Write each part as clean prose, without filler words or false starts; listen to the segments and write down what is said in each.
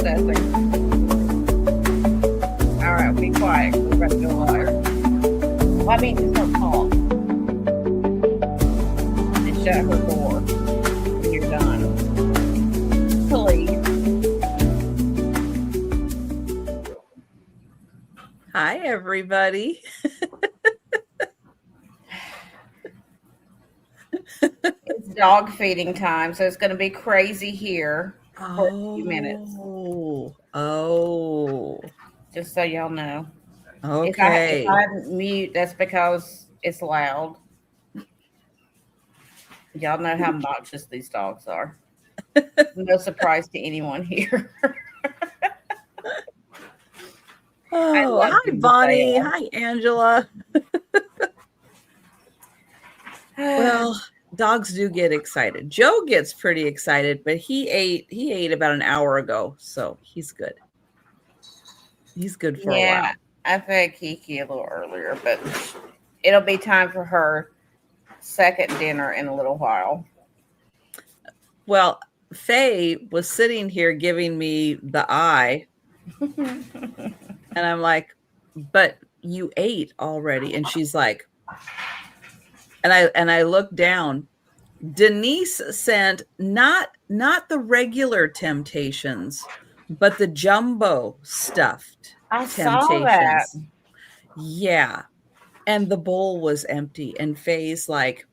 processing. All right, be quiet. We're about to go live. Well, I mean, just don't talk. And shut her door when you're done. Please. Hi, everybody. It's dog feeding time, so it's going to be crazy here for a few minutes. Oh. Just so y'all know. Okay. If I mute, that's because it's loud. Y'all know how obnoxious these dogs are. No surprise to anyone here. Oh, hi, Bonnie. Hi, Angela. Well, dogs do get excited. Joe gets pretty excited, but he ate about an hour ago, so he's good. He's good for a while. I fed Kiki a little earlier, but it'll be time for her second dinner in a little while. Well, Faye was sitting here giving me the eye, and I'm like, but you ate already. And she's like, and I looked down. Denise sent not the regular Temptations, but the jumbo stuffed Temptations. Saw that. Yeah. And the bowl was empty. And Faye's like,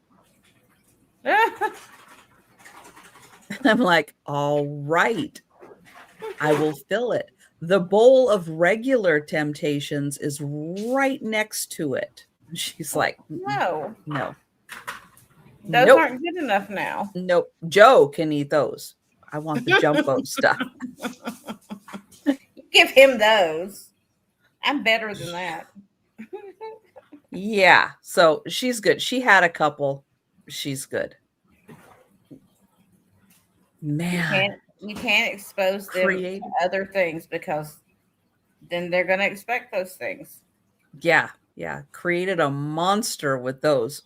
I'm like, all right, I will fill it. The bowl of regular Temptations is right next to it. And she's like, no. Those aren't good enough now. Nope. Joe can eat those. I want the jumbo stuff. Give him those. I'm better than that. Yeah. So she's good. She had a couple. She's good. Man. You can't expose them to other things because then they're going to expect those things. Yeah. Created a monster with those.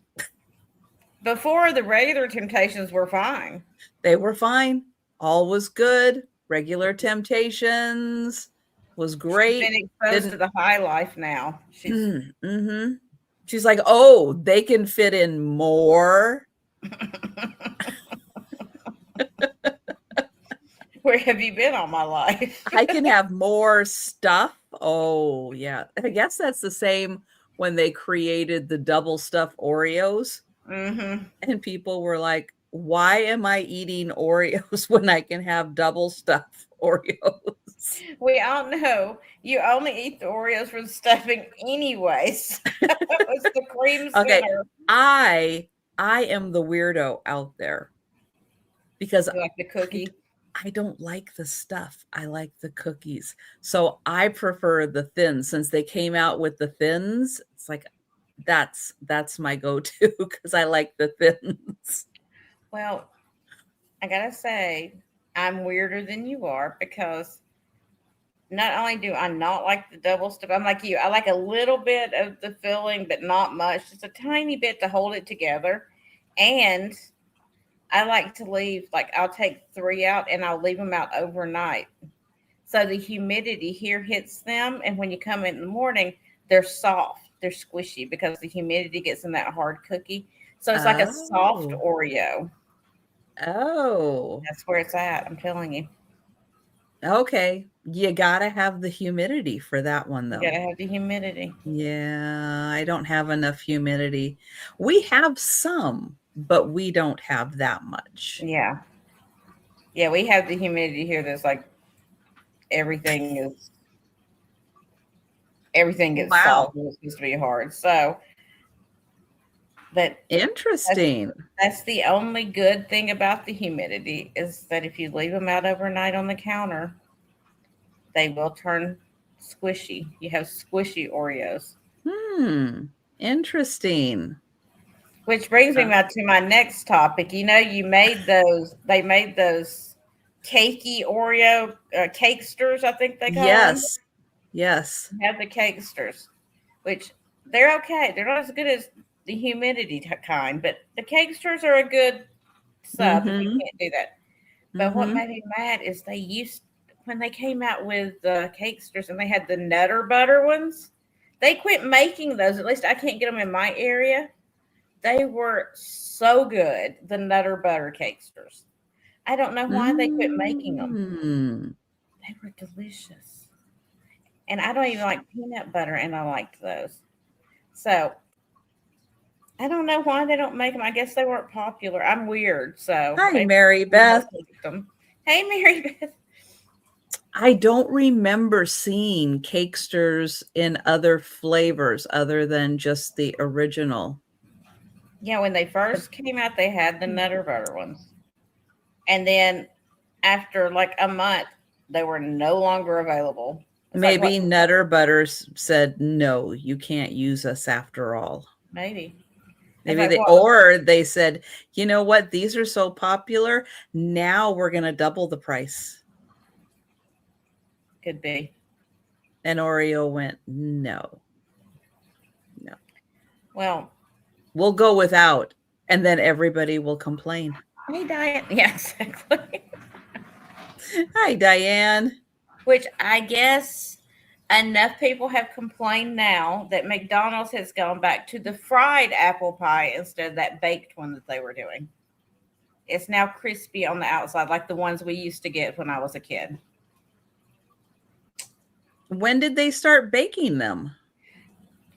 Before, the regular Temptations were fine. They were fine. All was good. Regular Temptations was great. She's been exposed to the high life now. She's like, oh, they can fit in more. Where have you been all my life? I can have more stuff. Oh, yeah. I guess that's the same when they created the double stuffed Oreos. And people were like, why am I eating Oreos when I can have double stuffed Oreos? We all know you only eat the Oreos for the stuffing anyways. It's the cream center. Okay, I am the weirdo out there because you like the cookie. I don't like the stuff. I like the cookies. So I prefer the thins. Since they came out with the thins, it's like that's my go-to because I like the thins. Well, I gotta say, I'm weirder than you are because not only do I not like the double stuff, I'm like you. I like a little bit of the filling, but not much. Just a tiny bit to hold it together. And I like to leave, like I'll take 3 out and I'll leave them out overnight. So the humidity here hits them. And when you come in the morning, they're soft. They're squishy because the humidity gets in that hard cookie. So it's like a soft Oreo. Oh. That's where it's at. I'm telling you. Okay. You got to have the humidity for that one, though. You got to have the humidity. Yeah. I don't have enough humidity. We have some, but we don't have that much. Yeah. Yeah. We have the humidity here. That's like everything gets soft. It's supposed to be hard. So, but interesting. That's the only good thing about the humidity is that if you leave them out overnight on the counter, they will turn squishy. You have squishy Oreos. Interesting. Which brings me to my next topic. You know, they made those cakey Oreo cakesters, I think they call them. Yes. You have the cakesters, which they're okay. They're not as good as the humidity kind, but the cakesters are a good sub. You can't do that. But what made me mad is when they came out with the cakesters and they had the Nutter Butter ones. They quit making those. At least I can't get them in my area. They were so good, the Nutter Butter cakesters. I don't know why they quit making them. They were delicious. And I don't even like peanut butter, and I liked those. So I don't know why they don't make them. I guess they weren't popular. I'm weird, so Hi, maybe Mary Beth. them. Hey, Mary Beth. I don't remember seeing cakesters in other flavors other than just the original. Yeah, when they first came out, they had the Nutter Butter ones. And then after like a month, they were no longer available. It's Maybe like, Nutter Butters said, no, you can't use us after all. Maybe. Maybe like, or they said, you know what? These are so popular. Now we're going to double the price. Could be. And Oreo went, no. Well, we'll go without, and then everybody will complain. Hey, Diane. Yeah, exactly. Hi, Diane. Which I guess enough people have complained now that McDonald's has gone back to the fried apple pie instead of that baked one that they were doing. It's now crispy on the outside, like the ones we used to get when I was a kid. When did they start baking them?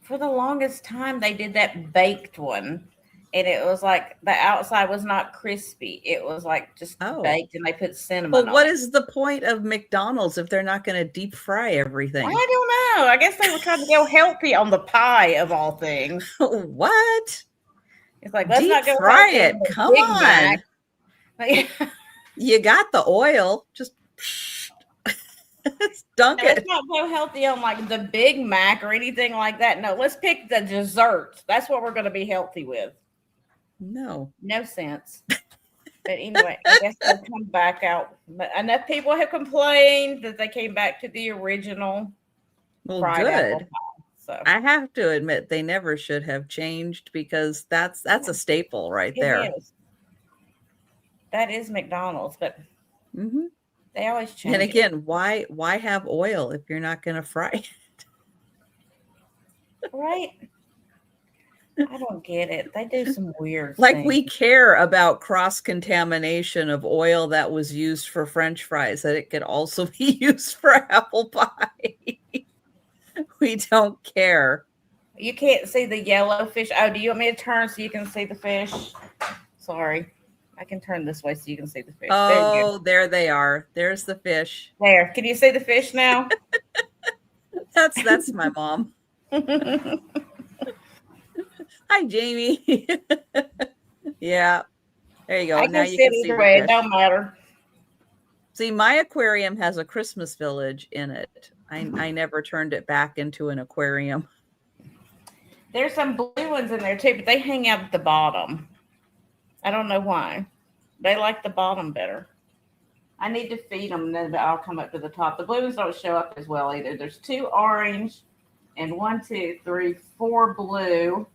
For the longest time, they did that baked one. And it was like the outside was not crispy. It was like just baked, and they put cinnamon on it. Well, what is the point of McDonald's if they're not going to deep fry everything? I don't know. I guess they were trying to go healthy on the pie of all things. What? It's like, let's deep not go fry it. Come on. You got the oil. Just dunk it. Let's not go healthy on like the Big Mac or anything like that. No, let's pick the dessert. That's what we're going to be healthy with. No sense. But anyway, I guess they'll come back out. But enough people have complained that they came back to the original. Well, good. So I have to admit they never should have changed, because that's a staple right there. That is McDonald's, but they always change. And again, why have oil if you're not going to fry it? Right. I don't get it. They do some weird things. We care about cross-contamination of oil that was used for French fries, that it could also be used for apple pie. We don't care. You can't see the yellow fish. Oh, do you want me to turn so you can see the fish? Sorry. I can turn this way so you can see the fish. Oh, there they are. There's the fish. There. Can you see the fish now? That's my mom. Hi, Jamie. Yeah. There you go. Now you can see way. It don't matter. See, my aquarium has a Christmas village in it. I never turned it back into an aquarium. There's some blue ones in there too, but they hang out at the bottom. I don't know why. They like the bottom better. I need to feed them, and then I'll come up to the top. The blue ones don't show up as well either. There's 2 orange and 1, 2, 3, 4 blue.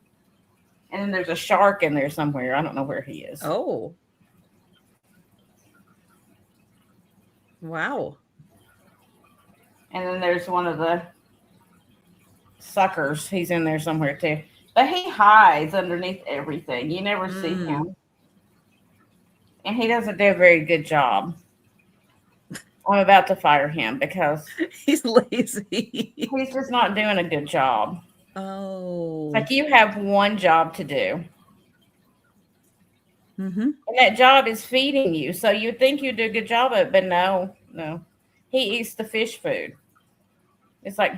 And then there's a shark in there somewhere. I don't know where he is. Oh. Wow. And then there's one of the suckers. He's in there somewhere too. But he hides underneath everything. You never see him. And he doesn't do a very good job. I'm about to fire him because he's lazy. He's just not doing a good job. Oh. Like you have one job to do. Mm-hmm. And that job is feeding you. So you think you do a good job of it, but no. He eats the fish food. It's like,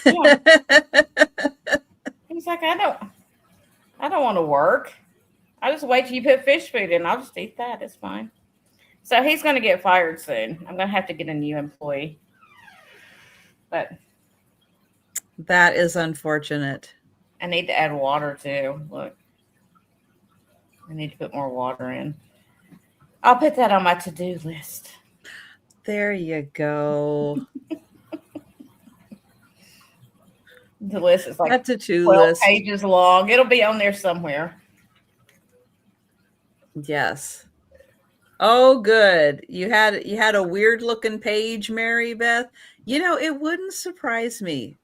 yeah. He's like, I don't want to work. I'll just wait till you put fish food in. I'll just eat that. It's fine. So he's going to get fired soon. I'm going to have to get a new employee. But that is unfortunate. I need to add water too. Look, I need to put more water in. I'll put that on my to-do list. There you go. The list is like a to-do 12 list. pages long. It'll be on there somewhere. Yes. Oh, good. You had a weird looking page, Mary Beth. It wouldn't surprise me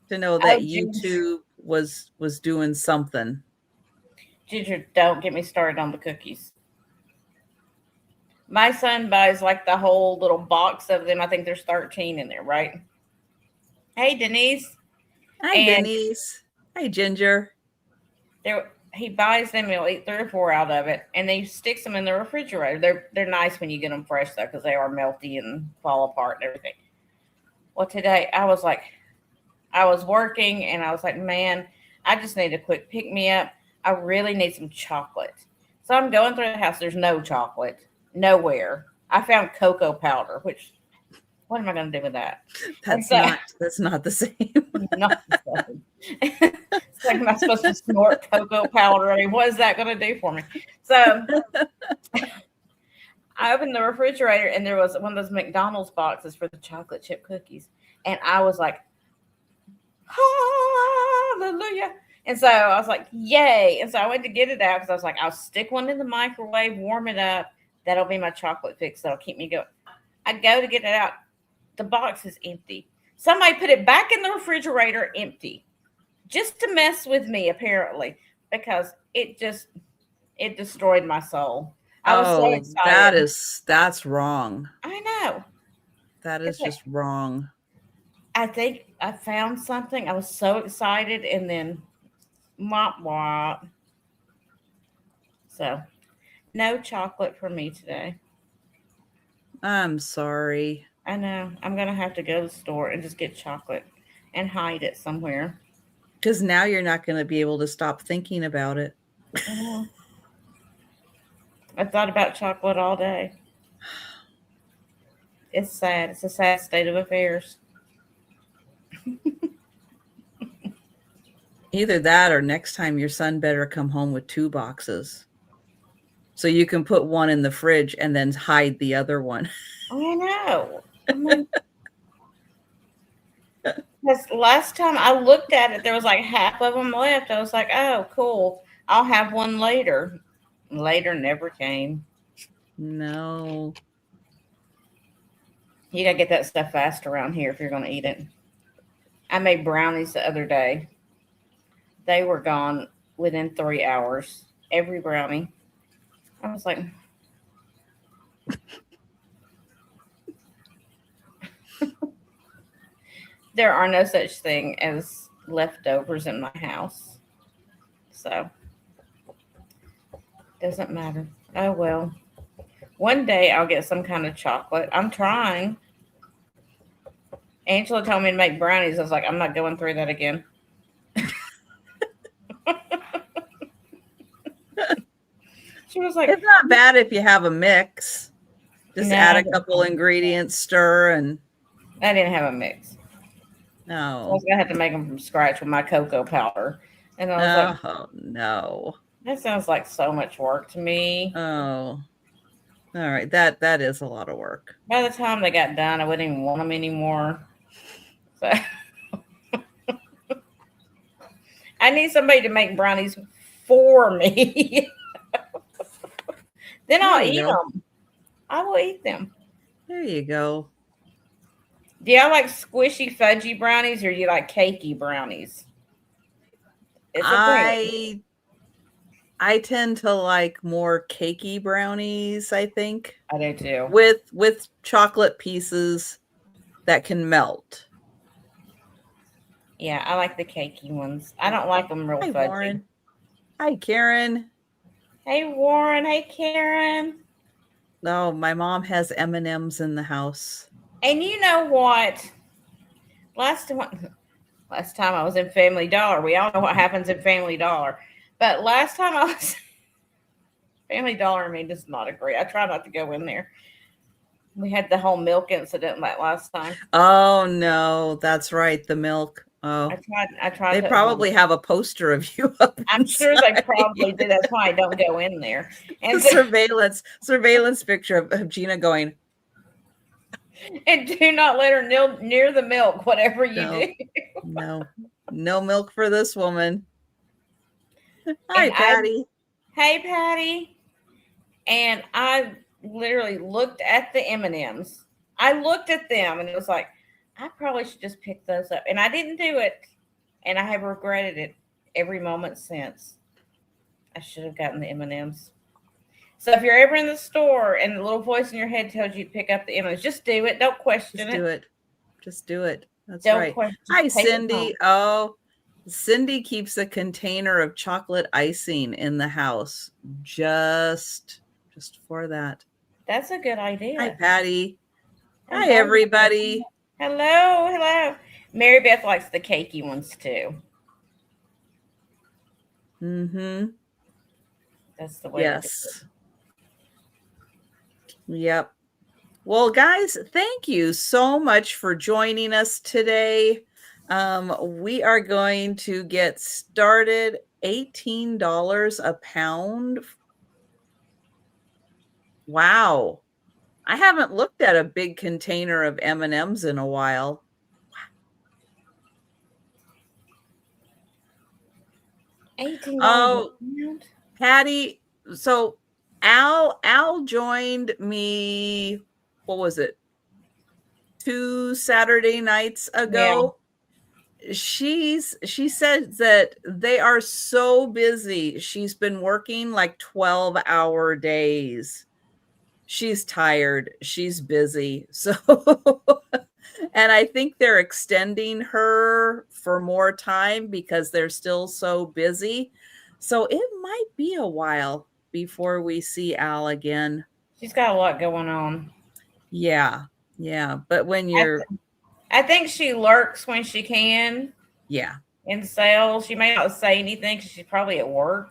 to know that Oh, Ginger, YouTube was doing something. Ginger, don't get me started on the cookies. My son buys like the whole little box of them. I think there's 13 in there, right? Hey, Denise. Hi, And Denise. Hi, Ginger. he buys them. He'll eat 3 or 4 out of it, and he sticks them in the refrigerator. They're nice when you get them fresh though, because they are melty and fall apart and everything. Well, today I was working, and I was like, man, I just need a quick pick me up. I really need some chocolate. So I'm going through the house. There's no chocolate nowhere. I found cocoa powder, which what am I going to do with that? That's not the same. Not the same. It's like, am I supposed to snort cocoa powder? I mean, what is that going to do for me? So I opened the refrigerator, and there was one of those McDonald's boxes for the chocolate chip cookies. And I was like, hallelujah. And so I was like, yay. And so I went to get it out because I was like, I'll stick one in the microwave, warm it up. That'll be my chocolate fix. That'll keep me going. I go to get it out. The box is empty. Somebody put it back in the refrigerator empty just to mess with me, apparently, because it destroyed my soul. I was so excited. That's wrong. I know. That is just wrong. I think I found something. I was so excited, and then womp womp. So, no chocolate for me today. I'm sorry. I know. I'm going to have to go to the store and just get chocolate and hide it somewhere. Because now you're not going to be able to stop thinking about it. I thought about chocolate all day. It's sad. It's a sad state of affairs. Either that or next time your son better come home with 2 boxes. So you can put one in the fridge and then hide the other one. I know. Because last time I looked at it, there was like half of them left. I was like, oh, cool. I'll have one later. Later never came. No. You got to get that stuff fast around here if you're going to eat it. I made brownies the other day. They were gone within 3 hours. Every brownie. I was like, there are no such thing as leftovers in my house. So, doesn't matter. Oh, well. One day I'll get some kind of chocolate. I'm trying. Angela told me to make brownies. I was like, I'm not going through that again. She was like, it's not bad if you have a mix. Just add a couple ingredients, stir, and I didn't have a mix. No. I was gonna have to make them from scratch with my cocoa powder. And I was like, oh no. That sounds like so much work to me. Oh. All right. That is a lot of work. By the time they got done, I wouldn't even want them anymore. So I need somebody to make brownies for me. Then I'll eat them. I will eat them. There you go. Do y'all like squishy, fudgy brownies, or do you like cakey brownies? I tend to like more cakey brownies, I think. I do too. With chocolate pieces that can melt. Yeah, I like the cakey ones. I don't like them real fudgy. Warren. Hi, Karen. Hey, Warren. Hey, Karen. No, my mom has M&Ms in the house. And you know what? Last time I was in Family Dollar. We all know what happens in Family Dollar. But last time I was Family Dollar, does not agree. I try not to go in there. We had the whole milk incident that last time. Oh no, that's right, the milk. Oh, I tried. They probably have a poster of you up I'm sure they probably do. That's why I don't go in there. And surveillance picture of Gina going. And do not let her near the milk, whatever you do. No milk for this woman. Hi, Patty. Hey, Patty. And I literally looked at the M&Ms. I looked at them and it was like, I probably should just pick those up. And I didn't do it. And I have regretted it every moment since. I should have gotten the M&Ms. So if you're ever in the store and the little voice in your head tells you to pick up the M&Ms, just do it. Don't question Just it. do it. Just do it. That's Don't right. question. Hi, Take it home. Cindy. Oh, Cindy keeps a container of chocolate icing in the house just for that. That's a good idea. Hi, Patty. Hi, everybody. Hello, hello. Mary Beth likes the cakey ones too. Mm-hmm. That's the way. Yes. Yep. Well, guys, thank you so much for joining us today. We are going to get started. $18 a pound. Wow. I haven't looked at a big container of M&Ms in a while. $18 Oh, a pound? Patty, so Al joined me, what was it? 2 Saturday nights ago. Yeah. She says that they are so busy. She's been working like 12-hour days. She's tired. She's busy. So, and I think they're extending her for more time because they're still so busy. So it might be a while before we see Al again. She's got a lot going on. Yeah. Yeah. But when you're... I think she lurks when she can. Yeah. In sales. She may not say anything because she's probably at work.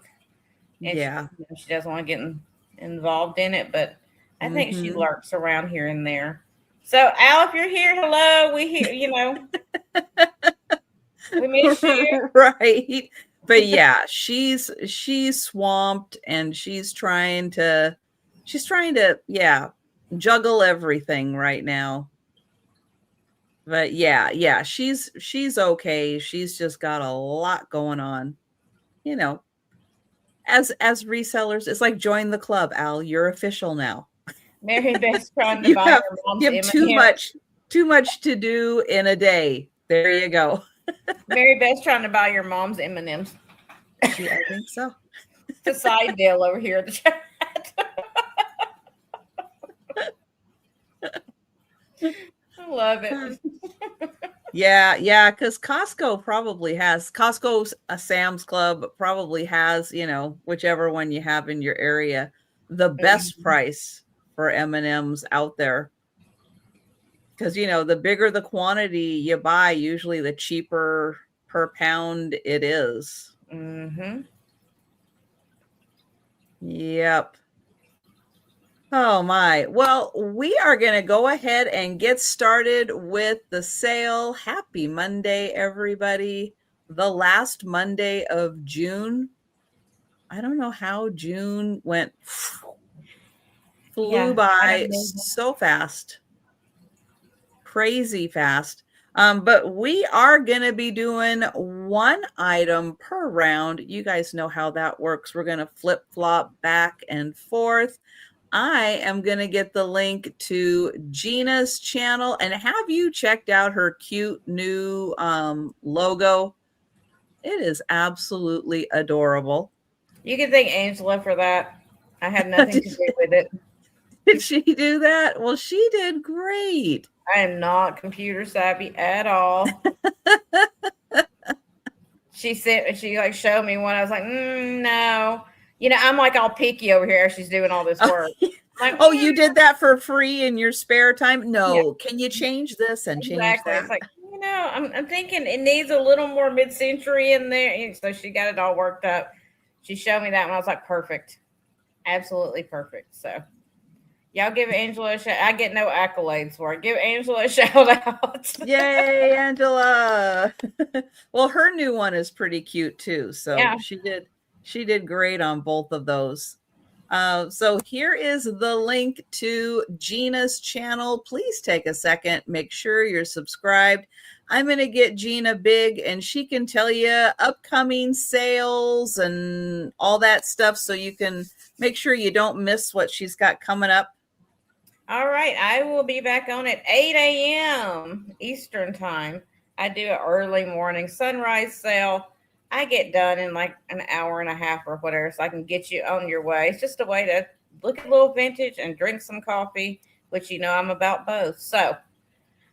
And yeah. She doesn't want to get involved in it. But I think she lurks around here and there. So, Al, if you're here, hello. We hear, we miss you. Right. But yeah, she's swamped and she's trying to juggle everything right now. But yeah, she's okay. She's just got a lot going on. As resellers, it's like join the club, Al. You're official now. Mary Beth's trying to buy her mom's you have too much to do in a day. There you go. Mary Beth's trying to buy your mom's M&Ms. I think so. It's a side deal over here at the chat. I love it. Yeah, because Costco's a Sam's Club probably has, whichever one you have in your area, the best price for M&Ms out there. Because, the bigger the quantity you buy, usually the cheaper per pound it is. Mm-hmm. Yep. Oh my. Well, we are going to go ahead and get started with the sale. Happy Monday, everybody. The last Monday of June. I don't know how June flew by so fast. Crazy fast. But we are going to be doing one item per round. You guys know how that works. We're going to flip-flop back and forth. I am going to get the link to Gina's channel. And have you checked out her cute new logo? It is absolutely adorable. You can thank Angela for that. I had nothing to do with it. Did she do that? Well, she did great. I am not computer savvy at all. She showed me one. I was like, no. I'm like all picky over here. She's doing all this work. Like, you did that for free in your spare time? No. Yeah. Can you change this and change that? It's like, I'm thinking it needs a little more mid-century in there. So she got it all worked up. She showed me that and I was like, perfect. Absolutely perfect. So y'all give Angela a shout. I get no accolades for it. Give Angela a shout out. Yay, Angela. Well, her new one is pretty cute too. So yeah. She did great on both of those. So here is the link to Gina's channel. Please take a second. Make sure you're subscribed. I'm going to get Gina big and she can tell you upcoming sales and all that stuff so you can make sure you don't miss what she's got coming up All right. I will be back on at 8 a.m. Eastern time. I do an early morning sunrise sale. I get done in like an hour and a half or whatever, so I can get you on your way. It's just a way to look at a little vintage and drink some coffee, which you know I'm about both. So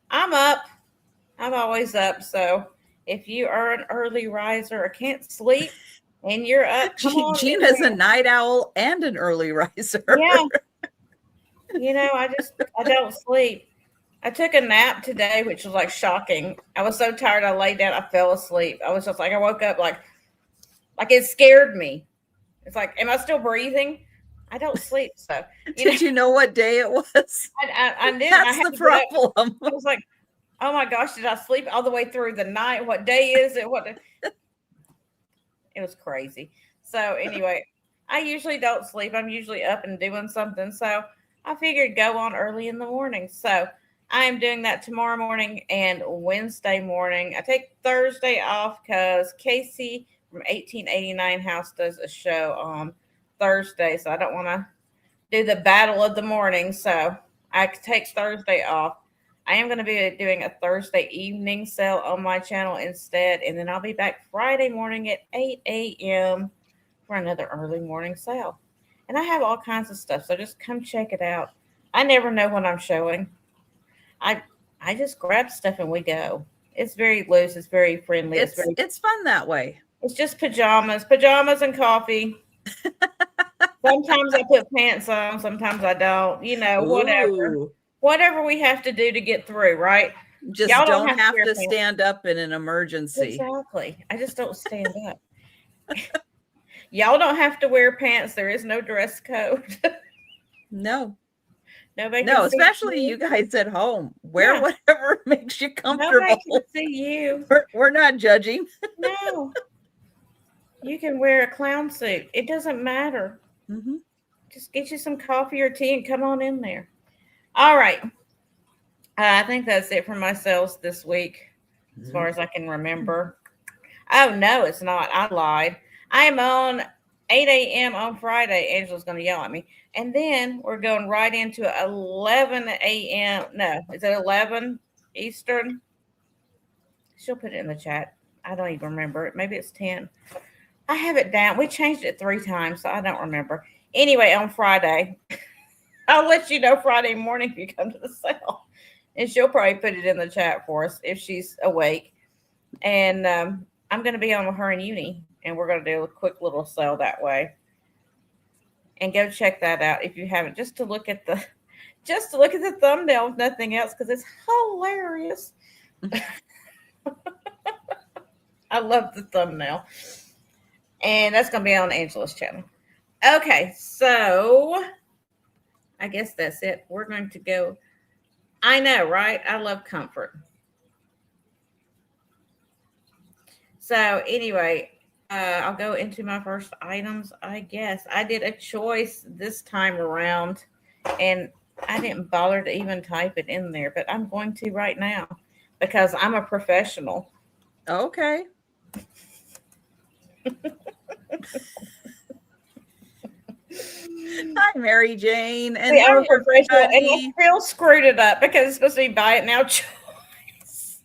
I'm up. I'm always up. So if you are an early riser or can't sleep and you're up, come on in Gina's a there. night owl and an early riser. Yeah. I don't sleep. I took a nap today, which was like shocking. I was so tired. I laid down. I fell asleep. I was just like, I woke up like it scared me. It's like, am I still breathing? I don't sleep. So, Did you know what day it was? I didn't. I That's had the to get up. problem. I was like, oh my gosh, did I sleep all the way through the night? What day is it? It was crazy. So anyway, I usually don't sleep. I'm usually up and doing something. So I figured go on early in the morning. So I am doing that tomorrow morning and Wednesday morning. I take Thursday off because Casey from 1889 House does a show on Thursday. So I don't want to do the battle of the morning. So I take Thursday off. I am going to be doing a Thursday evening sale on my channel instead. And then I'll be back Friday morning at 8 a.m. for another early morning sale. And I have all kinds of stuff. So just come check it out. I never know when I'm showing. I I just grab stuff and we go. It's very loose. It's very friendly. It's fun that way. It's just pajamas and coffee. Sometimes I put pants on, sometimes I don't. Ooh. Whatever we have to do to get through, right? Just Y'all don't have wear to pants. stand up in an emergency. Exactly. I just don't stand up. Y'all don't have to wear pants. There is no dress code. No. Nobody No, can see especially you. you guys at home. Wear Yeah. whatever makes you Nobody comfortable. can see you. We're not judging. No. You can wear a clown suit. It doesn't matter. Mm-hmm. Just get you some coffee or tea and come on in there. All right. I think that's it for my sales this week, as far as I can remember. Oh, no, it's not. I lied. I am on 8 a.m. on Friday. Angela's going to yell at me. And then we're going right into 11 a.m. No, is it 11 Eastern? She'll put it in the chat. I don't even remember it. Maybe it's 10. I have it down. We changed it 3 times, so I don't remember. Anyway, on Friday, I'll let you know Friday morning if you come to the sale. And she'll probably put it in the chat for us if she's awake. And I'm going to be on with her and Uni, and we're going to do a quick little sale that way. And go check that out if you haven't, just to look at the thumbnail, if nothing else, because it's hilarious. I love the thumbnail. And that's going to be on Angela's channel. Okay, so I guess that's it. We're going to go. I know, right? I love comfort. So anyway, I'll go into my first items, I guess. I did a choice this time around, and I didn't bother to even type it in there, but I'm going to right now because I'm a professional. Okay. Hi, Mary Jane. And See, I'm a professional, and everybody. I still screwed it up because it's supposed to be buy it now choice.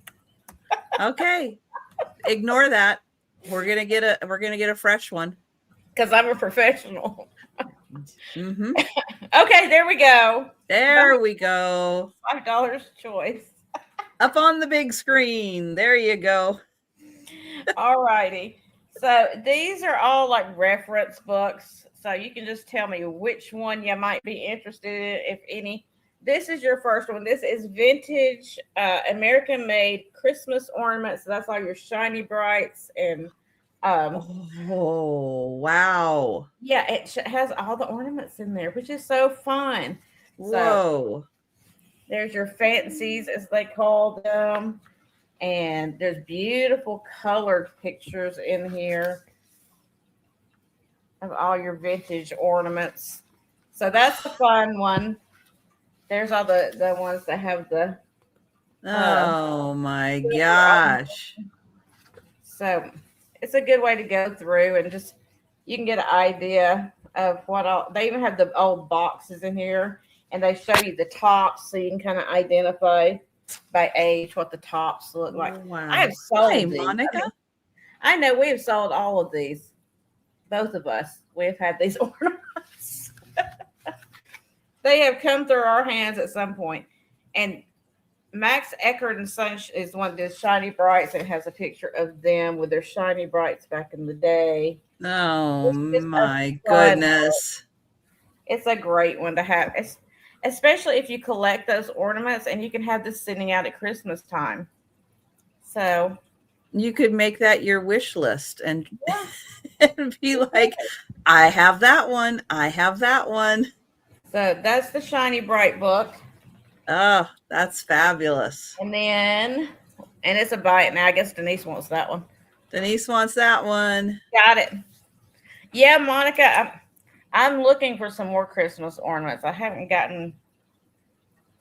Okay. Ignore that. We're gonna get a fresh one. Because I'm a professional. Mm-hmm. Okay, there we go. There we go. $5 choice. Up on the big screen. There you go. All righty. So these are all like reference books. So you can just tell me which one you might be interested in, if any. This is your first one. This is vintage American made Christmas ornaments. So that's all your shiny brights and oh, wow. yeah, it has all the ornaments in there, which is so fun. Whoa. So there's your fancies, as they call them. And there's beautiful colored pictures in here of all your vintage ornaments. So that's a fun one. There's all the ones that have the oh my gosh. So it's a good way to go through and just you can get an idea of what all they even have the old boxes in here. and they show you the tops so you can kind of identify by age what the tops look like. Wow. I have sold Hi, these. Monica. I know we have sold all of these. Both of us. We have had these ornaments. They have come through our hands at some point. And Max Eckert and Son is one of the Shiny Brights, and has a picture of them with their Shiny Brights back in the day. Oh It's my goodness. It's a great one to have, especially if you collect those ornaments, and you can have this sitting out at Christmas time. So you could make that your wish list and, and be like, I have that one. I have that one. So that's the Shiny Bright book. Oh, that's fabulous. And then, and it's a buy it now. I guess Denise wants that one. Denise wants that one. Got it. Yeah, Monica, I'm looking for some more Christmas ornaments. I haven't gotten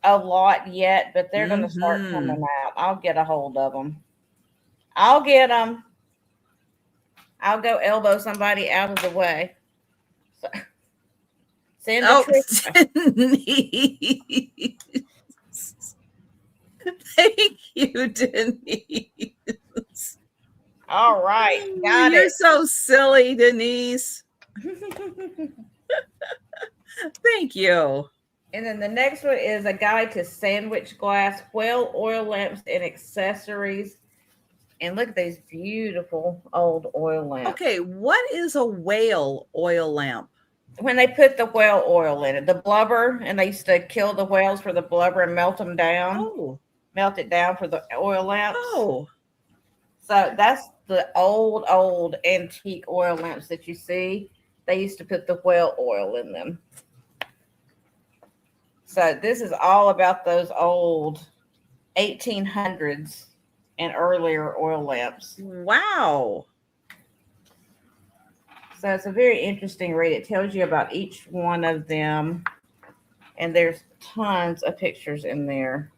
a lot yet, but they're going to start coming out. I'll get a hold of them. I'll get them. I'll go elbow somebody out of the way. So, send Denise. Thank you, Denise. All right. Got You're it. so silly, Denise. Thank you. And then the next one is a guide to sandwich glass, whale oil lamps, and accessories. And look at these beautiful old oil lamps. Okay, what is a whale oil lamp? When they put the whale oil in it, the blubber, and they used to kill the whales for the blubber and melt them down. Oh. Melt it down for the oil lamps. Oh. So that's the old antique oil lamps that you see. They used to put the whale oil in them. So this is all about those old 1800s and earlier oil lamps. Wow. So it's a very interesting read. It tells you about each one of them. And there's tons of pictures in there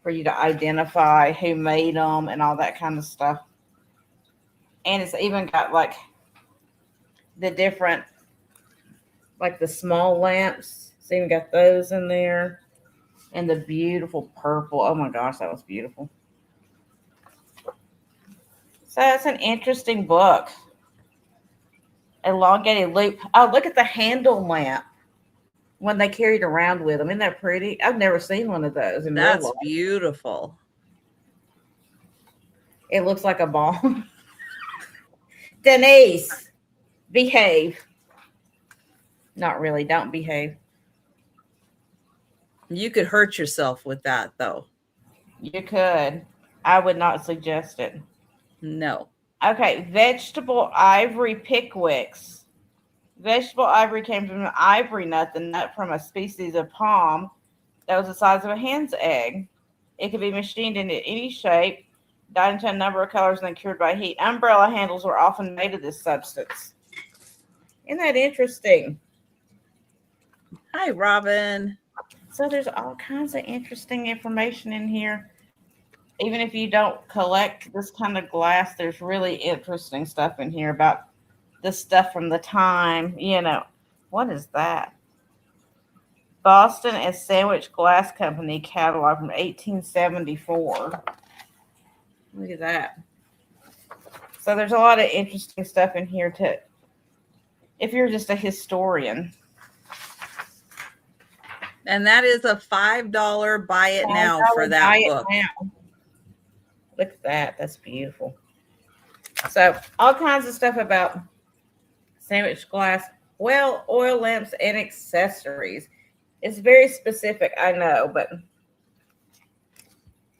for you to identify who made them and all that kind of stuff. And it's even got like the different, like the small lamps. It's even got those in there. And the beautiful purple. Oh my gosh, that was beautiful. So it's an interesting book. Elongated loop. Oh, look at the handle lamp when they carried around with them. Isn't that pretty? I've never seen one of those. That's beautiful. It looks like a bomb. Denise, behave. Not really. Don't behave. You could hurt yourself with that, though. You could. I would not suggest it. No. Okay. Vegetable ivory Pickwicks. Vegetable ivory came from an ivory nut, the nut from a species of palm that was the size of a hen's egg. It could be machined into any shape, dyed into a number of colors, and then cured by heat. Umbrella handles were often made of this substance. Isn't that interesting? Hi, Robin. So there's all kinds of interesting information in here. Even if you don't collect this kind of glass, there's really interesting stuff in here about the stuff from the time, you know. What is that? Boston and Sandwich Glass Company catalog from 1874. Look at that. So there's a lot of interesting stuff in here too, if you're just a historian. And that is a $5 buy it now for that book. Look at that. That's beautiful. So all kinds of stuff about sandwich glass, well, oil lamps, and accessories. It's very specific, I know, but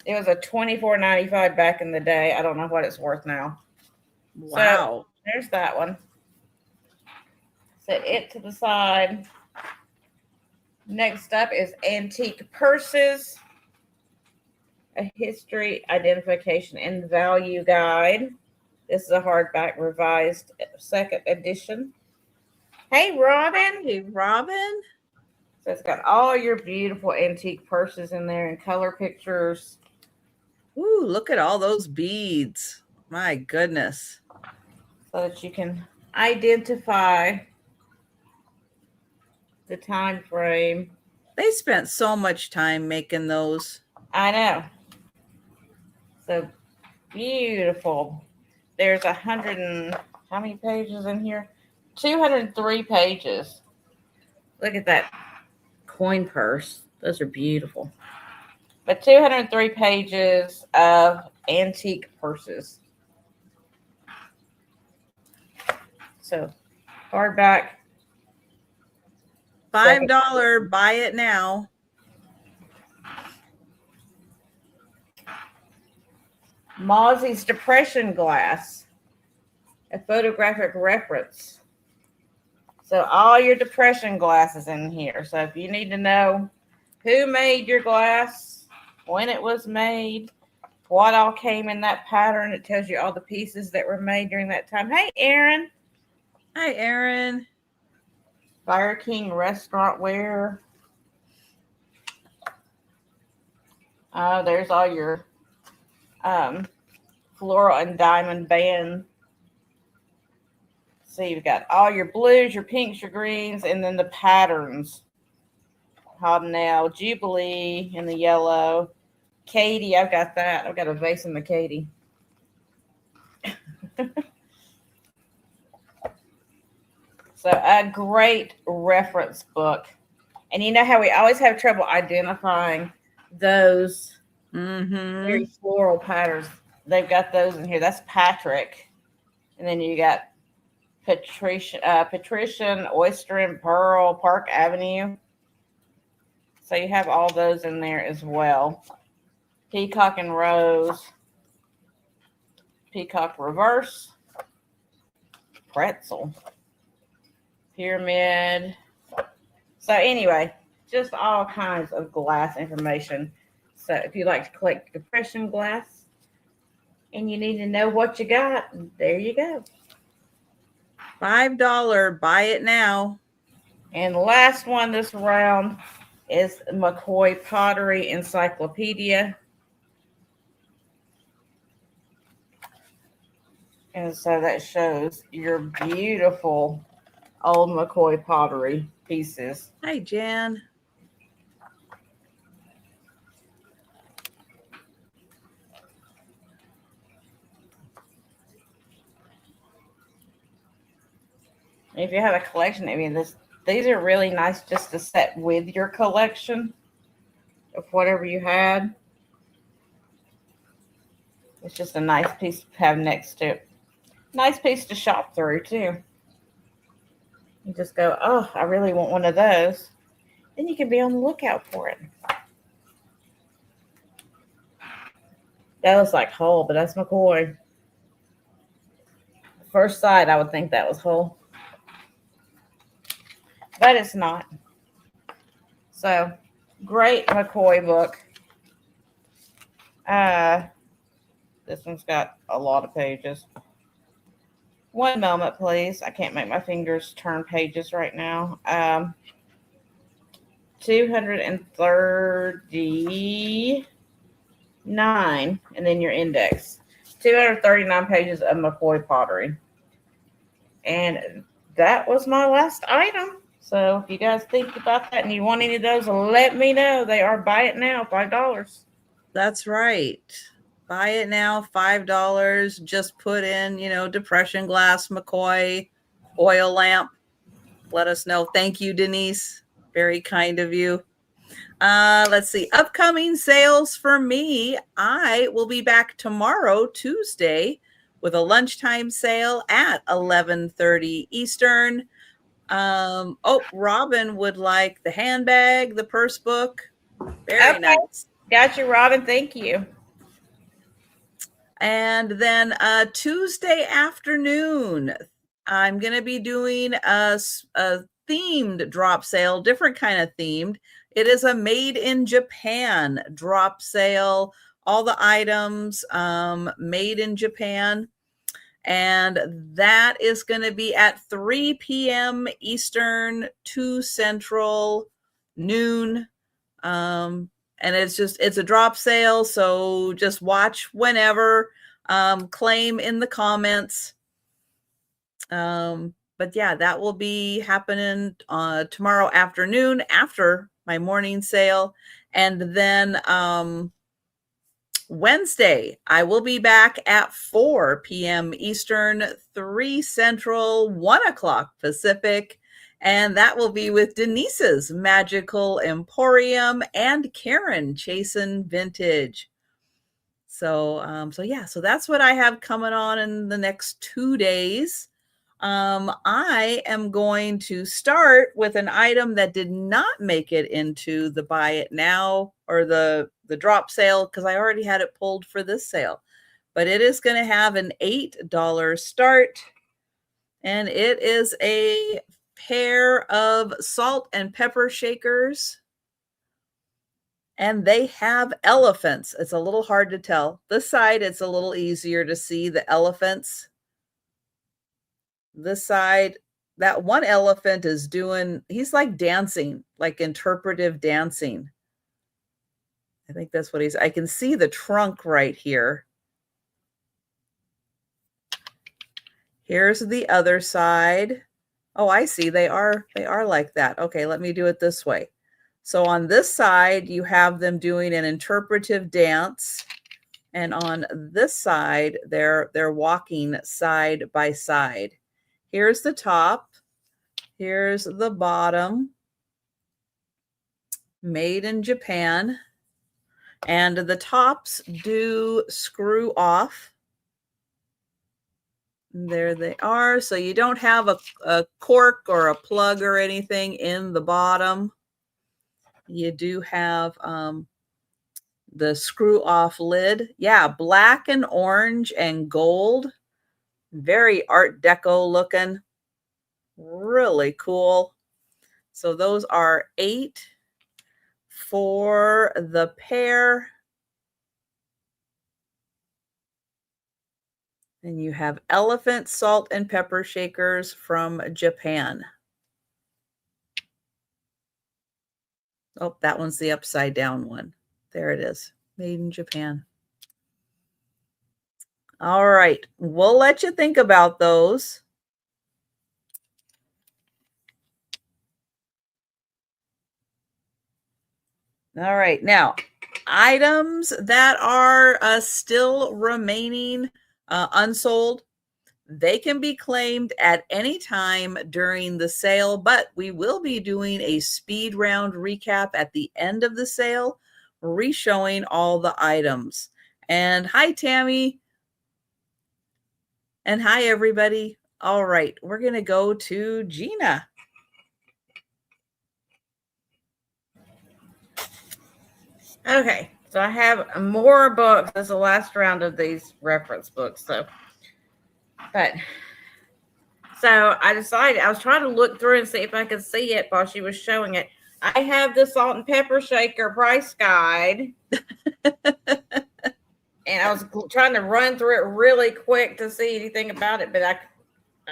it was a $24.95 back in the day. I don't know what it's worth now. Wow. So there's that one. Set it to the side. Next up is antique purses, a history, identification, and value guide. This is a hardback revised second edition. Hey, Robin. Hey, Robin. So it's got all your beautiful antique purses in there and color pictures. Ooh, look at all those beads. My goodness. So that you can identify the time frame. They spent so much time making those. I know. So beautiful. There's 100 and how many pages in here? 203 pages. Look at that coin purse. Those are beautiful. But 203 pages of antique purses. So hardback. $5, buy it now. Mozzie's Depression Glass, a photographic reference. So all your depression glasses in here. So if you need to know who made your glass, when it was made, what all came in that pattern, it tells you all the pieces that were made during that time. Hey, Aaron. Hi, Aaron. Fire King restaurant wear. There's all your floral and diamond band. So you've got all your blues, your pinks, your greens, and then the patterns. Hobnail, Jubilee in the yellow. Katie, I've got that. I've got a vase in the Katie. So a great reference book. And you know how we always have trouble identifying those very floral patterns. They've got those in here. That's Patrick. And then you got Patrician, Oyster and Pearl, Park Avenue. So you have all those in there as well. Peacock and Rose. Peacock Reverse. Pretzel. Pyramid. So anyway, just all kinds of glass information. So if you like to collect depression glass and you need to know what you got, there you go. $5, buy it now. And the last one this round is McCoy Pottery Encyclopedia. And so that shows your beautiful old McCoy pottery pieces. Hi, Jan. If you have a collection, I mean, these are really nice just to set with your collection of whatever you had. It's just a nice piece to have next to it. Nice piece to shop through, too. You just go, oh, I really want one of those. Then you can be on the lookout for it. That looks like Hull, but that's McCoy. First sight, I would think that was Hull. But it's not. So, great McCoy book. This one's got a lot of pages. One moment, please. I can't make my fingers turn pages right now. 239, and then your index. 239 pages of McCoy pottery. And that was my last item. So if you guys think about that and you want any of those, let me know. They are buy it now, $5. That's right. Buy it now, $5. Just put in, depression glass, McCoy, oil lamp. Let us know. Thank you, Denise. Very kind of you. Let's see. Upcoming sales for me. I will be back tomorrow, Tuesday, with a lunchtime sale at 11:30 Eastern. Robin would like the handbag, the purse book. Very nice. Got you, Robin. Thank you. And then Tuesday afternoon, I'm going to be doing a themed drop sale, different kind of themed. It is a made in Japan drop sale. All the items made in Japan. And that is going to be at 3 p.m. Eastern, 2 Central, noon. And it's a drop sale. So just watch whenever, claim in the comments. But yeah, that will be happening tomorrow afternoon after my morning sale. And then Wednesday, I will be back at 4 p.m. Eastern, 3 Central, 1 o'clock Pacific. And that will be with Denise's Magical Emporium and Karen Chasen Vintage. So that's what I have coming on in the next 2 days. I am going to start with an item that did not make it into the buy it now or the drop sale because I already had it pulled for this sale. But it is going to have an $8 start, and it is a pair of salt and pepper shakers. And they have elephants. It's a little hard to tell. This side, it's a little easier to see the elephants. This side, that one elephant is he's like dancing, like interpretive dancing. I think that's what I can see the trunk right here. Here's the other side. Oh, I see. They are like that. Okay, let me do it this way. So on this side, you have them doing an interpretive dance. And on this side, they're walking side by side. Here's the top. Here's the bottom. Made in Japan. And the tops do screw off. There they are. So you don't have a cork or a plug or anything in the bottom. You do have the screw off lid. Yeah, black and orange and gold. Very Art Deco looking. Really cool. So those are $8 for the pair. And you have elephant salt and pepper shakers from Japan. Oh, that one's the upside down one. There it is. Made in Japan. All right. We'll let you think about those. All right. Now, items that are still remaining unsold, they can be claimed at any time during the sale, but we will be doing a speed round recap at the end of the sale, re-showing all the items. And hi, Tammy. And hi, everybody. All right, we're going to go to Gina. Okay, so I have more books. This is the last round of these reference books. So I decided, I was trying to look through and see if I could see it while she was showing it. I have the salt and pepper shaker price guide. And I was trying to run through it really quick to see anything about it, but I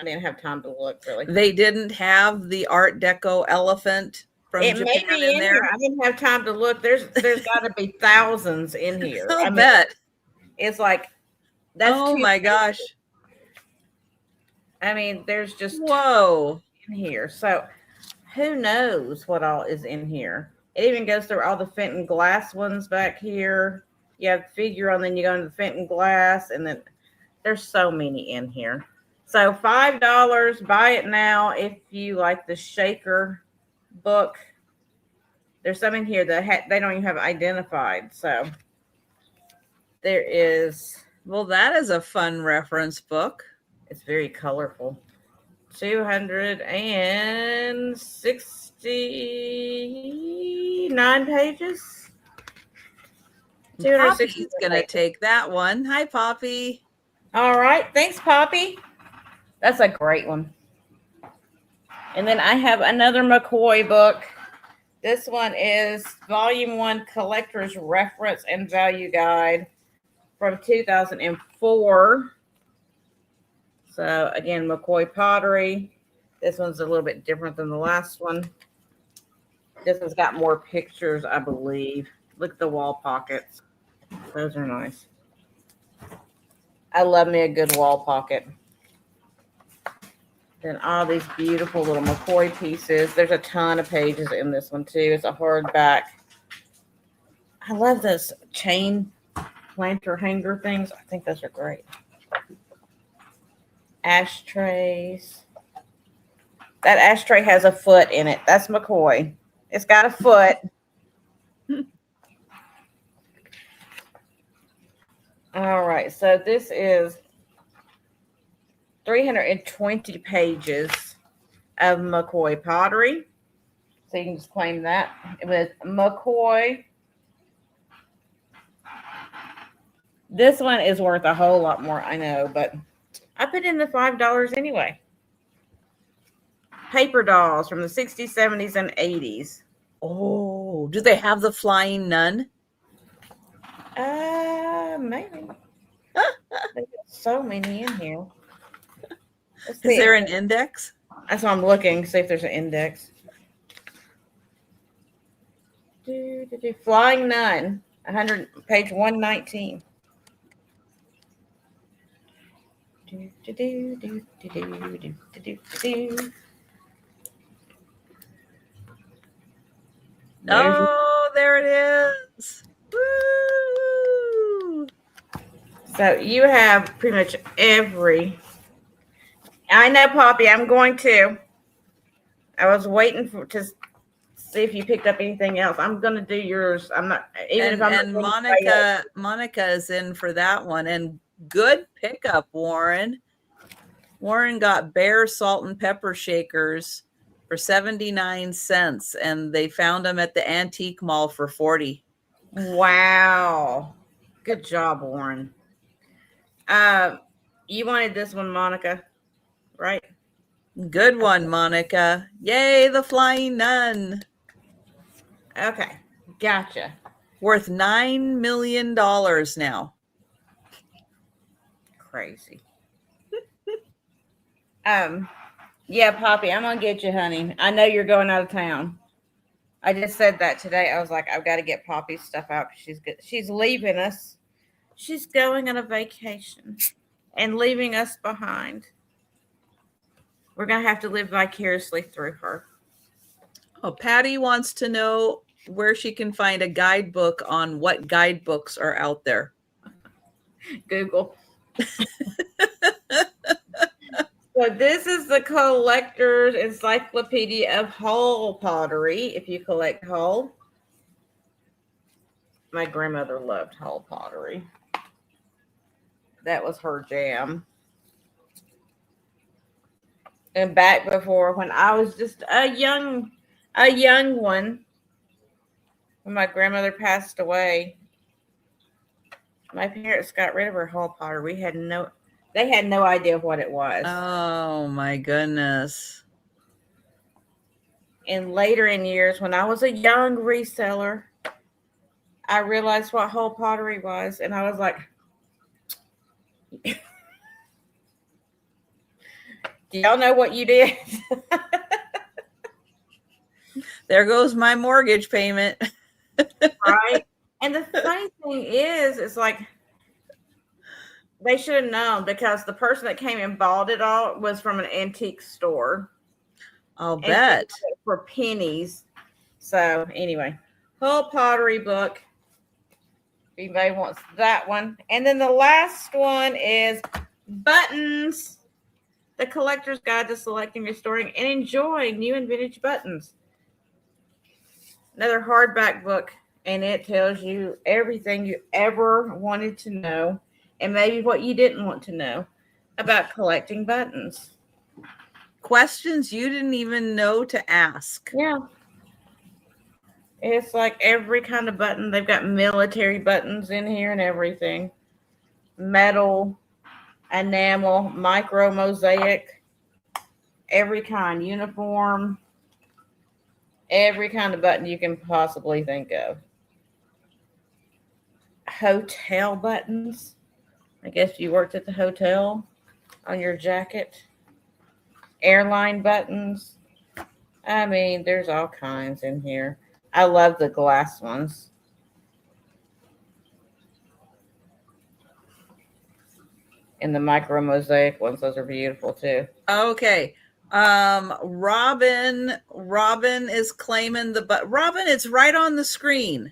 didn't have time to look really. They didn't have the Art Deco elephant from Japan may be in there. I didn't have time to look. There's got to be thousands in here. I bet. It's like, that's oh my gosh. I mean, there's just whoa in here. So who knows what all is in here? It even goes through all the Fenton glass ones back here. You have figure on, then you go into the Fenton glass, and then there's so many in here. So $5, buy it now if you like the shaker book. There's some in here that they don't even have identified. So there is. Well, that is a fun reference book. It's very colorful. 269 pages. Poppy's gonna take that one. Hi, Poppy. All right. Thanks, Poppy. That's a great one. And then I have another McCoy book. This one is Volume 1 Collector's Reference and Value Guide from 2004. So, again, McCoy pottery. This one's a little bit different than the last one. This one's got more pictures, I believe. Look at the wall pockets. Those are nice. I love me a good wall pocket. Then all these beautiful little McCoy pieces. There's a ton of pages in this one too. It's a hardback. I love those chain planter hanger things. I think those are great. Ashtrays. That ashtray has a foot in it. That's McCoy. It's got a foot. All right. So this is 320 pages of McCoy pottery. So you can just claim that with McCoy. This one is worth a whole lot more, I know, but I put in the $5 anyway. Paper dolls from the 60s, 70s, and 80s. Oh, do they have the flying nun? Maybe. There's so many in here. Is there an index? That's why I'm looking, see if there's an index. Flying nun, 100, page 119. Oh, there it is. Woo! So you have pretty much every. I know, Poppy. I'm going to. I was waiting to see if you picked up anything else. I'm going to do yours. I'm not. Even if I'm. And Monica is in for that one. And good pickup, Warren. Warren got Bear salt and pepper shakers for 79 cents, and they found them at the antique mall for 40. Wow. Good job, Warren. You wanted this one, Monica, right? Good one, Monica. Yay, the flying nun. Okay, gotcha. Worth $9 million now. Crazy. Yeah, Poppy, I'm gonna get you, honey. I know you're going out of town. I just said that today. I was like, I've got to get Poppy's stuff out. She's leaving us. She's going on a vacation and leaving us behind. We're gonna have to live vicariously through her. Oh, Patty wants to know where she can find a guidebook on what guidebooks are out there. Google. So this is the Collector's Encyclopedia of Hull Pottery, if you collect Hull. My grandmother loved Hull pottery. That was her jam. And back before, when I was just a young one, when my grandmother passed away, my parents got rid of her Hull pottery. They had no idea what it was. Oh my goodness. And later in years, when I was a young reseller, I realized what Hull pottery was. And I was like, do y'all know what you did? There goes my mortgage payment. Right? And the funny thing is, it's like, they should have known, because the person that came and bought it all was from an antique store. I'll bet. For pennies. So anyway, Hull pottery book. If anybody wants that one. And then the last one is buttons. The Collector's Guide to Selecting, Restoring, and Enjoying New and Vintage Buttons. Another hardback book, and it tells you everything you ever wanted to know, and maybe what you didn't want to know about collecting buttons. Questions you didn't even know to ask. Yeah. It's like every kind of button. They've got military buttons in here and everything. Metal, enamel, micro mosaic, every kind, uniform, every kind of button you can possibly think of. Hotel buttons. I guess you worked at the hotel on your jacket. Airline buttons. I mean, there's all kinds in here. I love the glass ones. And the micro mosaic ones, those are beautiful too. Okay. Robin is claiming Robin, it's right on the screen.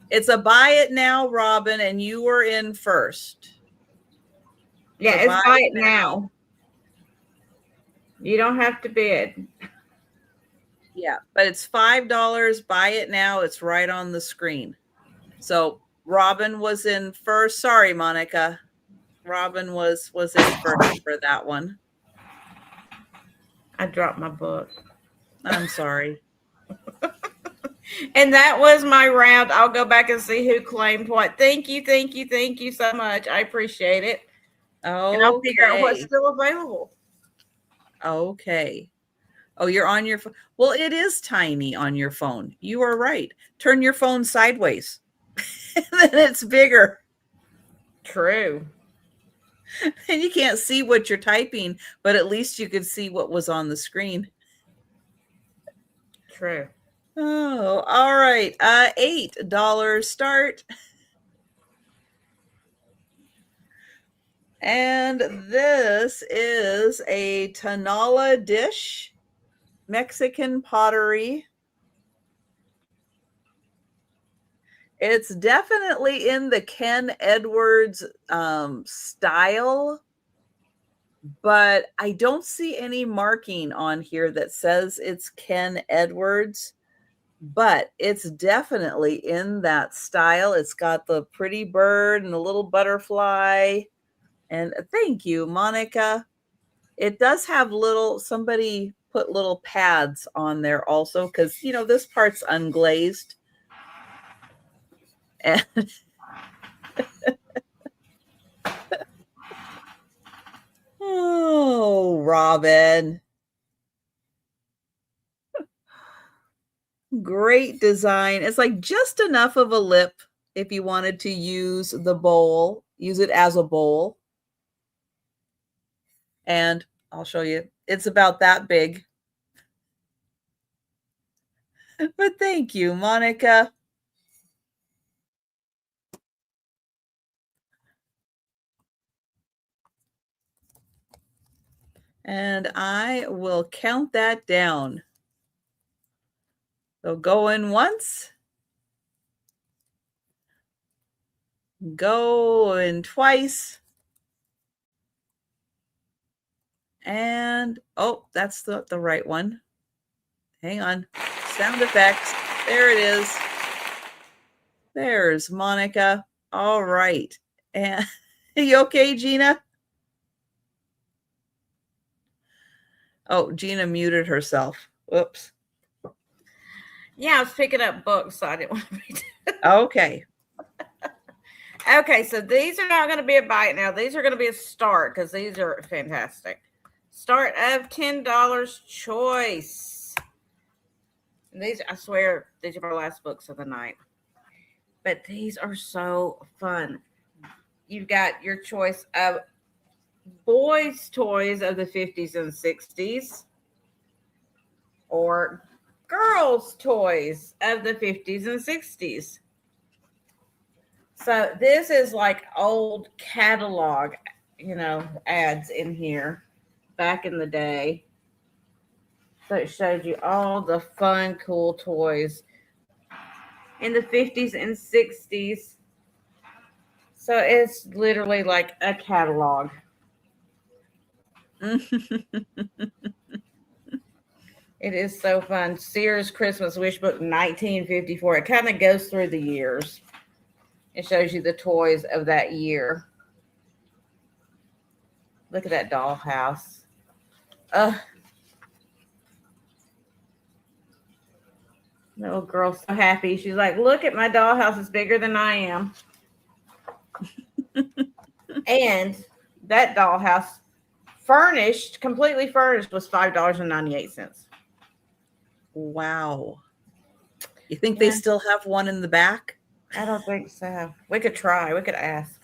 It's a buy it now, Robin, and you were in first. Yeah, so it's buy it now. You don't have to bid. Yeah, but it's $5. Buy it now. It's right on the screen. So Robin was in first. Sorry, Monica. Robin was in first for that one. I dropped my book. I'm sorry. And that was my round. I'll go back and see who claimed what. Thank you so much. I appreciate it. Okay. And I'll figure out what's still available. Okay. Oh, you're on your phone. Well, it is tiny on your phone. You are right. Turn your phone sideways. And then it's bigger. True. And you can't see what you're typing, but at least you could see what was on the screen. True. Oh, all right. $8 start. And this is a Tanala dish, Mexican pottery. It's definitely in the Ken Edwards style, but I don't see any marking on here that says it's Ken Edwards, but it's definitely in that style. It's got the pretty bird and the little butterfly. And thank you, Monica. It does have somebody put little pads on there also, because, this part's unglazed. And oh, Robin. Great design. It's like just enough of a lip if you wanted to use the bowl, use it as a bowl. And I'll show you. It's about that big. But thank you, Monica. And I will count that down. So go in once. Go in twice. And, oh, that's the right one. Hang on. Sound effects. There it is. There's Monica. All right. And are you okay, Gina? Oh, Gina muted herself. Whoops. Yeah, I was picking up books, so I didn't want to read it. Okay. Okay, so these are not going to be a bite now. These are going to be a start because these are fantastic. Start of $10 choice. And these, I swear, these are our last books of the night. But these are so fun. You've got your choice of boys' toys of the 50s and 60s or girls' toys of the 50s and 60s. So this is like old catalog, ads in here back in the day. So it shows you all the fun, cool toys in the 50s and 60s. So it's literally like a catalog. It is so fun. Sears Christmas Wish Book 1954. It kind of goes through the years. It shows you the toys of that year. Look at that dollhouse. Little girl's so happy. She's like, look at my dollhouse. It's bigger than I am. And that dollhouse, completely furnished, was $5.98. Wow. You think they still have one in the back? I don't think so. We could try. We could ask.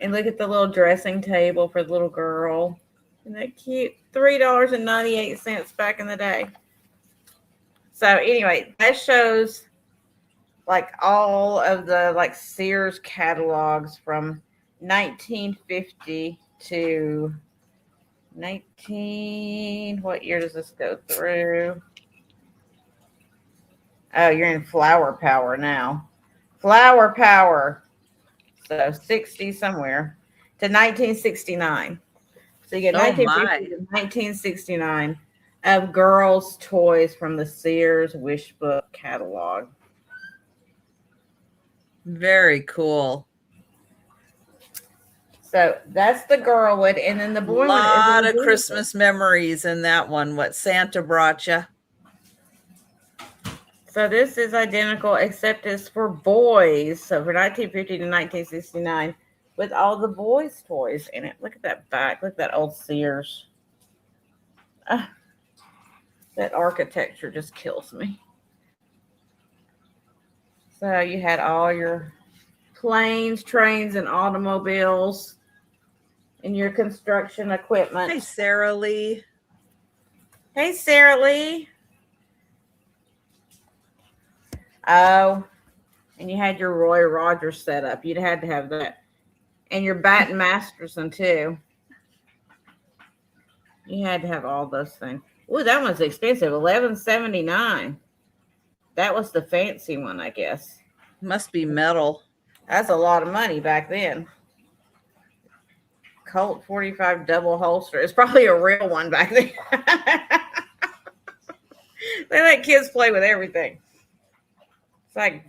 And look at the little dressing table for the little girl. Isn't that cute? $3.98 back in the day. So anyway, that shows like all of the like Sears catalogs from 1950 to 19. What year does this go through? Oh, you're in Flower Power now. Flower Power. So 60 somewhere to 1969. So you get Oh 1950 my. to 1969 of girls' toys from the Sears Wish Book catalog. Very cool. So that's the girl one, and then the boy one is a lot of identical. Christmas memories in that one. What Santa brought you. So this is identical, except it's for boys. So for 1950 to 1969, with all the boys' toys in it. Look at that back. Look at that old Sears. That architecture just kills me. So you had all your planes, trains, and automobiles in your construction equipment. Hey, Sarah Lee. Hey, Sarah Lee. Oh, and you had your Roy Rogers set up. You'd had to have that. And your Baton Masterson, too. You had to have all those things. Ooh, that one's expensive. $11.79. That was the fancy one, I guess. Must be metal. That's a lot of money back then. Colt 45 double holster. It's probably a real one back then. They let kids play with everything. It's like,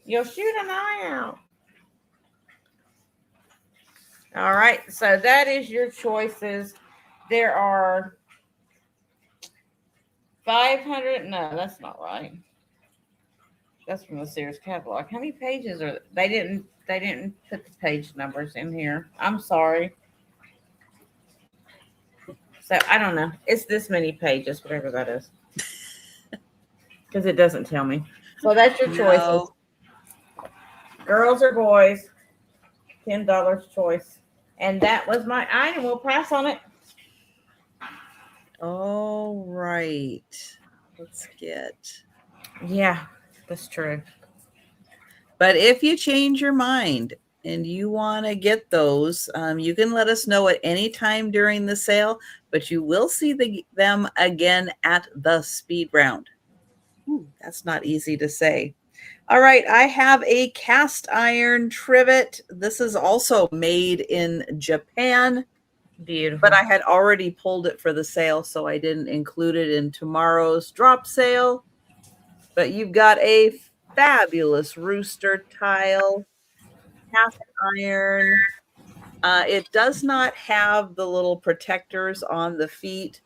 you'll shoot an eye out. All right. So that is your choices. There are 500. No, that's not right. That's from the Sears catalog. How many pages are they? Didn't put the page numbers in here. I'm sorry. So I don't know. It's this many pages, whatever that is. Because it doesn't tell me. So that's your choices. No. Girls or boys. $10 choice. And that was my item. We'll pass on it. All right. Let's get. Yeah, that's true. But if you change your mind and you want to get those, you can let us know at any time during the sale, but you will see them again at the speed round. Ooh, that's not easy to say. All right, I have a cast iron trivet. This is also made in Japan. Beautiful. But I had already pulled it for the sale, so I didn't include it in tomorrow's drop sale. But you've got a fabulous rooster tile, cast iron. It does not have the little protectors on the feet,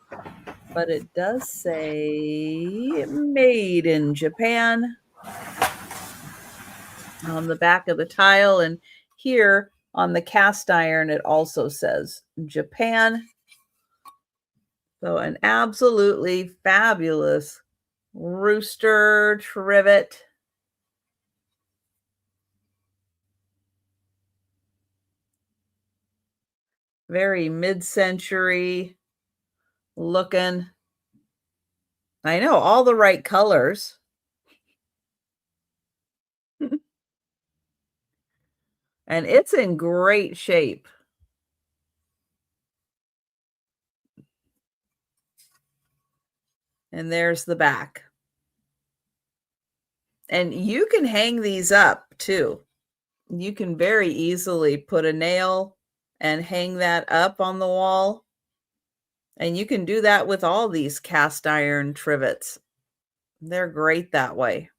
but it does say made in Japan on the back of the tile. And here on the cast iron, it also says Japan. So an absolutely fabulous rooster trivet. Very mid-century looking. I know, all the right colors. And it's in great shape. And there's the back. And you can hang these up too. You can very easily put a nail and hang that up on the wall. And you can do that with all these cast iron trivets. They're great that way.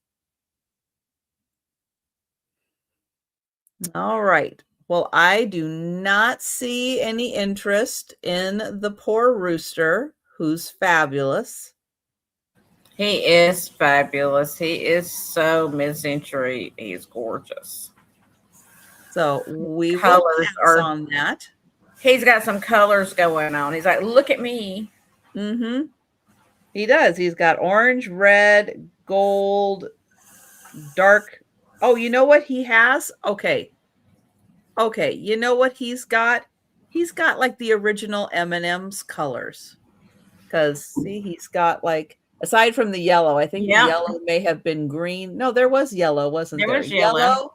All right. Well, I do not see any interest in the poor rooster, who's fabulous. He is fabulous. He is so mid-century. He's gorgeous. So we will pass on that. He's got some colors going on. He's like, look at me. Mm-hmm. He does. He's got orange, red, gold, dark. Oh, you know what he has? Okay. You know what he's got? He's got like the original M&M's colors. Because see, he's got like, aside from the yellow, I think the yellow may have been green. No, there was yellow, wasn't there? There was yellow,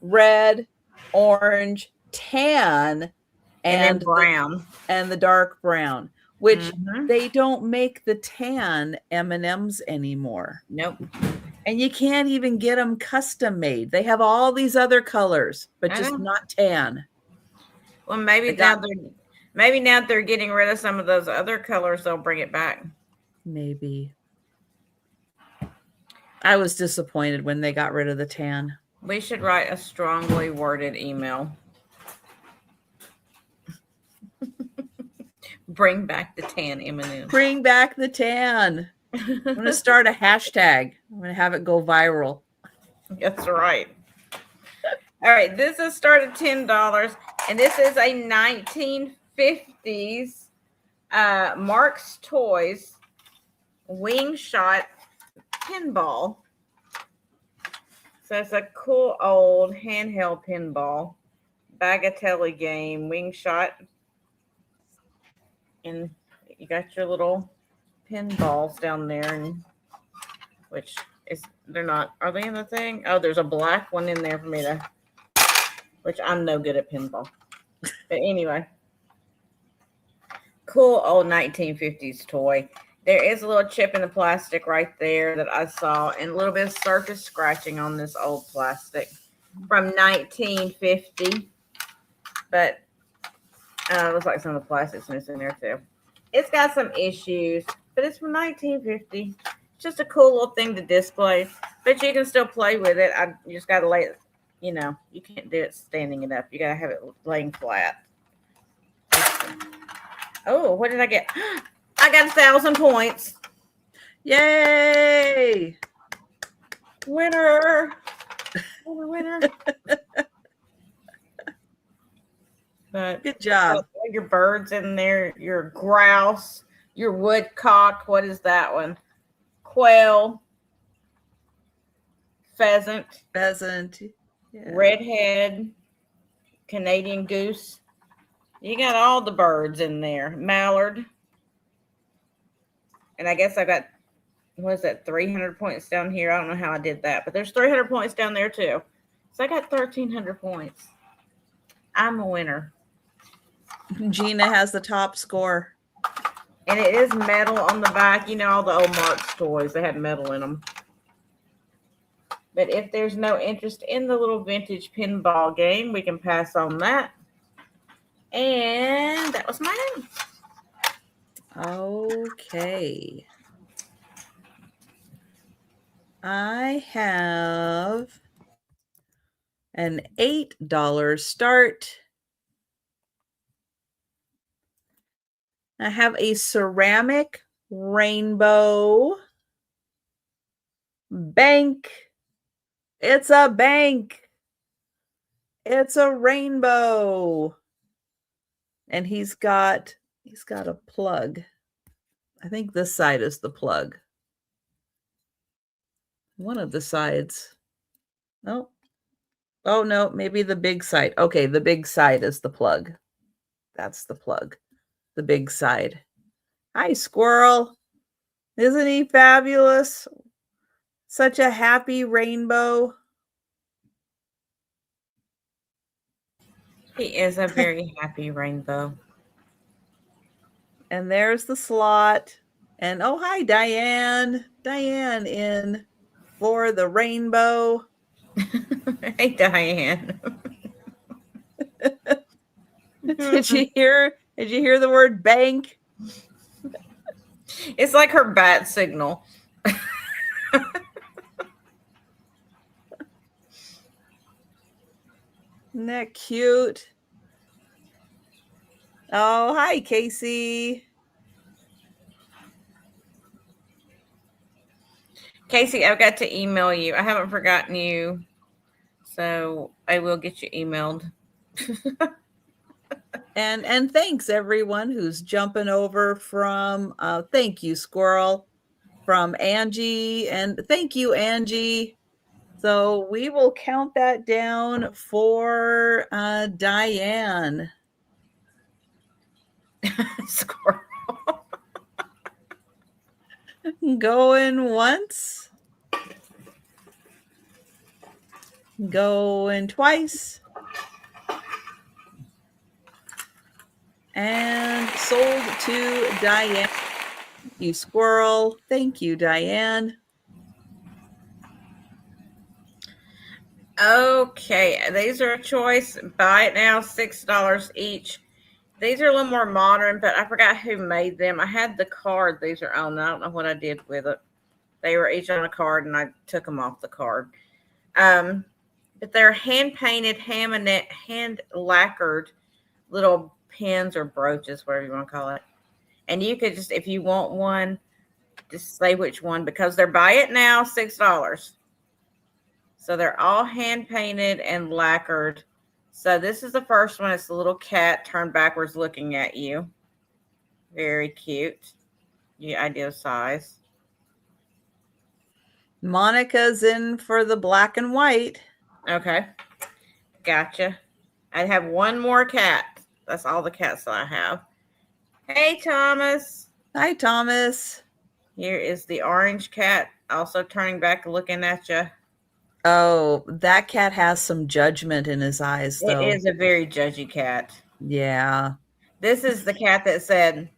red, orange, tan, and then brown. And the dark brown, which Mhm. they don't make the tan M&Ms anymore. Nope. And you can't even get them custom made. They have all these other colors, but just not tan. Well, maybe now they're getting rid of some of those other colors. They'll bring it back. Maybe. I was disappointed when they got rid of the tan. We should write a strongly worded email. Bring back the tan M&M. Bring back the tan. I'm going to start a hashtag. I'm going to have it go viral. That's right. All right, this is started $10, and this is a 1950s Mark's Toys wing shot pinball. So it's a cool old handheld pinball, bagatelle game, wing shot. And you got your little pinballs down there, and they're not, are they in the thing? Oh, there's a black one in there for me to, which I'm no good at pinball. But anyway, cool old 1950s toy. There is a little chip in the plastic right there that I saw, and a little bit of surface scratching on this old plastic from 1950. But it looks like some of the plastic's missing there too. It's got some issues, but it's from 1950. It's just a cool little thing to display, but you can still play with it. You just got to lay it, you can't do it standing it up. You got to have it laying flat. Oh, what did I get? I got 1,000 points. Yay! Winner. Winner. But good job. Your birds in there, your grouse, your woodcock. What is that one? Quail. Pheasant. Yeah. Redhead. Canadian goose. You got all the birds in there. Mallard. And I guess I got, what is that, 300 points down here? I don't know how I did that, but there's 300 points down there too. So I got 1,300 points. I'm a winner. Gina has the top score. And it is metal on the back. All the old Mark's toys, they had metal in them. But if there's no interest in the little vintage pinball game, we can pass on that. And that was mine. Okay. I have an $8 start. I have a ceramic rainbow bank. It's a bank. It's a rainbow. And he's got a plug. I think this side is the plug. One of the sides. No. Oh, no, maybe the big side. Okay, the big side is the plug. That's the plug. The big side. Hi, squirrel. Isn't he fabulous? Such a happy rainbow. He is a very happy rainbow. And there's the slot. And oh, hi, Diane. Diane in for the rainbow. Hey, Diane. Did you hear the word bank? It's like her bat signal. Isn't that cute? Oh, hi, Casey. Casey, I've got to email you. I haven't forgotten you, so I will get you emailed. And thanks everyone who's jumping over from thank you, Squirrel, from Angie, and thank you, Angie. So we will count that down for Diane. Squirrel. Going once. Going twice. And sold to Diane. Thank you, Squirrel. Thank you, Diane. Okay, these are a choice. Buy it now, $6 each. These are a little more modern, but I forgot who made them. I had the card these are on. I don't know what I did with it. They were each on a card, and I took them off the card. But they're hand-painted, hand lacquered little pins or brooches, whatever you want to call it. And you could just, if you want one, just say which one, because they're buy it now, $6. So they're all hand painted and lacquered. So this is the first one. It's a little cat turned backwards looking at you. Very cute. Your idea of size. Monica's in for the black and white. Okay. Gotcha. I have one more cat. That's all the cats that I have. Hey, Thomas. Hi, Thomas. Here is the orange cat, also turning back looking at you. Oh, that cat has some judgment in his eyes, though. It is a very judgy cat. Yeah. This is the cat that said,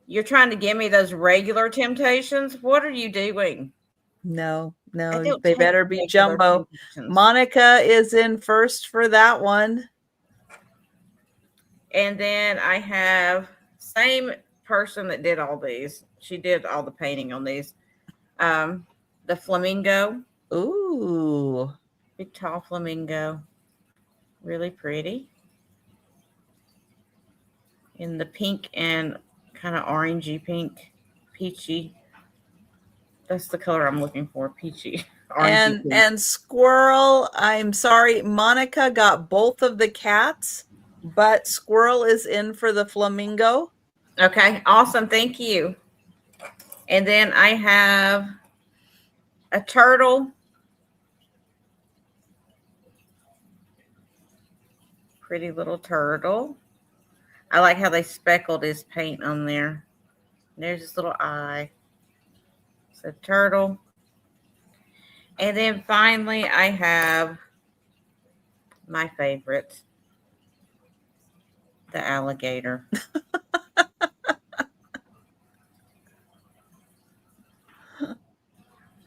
"You're trying to give me those regular temptations? What are you doing?" No, they better be regular jumbo. temptations. Monica is in first for that one. And then I have same person that did all these. She did all the painting on these. The flamingo. Ooh. Big tall flamingo. Really pretty. In the pink and kind of orangey pink. Peachy. That's the color I'm looking for. Peachy. And Squirrel, I'm sorry, Monica got both of the cats, but Squirrel is in for the flamingo. Okay, awesome. Thank you. And then I have a turtle. Pretty little turtle. I like how they speckled his paint on there. There's his little eye. It's a turtle. And then finally, I have my favorite, the alligator.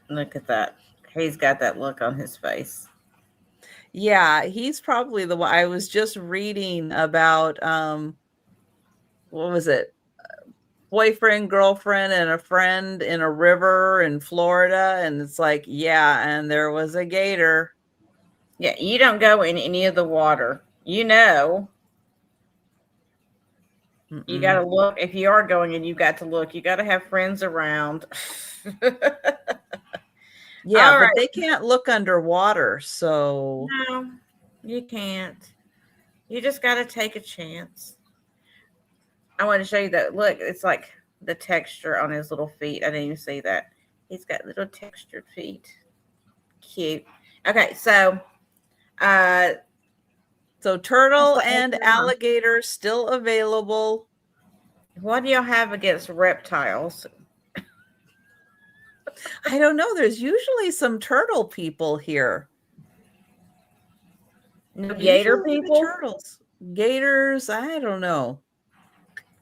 Look at that. He's got that look on his face. Yeah, he's probably the one. I was just reading about, what was it? Boyfriend, girlfriend, and a friend in a river in Florida. And it's like, yeah, and there was a gator. Yeah, you don't go in any of the water. You know. Mm-mm. You got to look. If you are going and you got to look, you got to have friends around. Yeah, but they can't look underwater, so. No, you can't. You just got to take a chance. I want to show you that. Look, it's like the texture on his little feet. I didn't even see that. He's got little textured feet. Cute. Okay, so turtle and alligator still available. What do y'all have against reptiles? I don't know. There's usually some turtle people here. No gator people? Turtles. Gators, I don't know.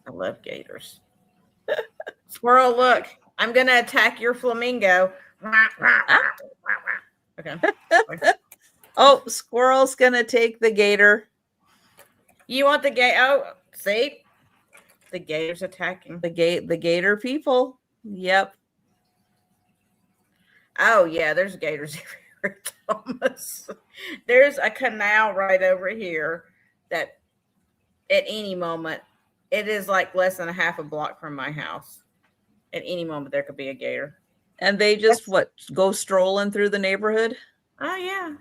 I love gators. Squirrel, look. I'm going to attack your flamingo. Okay. Oh, Squirrel's going to take the gator. You want the gator? Oh, see? The gator's attacking. The gator people. Yep. Oh, yeah, there's gators everywhere, Thomas. There's a canal right over here that at any moment, it is like less than a half a block from my house. At any moment, there could be a gator. And they just, go strolling through the neighborhood? Oh, yeah.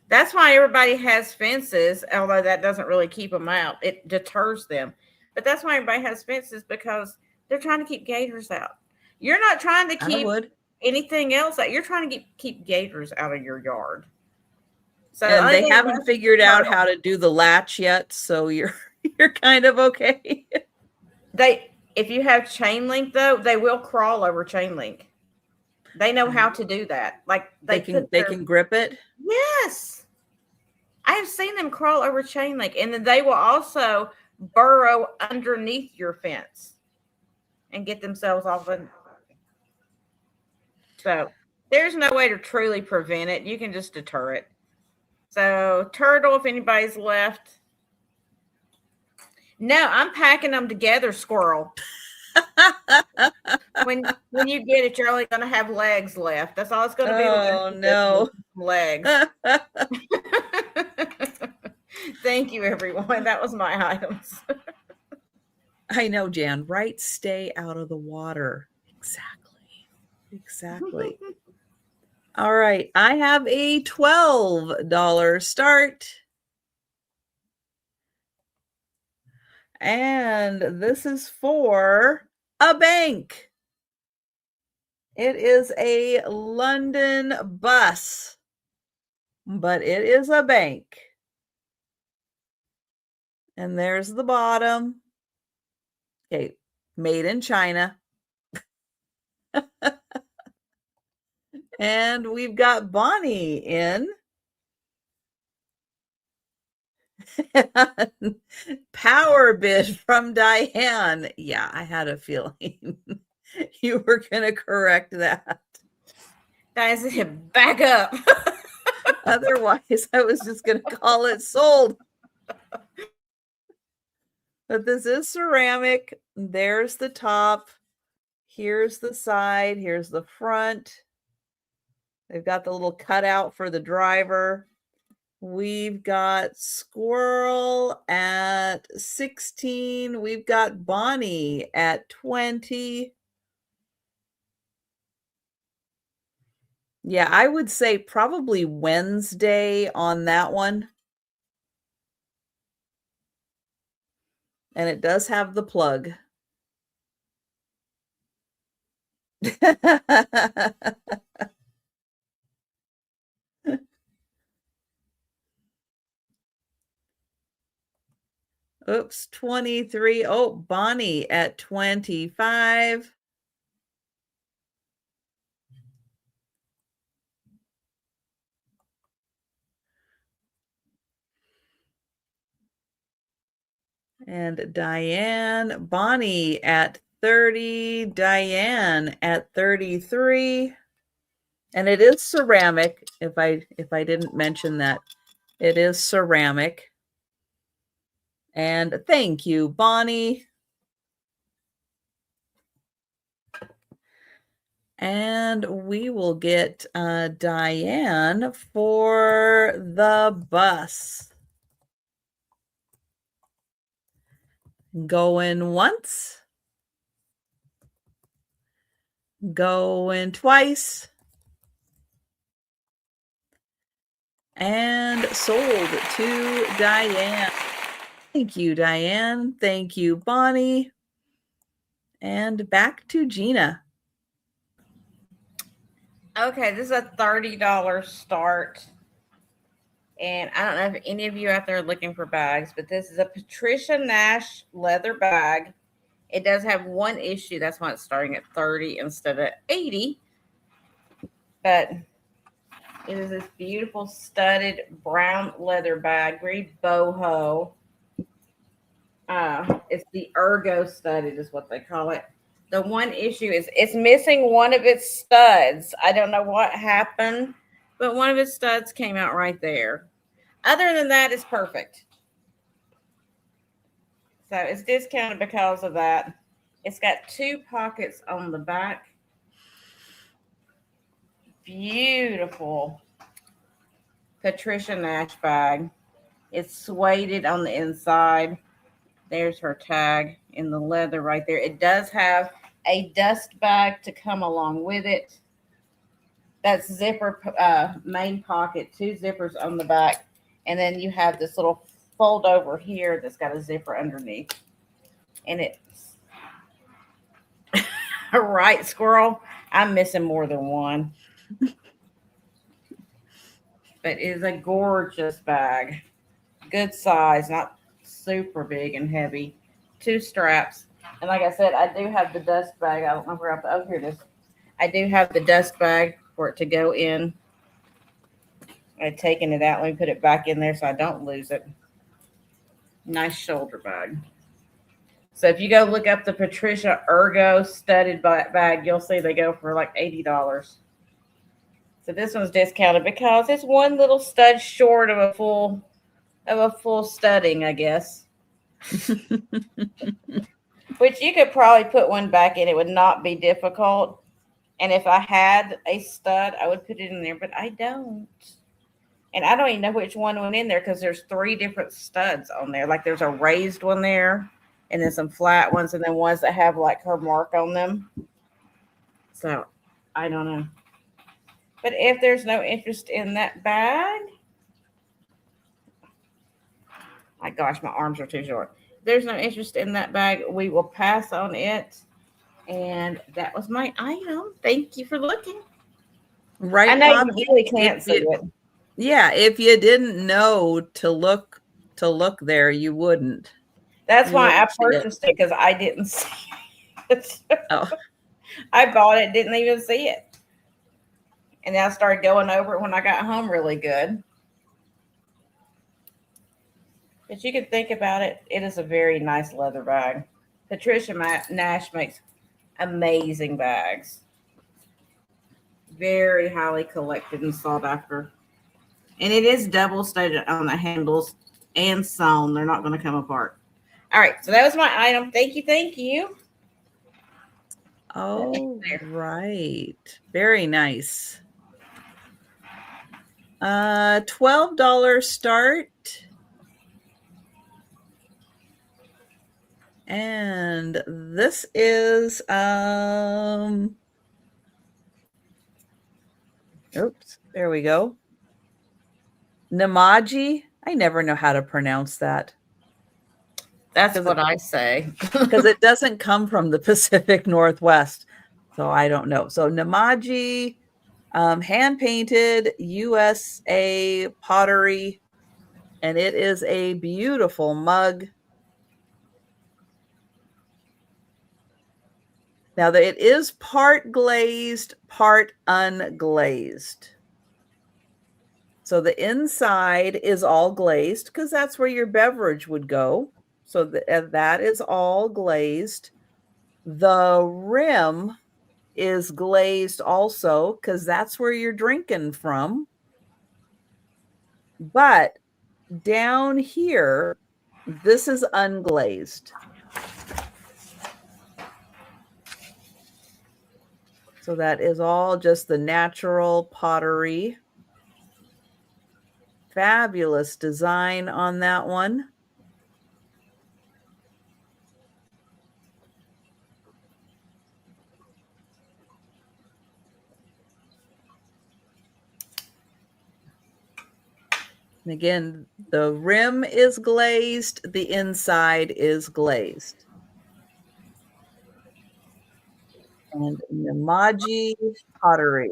That's why everybody has fences, although that doesn't really keep them out. It deters them. But that's why everybody has fences, because they're trying to keep gators out. You're not trying to keep anything else out. You're trying to keep gators out of your yard. So and they haven't figured out how to do the latch yet, so you're kind of okay. If you have chain link, though, they will crawl over chain link. They know how to do that. Like they can grip it. Yes. I have seen them crawl over chain link, and then they will also burrow underneath your fence and get themselves off. So there's no way to truly prevent it. You can just deter it. So turtle, if anybody's left. No, I'm packing them together, squirrel. when you get it, you're only going to have legs left. That's all it's going to be. Oh no, legs. Thank you, everyone. That was my items. I know, Jan. Right, stay out of the water. Exactly. All right, I have a $12 start. And this is for a bank. It is a London bus, but it is a bank. And there's the bottom. Okay, made in China. And we've got Bonnie in. Power bid from Diane. Yeah, I had a feeling you were going to correct that. Guys, back up. Otherwise, I was just going to call it sold. But this is ceramic. There's the top. Here's the side. Here's the front. They've got the little cutout for the driver. We've got Squirrel at 16. We've got Bonnie at 20. Yeah, I would say probably Wednesday on that one. And it does have the plug. Oops, 23. Oh, Bonnie at 25. And Diane, Bonnie at 30, Diane at 33. And it is ceramic, if I didn't mention that. It is ceramic. And thank you, Bonnie. And we will get Diane for the bus. Going once. Going twice. And sold to Diane. Thank you, Diane. Thank you, Bonnie. And back to Gina. Okay, this is a $30 start. And I don't know if any of you out there are looking for bags, but this is a Patricia Nash leather bag. It does have one issue. That's why it's starting at 30 instead of 80. But it is this beautiful studded brown leather bag, very boho. It's the ergo studded is what they call it. The one issue is it's missing one of its studs. I don't know what happened, but one of its studs came out right there. Other than that, it's perfect. So it's discounted because of that. It's got 2 pockets on the back. Beautiful Patricia Nash bag. It's suede on the inside. There's her tag in the leather right there. It does have a dust bag to come along with it. That's zipper main pocket, 2 zippers on the back. And then you have this little fold over here that's got a zipper underneath. And it's right, squirrel. I'm missing more than one. But it is a gorgeous bag. Good size, not super big and heavy. 2 straps. And like I said, I do have the dust bag. I don't know where here it is. I do have the dust bag for it to go in. I've taken it out. Let me put it back in there so I don't lose it. Nice shoulder bag. So if you go look up the Patricia Ergo studded bag, you'll see they go for like $80. So this one's discounted because it's one little stud short of a full studding, I guess. Which you could probably put one back in. It would not be difficult. And if I had a stud, I would put it in there, but I don't. And I don't even know which one went in there because there's 3 different studs on there. Like there's a raised one there, and then some flat ones, and then ones that have like her mark on them. So I don't know. But if there's no interest in that bag, my gosh, my arms are too short. If there's no interest in that bag, we will pass on it. And that was my item. Thank you for looking. Right, I know Bobby? you really can't see it. Yeah, if you didn't know to look there, you wouldn't. That's why I purchased it because I didn't see it. Oh. I bought it, didn't even see it. And then I started going over it when I got home really good. But you can think about it. It is a very nice leather bag. Patricia Nash makes amazing bags. Very highly collected and sought after. And it is double studded on the handles and sewn. They're not going to come apart. All right. So that was my item. Thank you. Thank you. Oh, right. Very nice. $12 start. And this is oops, there we go. Namaji. I never know how to pronounce that. That's what I say. Because it doesn't come from the Pacific Northwest. So I don't know. So Namaji, hand painted USA pottery. And it is a beautiful mug. Now, it is part glazed, part unglazed. So the inside is all glazed because that's where your beverage would go. So that is all glazed. The rim is glazed also because that's where you're drinking from. But down here, this is unglazed. So that is all just the natural pottery. Fabulous design on that one. And again, the rim is glazed, the inside is glazed. And Namaji pottery.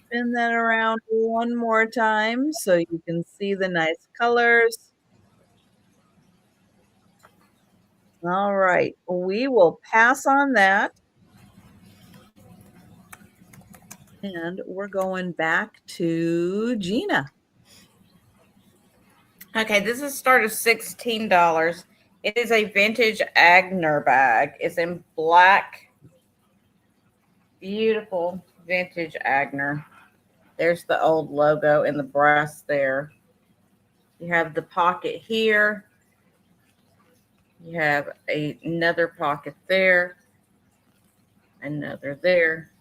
Spin that around one more time so you can see the nice colors. All right, we will pass on that. And we're going back to Gina. Okay, this is start of $16. It is a vintage Agner bag. It's in black. Beautiful vintage Agner. There's the old logo and the brass there. You have the pocket here. You have another pocket there. Another there.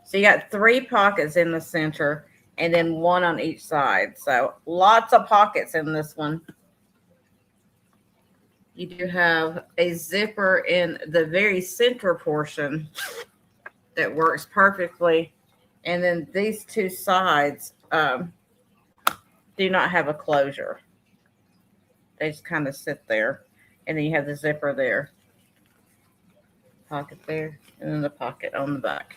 So you got 3 pockets in the center and then 1 on each side. So lots of pockets in this one. You do have a zipper in the very center portion that works perfectly. And then these 2 sides do not have a closure. They just kind of sit there. And then you have the zipper there. Pocket there. And then the pocket on the back.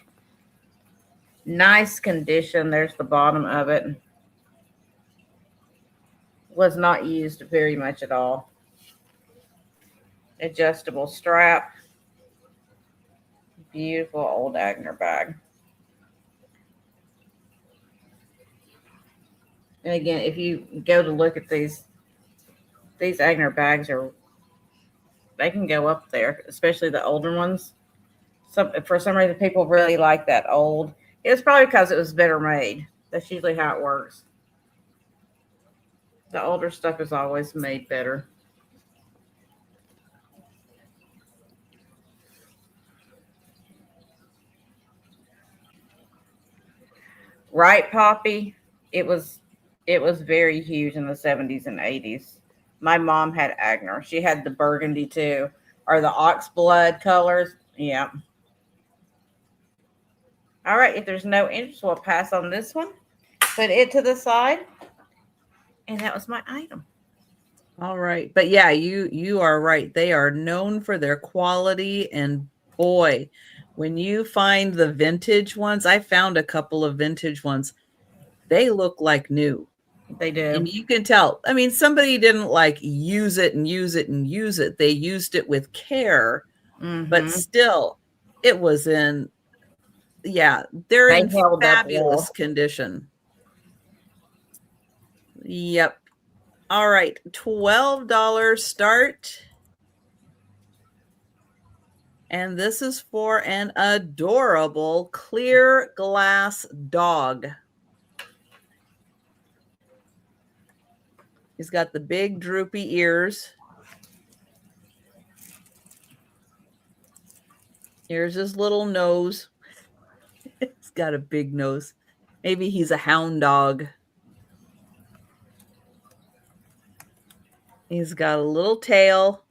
Nice condition. There's the bottom of it. Was not used very much at all. Adjustable strap. Beautiful old Agner bag. And again, if you go to look at these Agner bags they can go up there, especially the older ones. For some reason, people really like that old. It's probably because it was better made. That's usually how it works. The older stuff is always made better. Right, Poppy? It was very huge in the 70s and 80s. My mom had Agner. She had the burgundy too, or the ox blood colors. Yeah. All right. If there's no interest, we'll pass on this one. Put it to the side. And that was my item. All right. But yeah, you are right. They are known for their quality, and boy, when you find the vintage ones, I found a couple of vintage ones. They look like new. They do. And you can tell. I mean, somebody didn't like use it and use it and use it. They used it with care, but still it was in, yeah, they're in fabulous condition. Yep. All right, $12 start. And this is for an adorable clear glass dog. He's got the big droopy ears. Here's his little nose. He's got a big nose. Maybe he's a hound dog. He's got a little tail.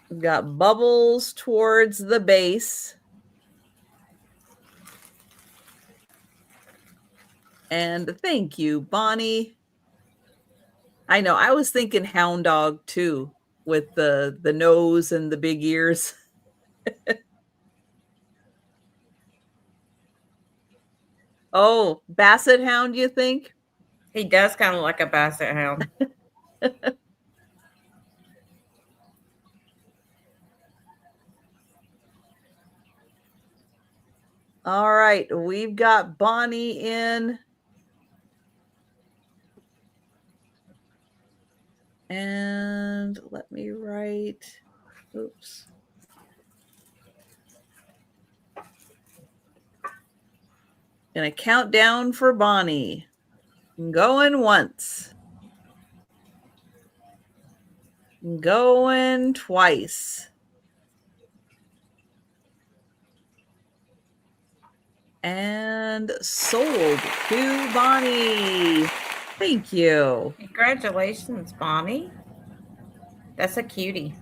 We've got bubbles towards the base. And thank you, Bonnie. I know, I was thinking hound dog too, with the nose and the big ears. Oh, basset hound, you think? He does kind of like a basset hound. All right, we've got Bonnie in. And let me write, oops. Gonna count down for Bonnie. Going once. Going twice. And sold to Bonnie. Thank you. Congratulations, Bonnie. That's a cutie.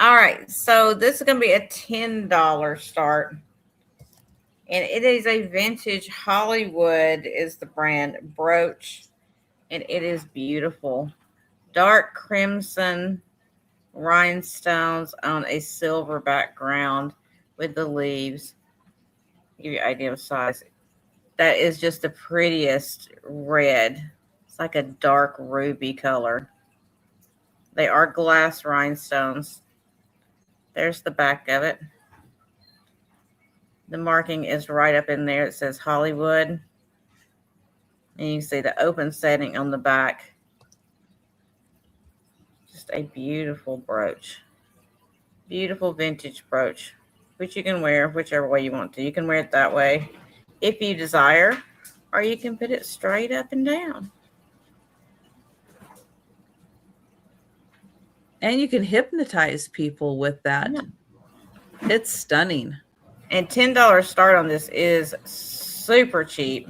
All right, so this is going to be a $10 start. And it is a vintage Hollywood is the brand brooch. And it is beautiful. Dark crimson rhinestones on a silver background with the leaves. Give you an idea of size. That is just the prettiest red. It's like a dark ruby color. They are glass rhinestones. There's the back of it. The marking is right up in there. It says Hollywood. And you can see the open setting on the back. Just a beautiful brooch. Beautiful vintage brooch, which you can wear whichever way you want to. You can wear it that way if you desire, or you can put it straight up and down. And you can hypnotize people with that. Yeah. It's stunning. And $10 start on this is super cheap.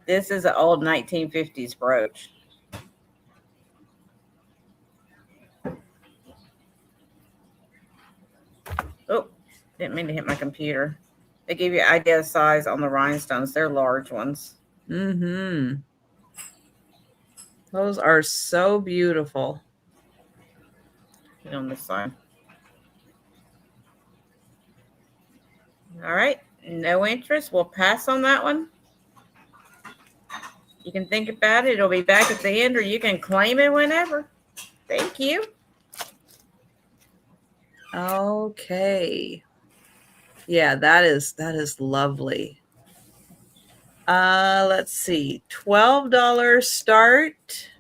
This is an old 1950s brooch. Oh, didn't mean to hit my computer. They give you an idea of size on the rhinestones. They're large ones. Mm-hmm. Those are so beautiful. Put it on this side. All right. No interest. We'll pass on that one. You can think about it. It'll be back at the end, or you can claim it whenever. Thank you. Okay. Yeah, that is lovely. Let's see. $12 start.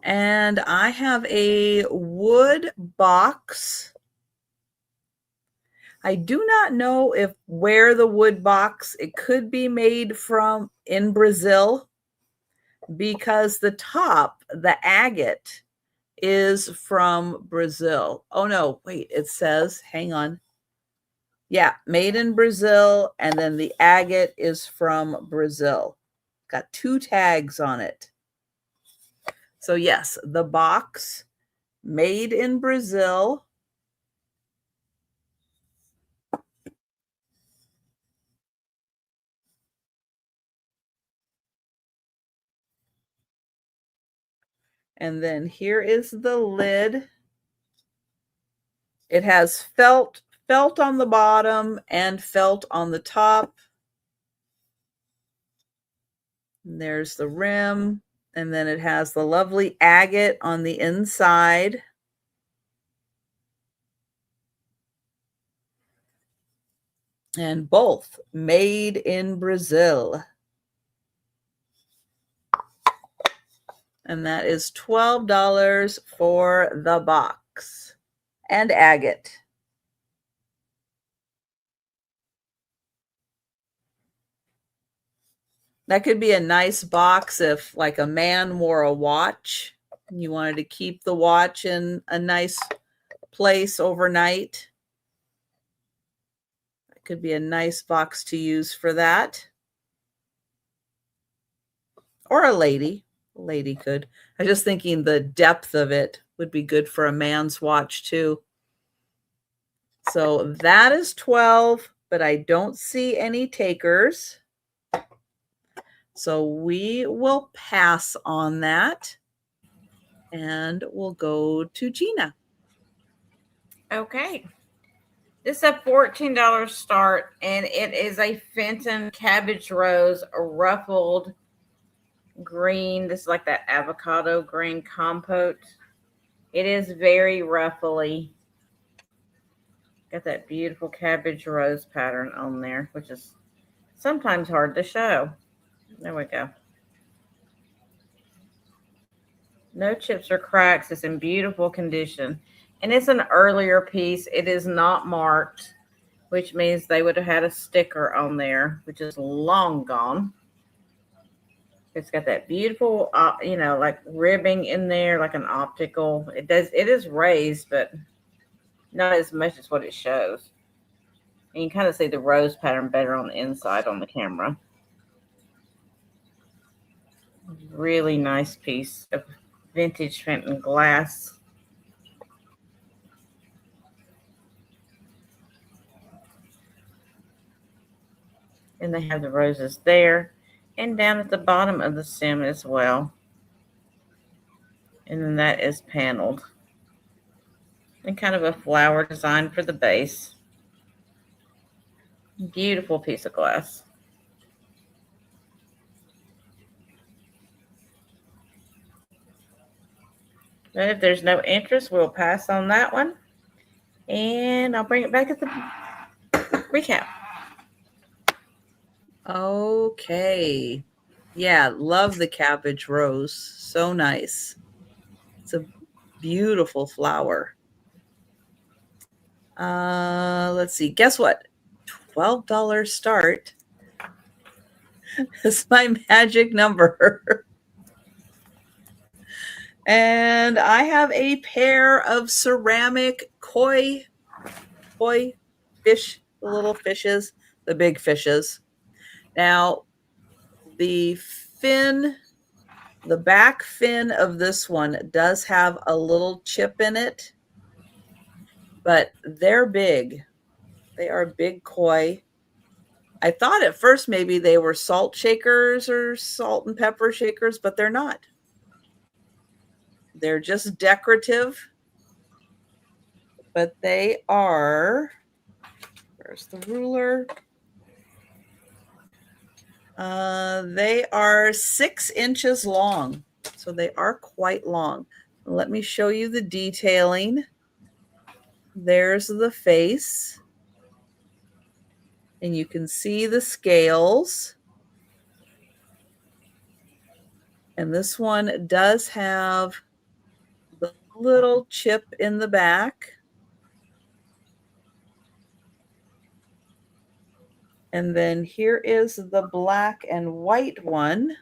And I have a wood box. I do not know where the wood box, it could be made from in Brazil, because the top, the agate, is from Brazil. Oh no, wait, it says, hang on. Yeah, made in Brazil, and then the agate is from Brazil. Got 2 tags on it. So yes, the box, made in Brazil. And then here is the lid. It has felt on the bottom and felt on the top. And there's the rim. And then it has the lovely agate on the inside. And both made in Brazil. And that is $12 for the box and agate. That could be a nice box if, like, a man wore a watch and you wanted to keep the watch in a nice place overnight. It could be a nice box to use for that. Or a lady. A lady could. I was just thinking the depth of it would be good for a man's watch too. So that is 12, but I don't see any takers. So we will pass on that. And we'll go to Gina. Okay. This is a $14 start, and it is a Fenton cabbage rose ruffled green. This is like that avocado green compote. It is very ruffly. Got that beautiful cabbage rose pattern on there, which is sometimes hard to show. There we go. No chips or cracks. It's in beautiful condition. And it's an earlier piece. It is not marked, which means they would have had a sticker on there, which is long gone. It's got that beautiful, like ribbing in there, like an optical. It is raised, but not as much as what it shows. And you can kind of see the rose pattern better on the inside on the camera. Really nice piece of vintage Fenton glass. And they have the roses there and down at the bottom of the stem as well. And then that is paneled. And kind of a flower design for the base. Beautiful piece of glass. But if there's no interest, we'll pass on that one. And I'll bring it back at the recap. Okay. Yeah, love the cabbage rose. So nice. It's a beautiful flower. Let's see. Guess what? $12 start is my magic number. And I have a pair of ceramic koi fish, the little fishes, the big fishes. Now, the back fin of this one does have a little chip in it, but they're big. They are big koi. I thought at first maybe they were salt shakers or salt and pepper shakers, but they're not. They're just decorative, but they are, where's the ruler? They are 6 inches long. So they are quite long. Let me show you the detailing. There's the face. And you can see the scales. And this one does have the little chip in the back. And then here is the black and white one.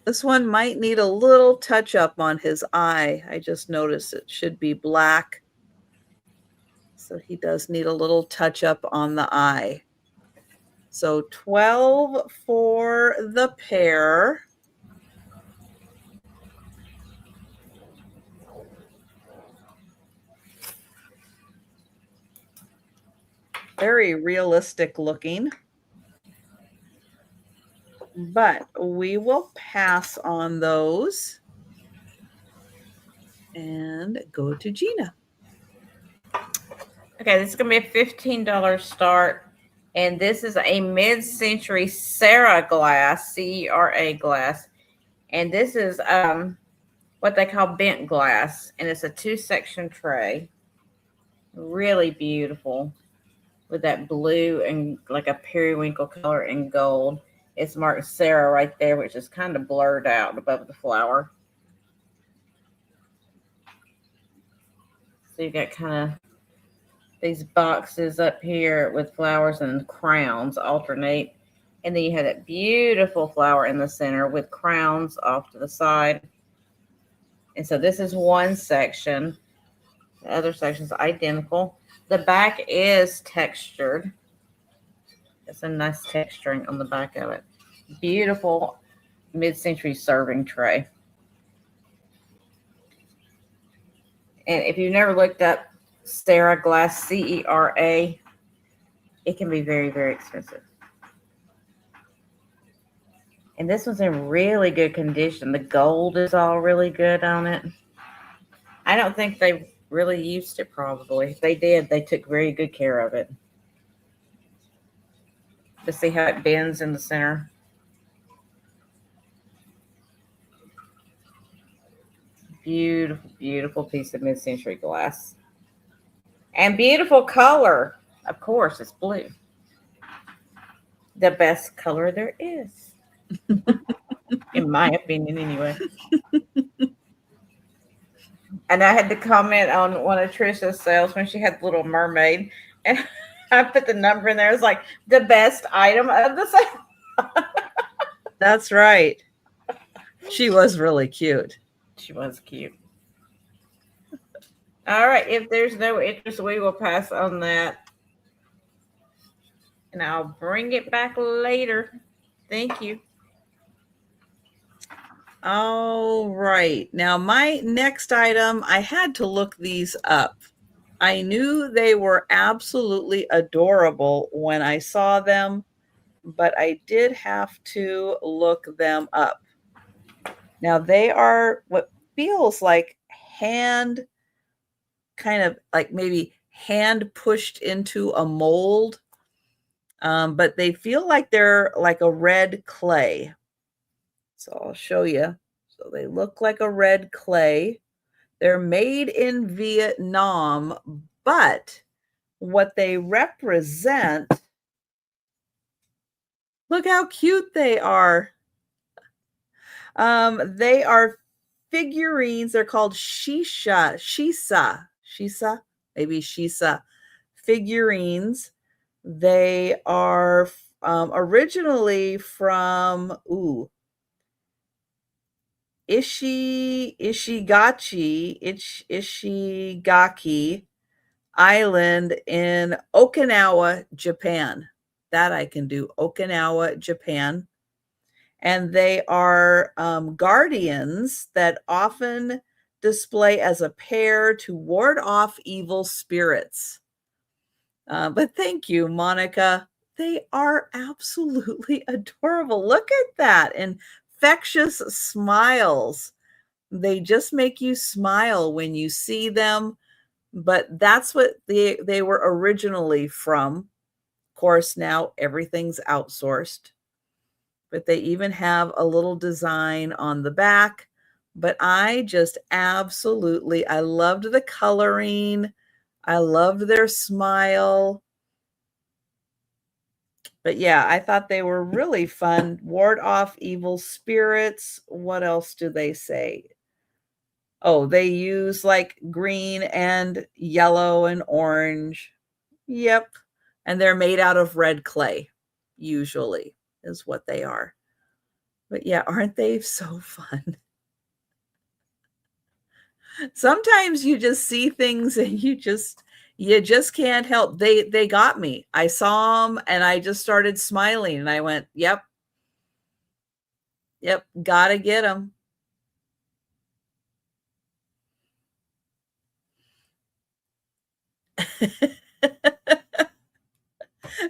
This one might need a little touch up on his eye. I just noticed it should be black. So he does need a little touch up on the eye. So 12 for the pair. Very realistic looking. But we will pass on those and go to Gina. Okay, this is going to be a $15 start. And this is a mid-century Cera glass, Cera glass. And this is what they call bent glass. And it's a 2-section tray. Really beautiful. With that blue and like a periwinkle color and gold. It's marked Cera right there, which is kind of blurred out above the flower. So you got kind of these boxes up here with flowers and crowns alternate. And then you have that beautiful flower in the center with crowns off to the side. And so this is one section. The other section is identical. The back is textured. It's a nice texturing on the back of it. Beautiful mid-century serving tray. And if you've never looked up Cera glass, Cera, it can be very, very expensive. And this one's in really good condition. The gold is all really good on it. I don't think they really used it probably. If they did, they took very good care of it. To see how it bends in the center. Beautiful, beautiful piece of mid-century glass. And beautiful color. Of course, it's blue. The best color there is. In my opinion, anyway. And I had to comment on one of Trisha's sales when she had the Little Mermaid. And I put the number in there. It's like the best item of the sale. That's right. She was really cute. She was cute. All right. If there's no interest, we will pass on that. And I'll bring it back later. Thank you. All right. Now, my next item, I had to look these up. I knew they were absolutely adorable when I saw them, but I did have to look them up. Now, they are what feels like kind of like maybe hand pushed into a mold, but they feel like they're like a red clay. So I'll show you. So they look like a red clay. They're made in Vietnam, but what they represent, look how cute they are. They are figurines. They're called Shisa figurines. They are originally from Ishigaki Island in Okinawa, Japan. That I can do. Okinawa, Japan. And they are guardians that often display as a pair to ward off evil spirits. But thank you, Monica. They are absolutely adorable. Look at that. Infectious smiles. They just make you smile when you see them. but that's what they were originally from. Of course, now everything's outsourced, but they even have a little design on the back. But I just absolutely, I loved the coloring. I loved their smile. But yeah, I thought they were really fun. Ward off evil spirits. What else do they say? Oh, they use like green and yellow and orange. Yep. And they're made out of red clay, usually, is what they are. But yeah, aren't they so fun? Sometimes you just see things and you just can't help. They got me. I saw them and I just started smiling and I went, yep, gotta get them.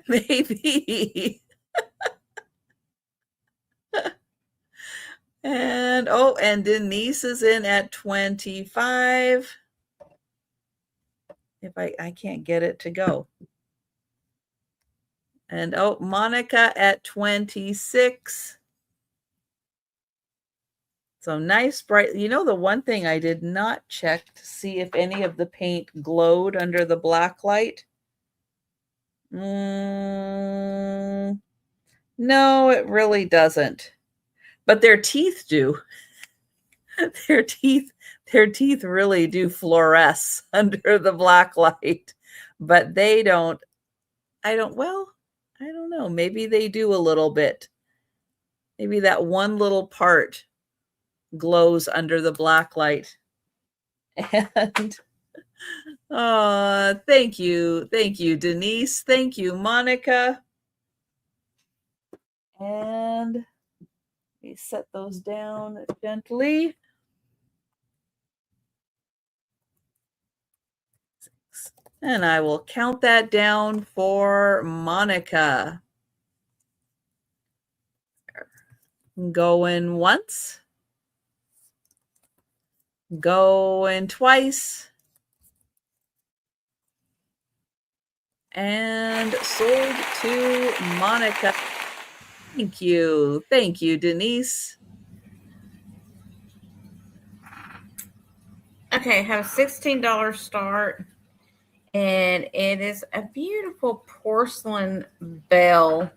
Maybe. And and Denise is in at 25. If I can't get it to go. And Monica at 26. So nice, bright. You know, the one thing I did not check to see if any of the paint glowed under the black light. No, it really doesn't. But their teeth do. Their teeth really do fluoresce under the black light. But they don't. I don't know. Maybe they do a little bit. Maybe that one little part glows under the black light. And thank you, Denise. Thank you, Monica. And let me set those down gently. And I will count that down for Monica. Going once. Going twice. And sold to Monica. Thank you. Thank you, Denise. Okay, I have a $16 start. And it is a beautiful porcelain belle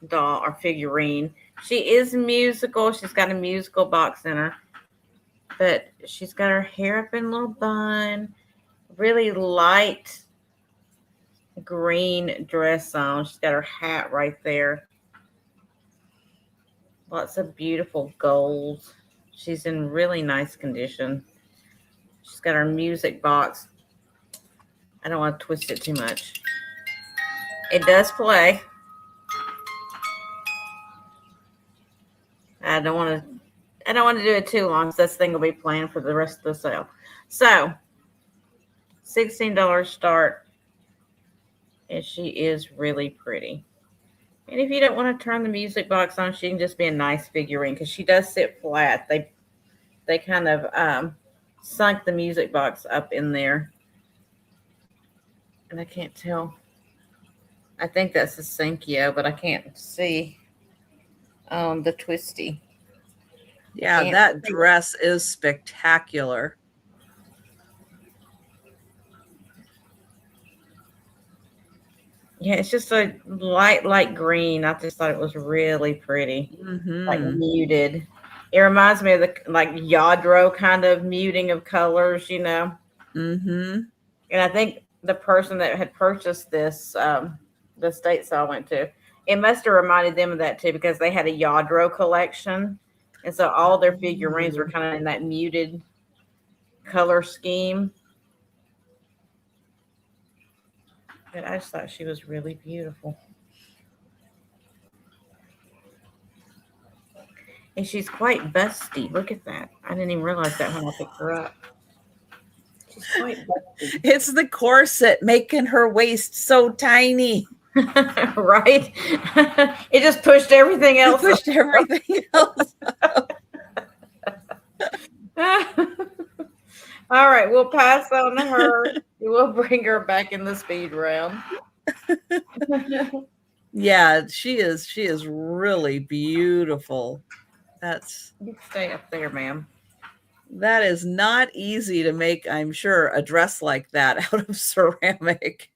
doll or figurine. She is musical. She's got a musical box in her. But she's got her hair up in a little bun. Really light green dress on. She's got her hat right there. Lots of beautiful gold. She's in really nice condition. She's got her music box. I don't want to twist it too much. It does play. I don't want to do it too long, so this thing will be playing for the rest of the sale. So, $16 start. And she is really pretty. And if you don't want to turn the music box on, she can just be a nice figurine because she does sit flat. They kind of sunk the music box up in there. And I can't tell. I think that's a Senkyo, but I can't see the twisty. Yeah, that dress is spectacular. Yeah, it's just a light green. I just thought it was really pretty, like muted. It reminds me of the like Yadro kind of muting of colors, you know. And I think the person that had purchased this, the state sale I went to, it must have reminded them of that too because they had a Yadro collection, and so all their figurines were kind of in that muted color scheme. But I just thought she was really beautiful. And she's quite busty. Look at that. I didn't even realize that when I picked her up. She's quite busty. It's the corset making her waist so tiny. Right? It just pushed everything else. All right, we'll pass on to her. We'll bring her back in the speed round. Yeah, she is really beautiful. You stay up there, ma'am. That is not easy to make, I'm sure, a dress like that out of ceramic.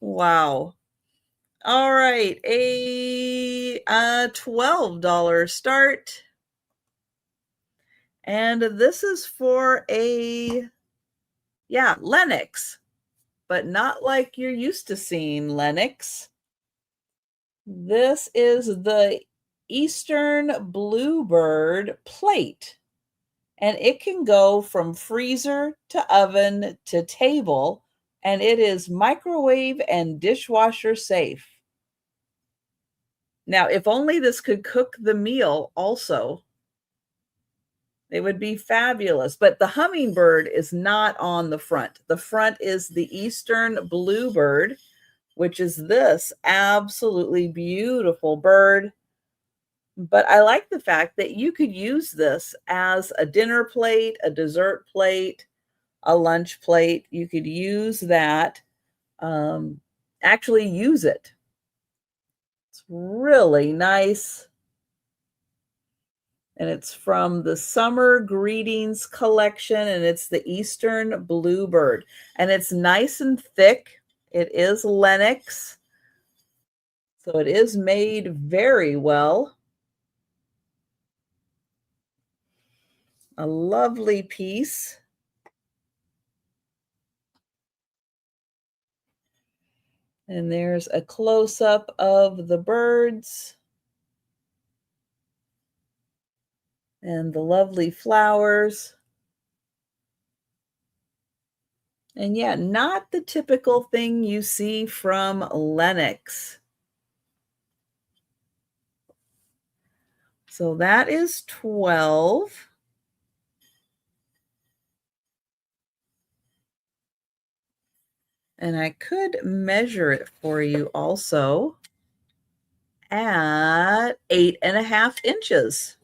Wow. All right, a $12 start. And this is for Lenox, but not like you're used to seeing Lenox. This is the Eastern Bluebird plate, and it can go from freezer to oven to table, and it is microwave and dishwasher safe. Now, if only this could cook the meal also, it would be fabulous. But the hummingbird is not on the front. The front is the Eastern Bluebird, which is this absolutely beautiful bird. But I like the fact that you could use this as a dinner plate, a dessert plate, a lunch plate. You could use that, actually use it. It's really nice. And it's from the Summer Greetings collection, and it's the Eastern Bluebird. And it's nice and thick. It is Lenox, so it is made very well. A lovely piece. And there's a close-up of the birds and the lovely flowers. And yeah, not the typical thing you see from Lenox. So that is 12. And I could measure it for you also at 8.5 inches.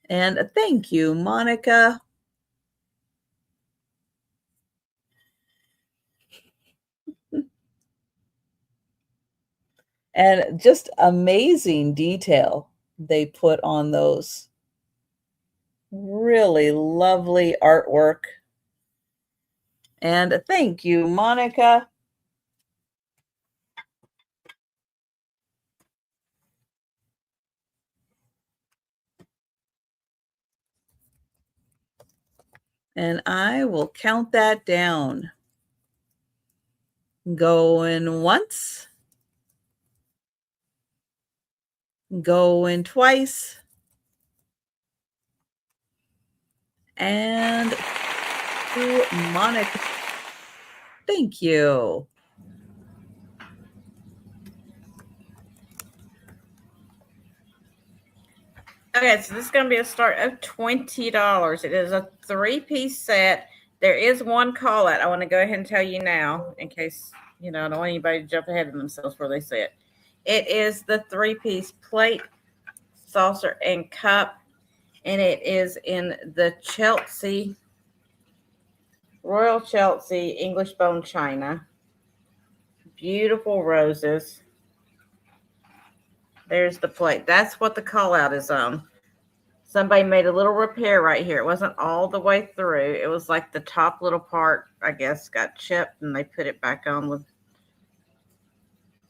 And thank you, Monica. And just amazing detail they put on those. Really lovely artwork. And thank you, Monica. And I will count that down. Going once. Going twice. And to Monica. Thank you. Okay, so this is going to be a start of $20. It is a 3-piece set. There is one call out I want to go ahead and tell you now, in case, I don't want anybody to jump ahead of themselves where they see it. It is the 3-piece plate, saucer, and cup, and it is in the Chelsea, Royal Chelsea English bone china. Beautiful roses. There's the plate. That's what the call out is on. Somebody made a little repair right here. It wasn't all the way through. It was like the top little part, I guess, got chipped, and they put it back on with,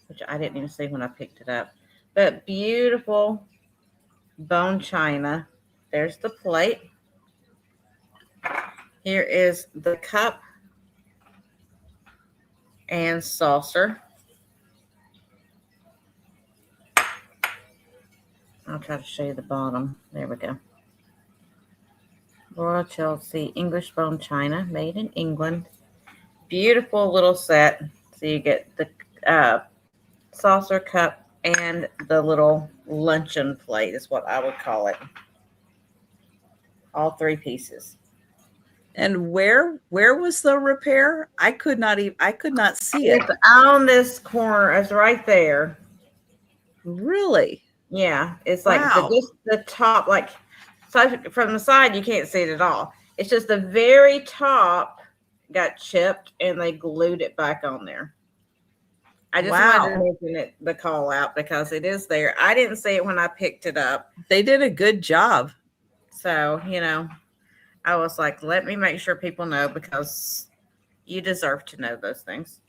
which I didn't even see when I picked it up. But beautiful bone china. There's the plate. Here is the cup and saucer. I'll try to show you the bottom. There we go. Royal Chelsea English bone china, made in England. Beautiful little set. So you get the saucer, cup, and the little luncheon plate is what I would call it. All 3 pieces. And where was the repair? I could not see it. It's on this corner. It's right there. Really? Yeah, it's like just the top, like So from the side, you can't see it at all. It's just the very top got chipped and they glued it back on there. I just wanted to mention it, the call out, because it is there. I didn't see it when I picked it up. They did a good job. So, I was like, let me make sure people know, because you deserve to know those things.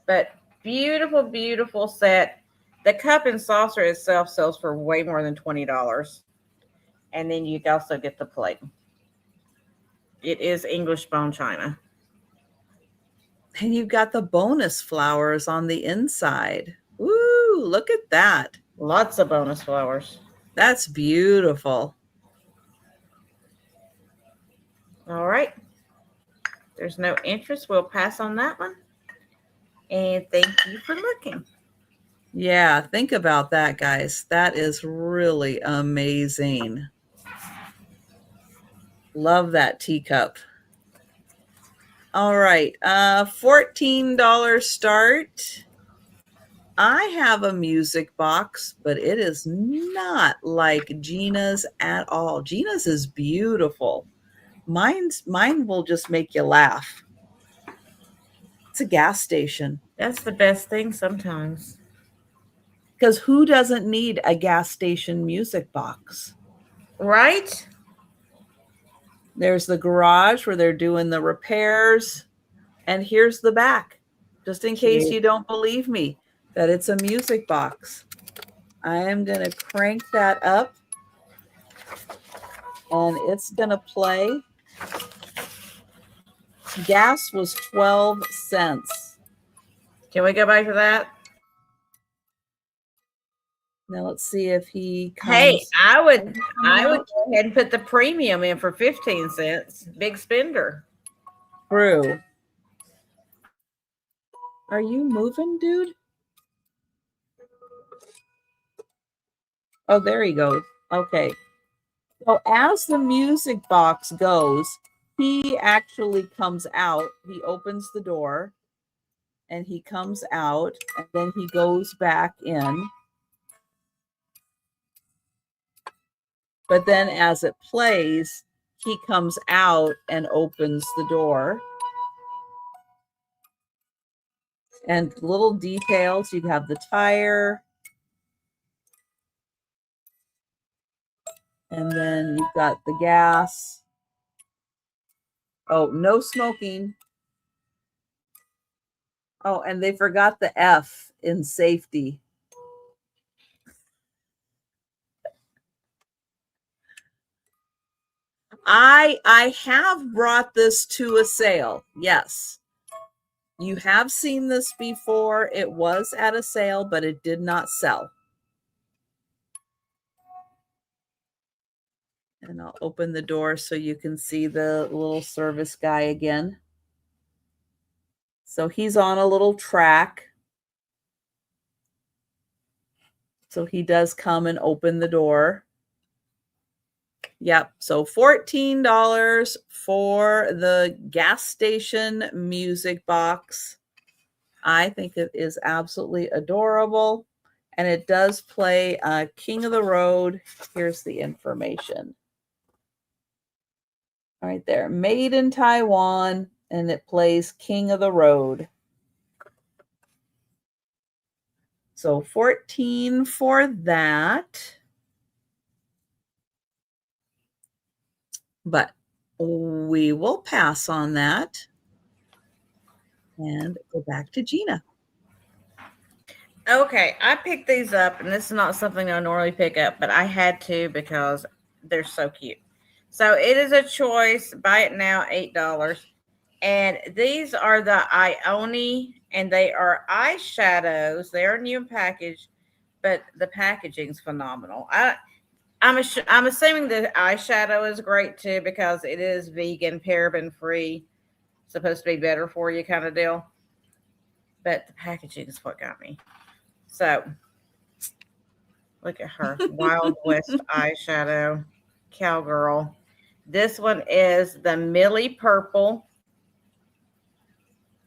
But beautiful, beautiful set. The cup and saucer itself sells for way more than $20. And then you also get the plate. It is English bone china. And you've got the bonus flowers on the inside. Ooh, look at that. Lots of bonus flowers. That's beautiful. All right. There's no interest. We'll pass on that one. And thank you for looking. Yeah, think about that, guys. That is really amazing. Love that teacup. All right, $14 start. I have a music box, but it is not like Gina's at all. Gina's is beautiful. Mine will just make you laugh. It's a gas station. That's the best thing sometimes. Because who doesn't need a gas station music box? Right? There's the garage where they're doing the repairs. And here's the back, just in case you don't believe me that it's a music box. I am going to crank that up. And it's going to play. Gas was 12 cents. Can we go back to that? Now let's see if he comes. Hey, I would go ahead and put the premium in for 15 cents. Big spender. True. Are you moving, dude? Oh, there he goes. Okay. So as the music box goes, he actually comes out. He opens the door and he comes out and then he goes back in. But then as it plays, he comes out and opens the door. And little details, you have the tire. And then you've got the gas. Oh, no smoking. Oh, and they forgot the F in safety. I have brought this to a sale. Yes. You have seen this before. It was at a sale, but it did not sell. And I'll open the door so you can see the little service guy again. So he's on a little track. So he does come and open the door. Yep. So $14 for the gas station music box. I think it is absolutely adorable. And it does play King of the Road. Here's the information. All right there. Made in Taiwan. And it plays King of the Road. So $14 for that. But we will pass on that and go back to Gina. Okay, I picked these up, and this is not something I normally pick up, but I had to because they're so cute. So it is a choice. Buy it now, $8. And these are the Ioni, and they are eyeshadows. They are new in package, but the packaging's phenomenal. I'm assuming the eyeshadow is great too, because it is vegan, paraben free, supposed to be better for you kind of deal. But the packaging is what got me. So look at her. Wild West eyeshadow. Cowgirl. This one is the Millie Purple.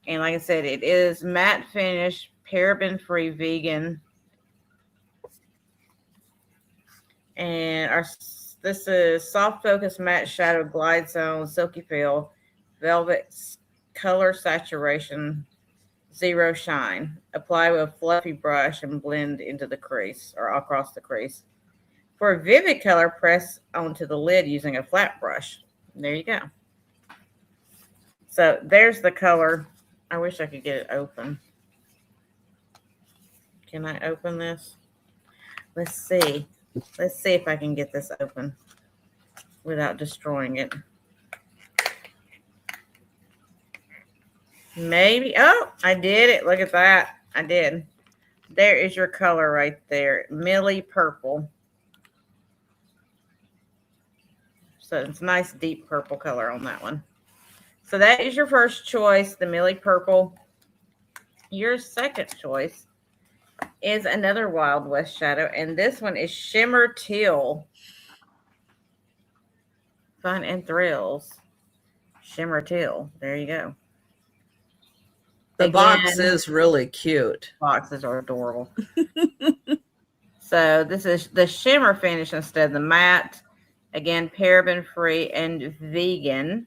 And like I said, it is matte finish, paraben free, vegan. And our This is soft focus matte shadow glide zone silky feel, velvet color saturation, zero shine. Apply with a fluffy brush and blend into the crease or across the crease. For a vivid color, press onto the lid using a flat brush. There you go. So there's the color. I wish I could get it open. Can I open this? Let's see. Let's see if I can get this open without destroying it. Maybe. Oh, I did it. Look at that. I did. There is your color right there. Millie purple. So it's a nice deep purple color on that one. So that is your first choice, the Millie purple. Your second choice is another Wild West shadow, and this one is Shimmer Teal. Fun and thrills. Shimmer Teal. There you go. The box is really cute. Boxes are adorable. So this is the shimmer finish instead of the matte. Again, paraben free and vegan.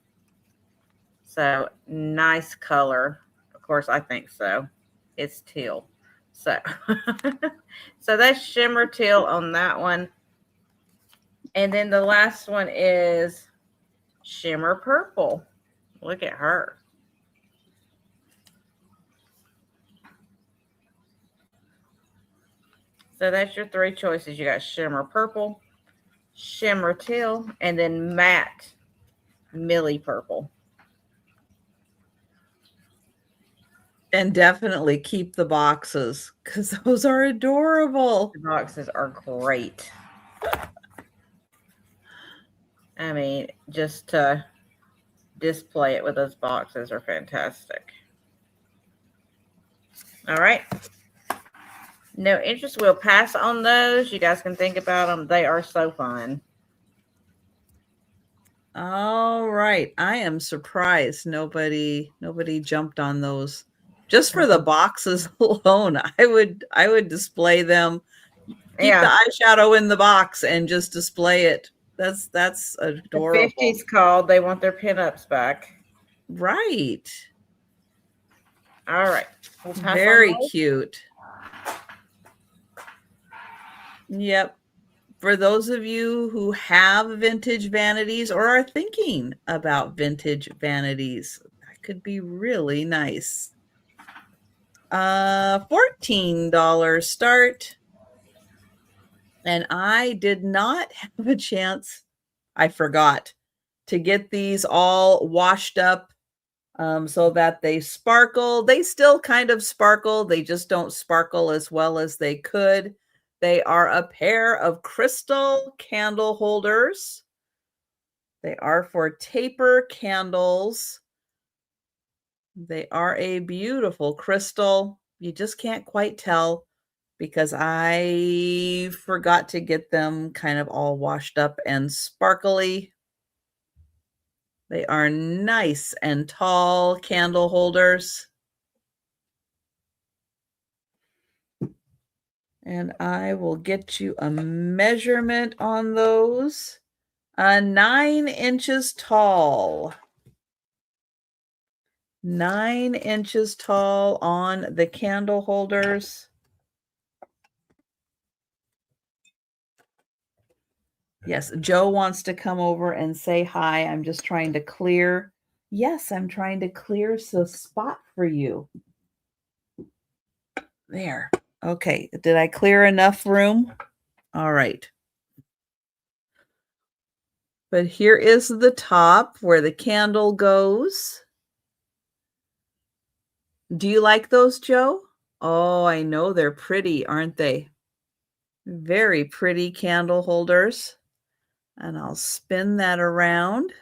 So nice color. Of course, I think so. It's teal. So, so that's Shimmer Teal on that one. And then the last one is Shimmer Purple. Look at her. So that's your three choices. You got Shimmer Purple, Shimmer Teal, and then Matte Millie Purple. And definitely keep the boxes because those are adorable. The boxes are great. I mean, just to display it with those boxes are fantastic. All right. No interest. We'll pass on those. You guys can think about them. They are so fun. All right. I am surprised nobody jumped on those. Just for the boxes alone, I would display them. Keep the eyeshadow in the box and just display it. That's adorable. The 50s called. They want their pinups back. Right. All right. We'll very cute. Yep. For those of you who have vintage vanities or are thinking about vintage vanities, that could be really nice. $14 start. And I did not have a chance. I forgot to get these all washed up so that they sparkle. They still kind of sparkle. They just don't sparkle as well as they could. They are a pair of crystal candle holders. They are for taper candles. They are a beautiful crystal. You just can't quite tell because I forgot to get them kind of all washed up and sparkly. They are nice and tall candle holders. And I will get you a measurement on those. 9 inches tall. 9 inches tall on the candle holders. Yes, Joe wants to come over and say hi. I'm just trying to clear. Yes, I'm trying to clear the spot for you. There. Okay. Did I clear enough room? All right. But here is the top where the candle goes. Do you like those, Joe? Oh, I know they're pretty, aren't they? Very pretty candle holders. And I'll spin that around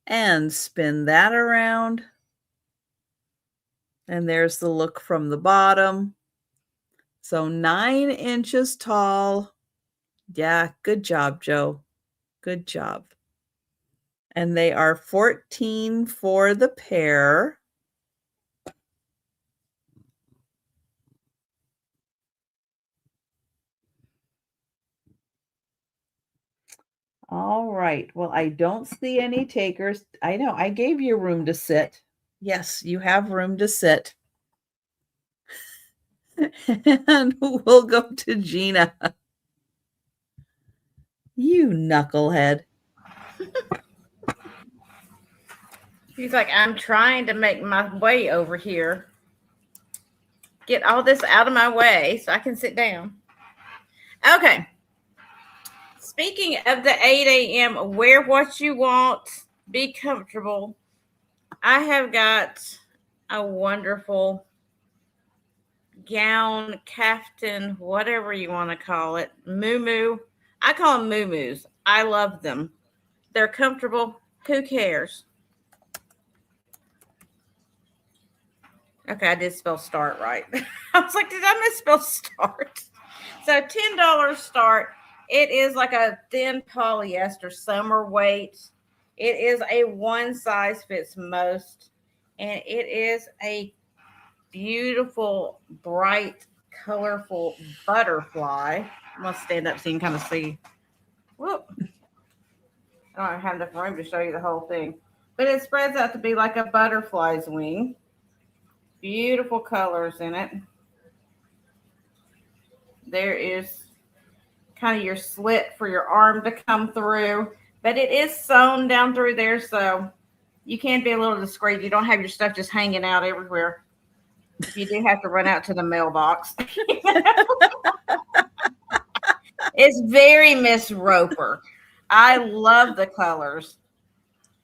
and spin that around. And there's the look from the bottom. So 9 inches tall. Yeah, good job, Joe. Good job. And they are $14 for the pair. All right. Well, I don't see any takers. I know I gave you room to sit. Yes, you have room to sit. And we'll go to Gina. You knucklehead. She's like, I'm trying to make my way over here. Get all this out of my way so I can sit down. Okay. Speaking of the 8 a.m., wear what you want, be comfortable. I have got a wonderful gown, caftan, whatever you want to call it. Moo. I call them moo-moos. I love them. They're comfortable. Who cares? Okay, I did spell start right. I was like, did I misspell start? So $10 start. It is like a thin polyester summer weight. It is a one size fits most. And it is a beautiful, bright, colorful butterfly. I'm going to stand up so you can kind of see. Whoop. I don't have enough room to show you the whole thing. But it spreads out to be like a butterfly's wing. Beautiful colors in it. There is kind of your slit for your arm to come through, but it is sewn down through there, so you can be a little discreet. You don't have your stuff just hanging out everywhere. If you do have to run out to the mailbox. It's very Miss Roper. I love the colors.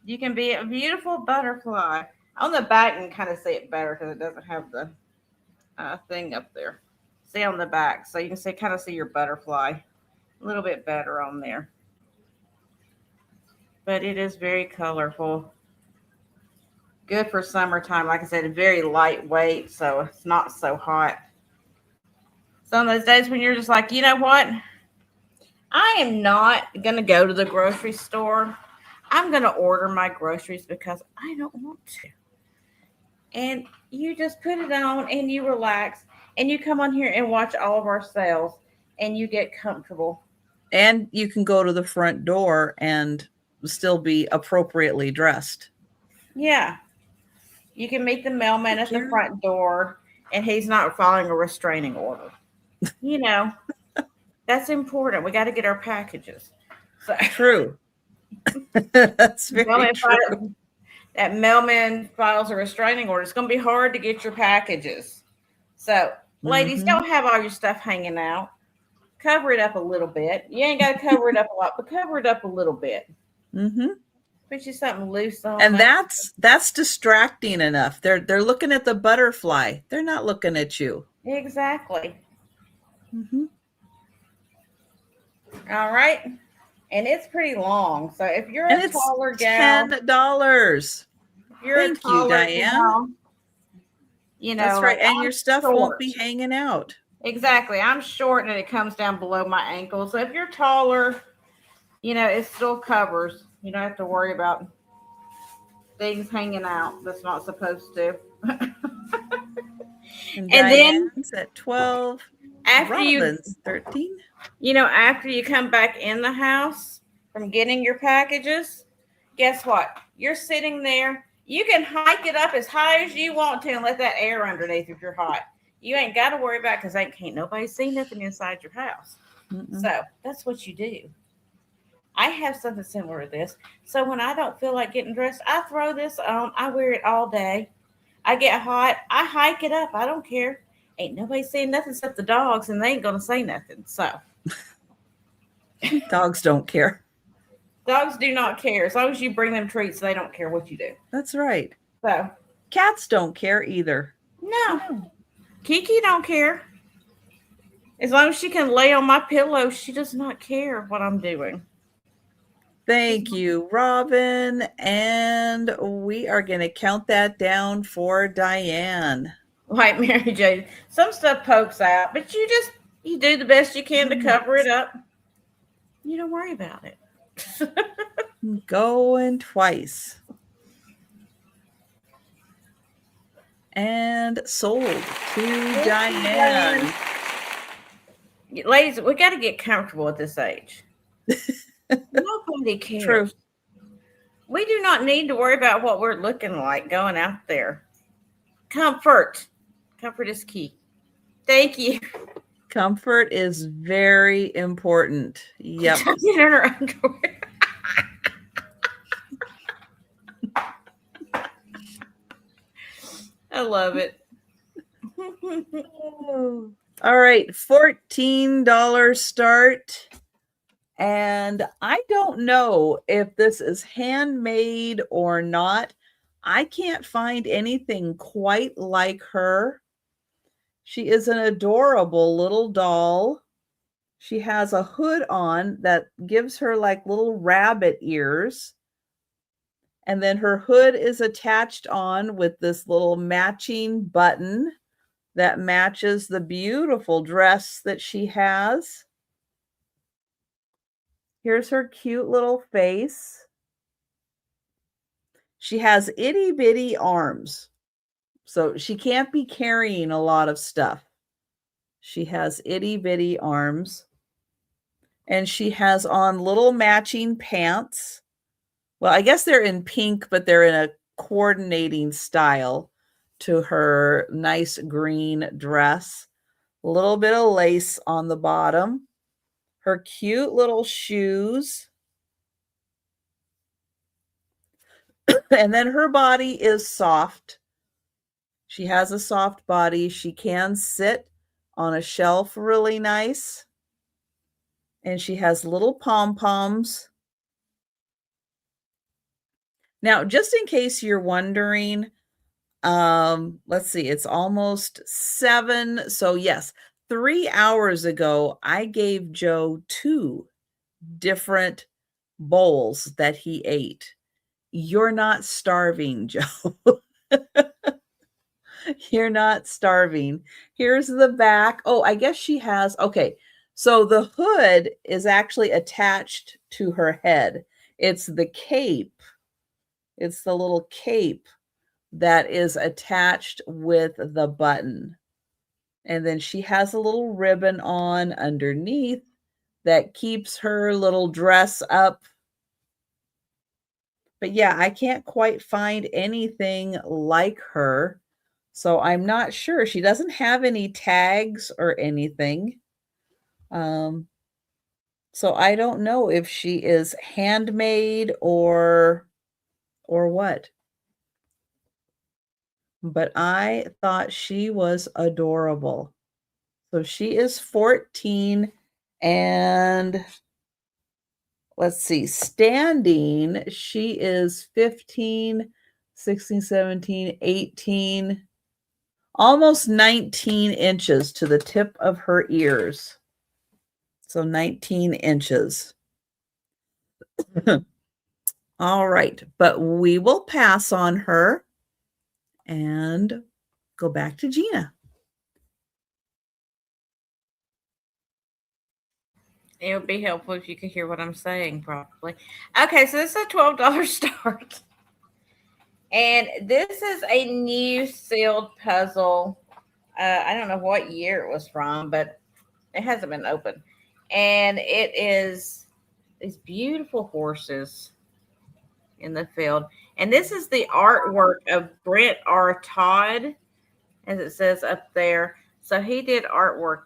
You can be a beautiful butterfly. On the back, you can kind of see it better because it doesn't have the thing up there. See on the back, so you can see kind of see your butterfly a little bit better on there. But it is very colorful. Good for summertime. Like I said, very lightweight, so it's not so hot. So on those days when you're just like, you know what? I am not going to go to the grocery store. I'm going to order my groceries because I don't want to. And you just put it on and you relax and you come on here and watch all of our sales and you get comfortable. And you can go to the front door and still be appropriately dressed. Yeah. You can meet the mailman at the front door and he's not following a restraining order. You know, that's important. We got to get our packages. So, true. That's very true. That mailman files a restraining order. It's going to be hard to get your packages. So, ladies, don't have all your stuff hanging out. Cover it up a little bit. You ain't got to cover it up a lot, but cover it up a little bit. Put you something loose on. And that's distracting enough. They're looking at the butterfly. They're not looking at you. Exactly. All right. And it's pretty long. So if you're a taller gal, $10. Thank you, Diane. You know, that's right. And your stuff won't be hanging out. Exactly. I'm short and it comes down below my ankle. So if you're taller, you know, it still covers. You don't have to worry about things hanging out that's not supposed to. and then at 12. After Robin's 13. You know, after you come back in the house from getting your packages, guess what? You're sitting there. You can hike it up as high as you want to and let that air underneath if you're hot. You ain't got to worry about it because can't nobody see nothing inside your house. So that's what you do. I have something similar to this. So when I don't feel like getting dressed, I throw this on. I wear it all day. I get hot. I hike it up. I don't care. Ain't nobody saying nothing except the dogs, and they ain't going to say nothing. So dogs don't care. Dogs do not care. As long as you bring them treats, they don't care what you do. That's right. So cats don't care either. No. Kiki don't care. As long as she can lay on my pillow, she does not care what I'm doing. Thank you, Robin. And we are going to count that down for Diane. Like Mary J. Some stuff pokes out, but you do the best you can to cover it up. You don't worry about it. Going twice. And sold to Diane. Ladies, we got to get comfortable at this age. Nobody Nobody cares. True. We do not need to worry about what we're looking like going out there. Comfort. Comfort is key. Thank you. Comfort is very important. Yep. In her underwear. I love it. All right, $14 start. And I don't know if this is handmade or not. I can't find anything quite like her. She is an adorable little doll. She has a hood on that gives her like little rabbit ears. And then her hood is attached on with this little matching button that matches the beautiful dress that she has. Here's her cute little face. She has itty bitty arms, so she can't be carrying a lot of stuff. She has itty bitty arms, and she has on little matching pants. Well, I guess they're in pink, but they're in a coordinating style to her nice green dress. A little bit of lace on the bottom. Her cute little shoes. And then her body is soft. She has a soft body. She can sit on a shelf really nice. And she has little pom-poms. Now, just in case you're wondering, let's see, it's almost 7. So yes, 3 hours ago, I gave Joe 2 different bowls that he ate. You're not starving, Joe. You're not starving. Here's the back. Oh, I guess she has, okay. So the hood is actually attached to her head. It's the cape. It's the little cape that is attached with the button. And then she has a little ribbon on underneath that keeps her little dress up. But yeah, I can't quite find anything like her. So I'm not sure. She doesn't have any tags or anything. So I don't know if she is handmade or what. But I thought she was adorable. So she is 14, and let's see, standing, she is 15, 16, 17, 18, almost 19 inches to the tip of her ears. So 19 inches. All right, but we will pass on her and go back to Gina. It would be helpful if you could hear what I'm saying, probably. Okay, so this is a $12 start. And this is a new sealed puzzle. I don't know what year it was from, but it hasn't been opened. And it is these beautiful horses in the field. And this is the artwork of Brent R. Todd, as it says up there. So he did artwork,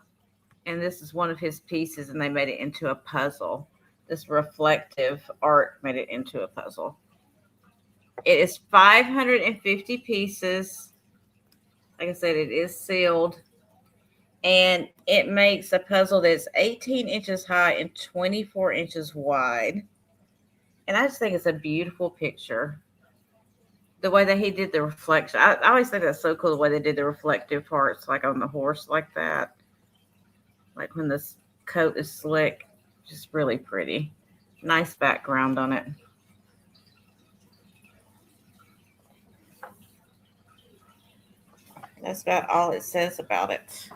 and this is one of his pieces, and they made it into a puzzle. This reflective art made it into a puzzle. It is 550 pieces. Like I said, it is sealed. And it makes a puzzle that's 18 inches high and 24 inches wide. And I just think it's a beautiful picture. The way that he did the reflection. I always think that's so cool, the way they did the reflective parts, like on the horse like that. Like when this coat is slick. Just really pretty. Nice background on it. That's about all it says about it.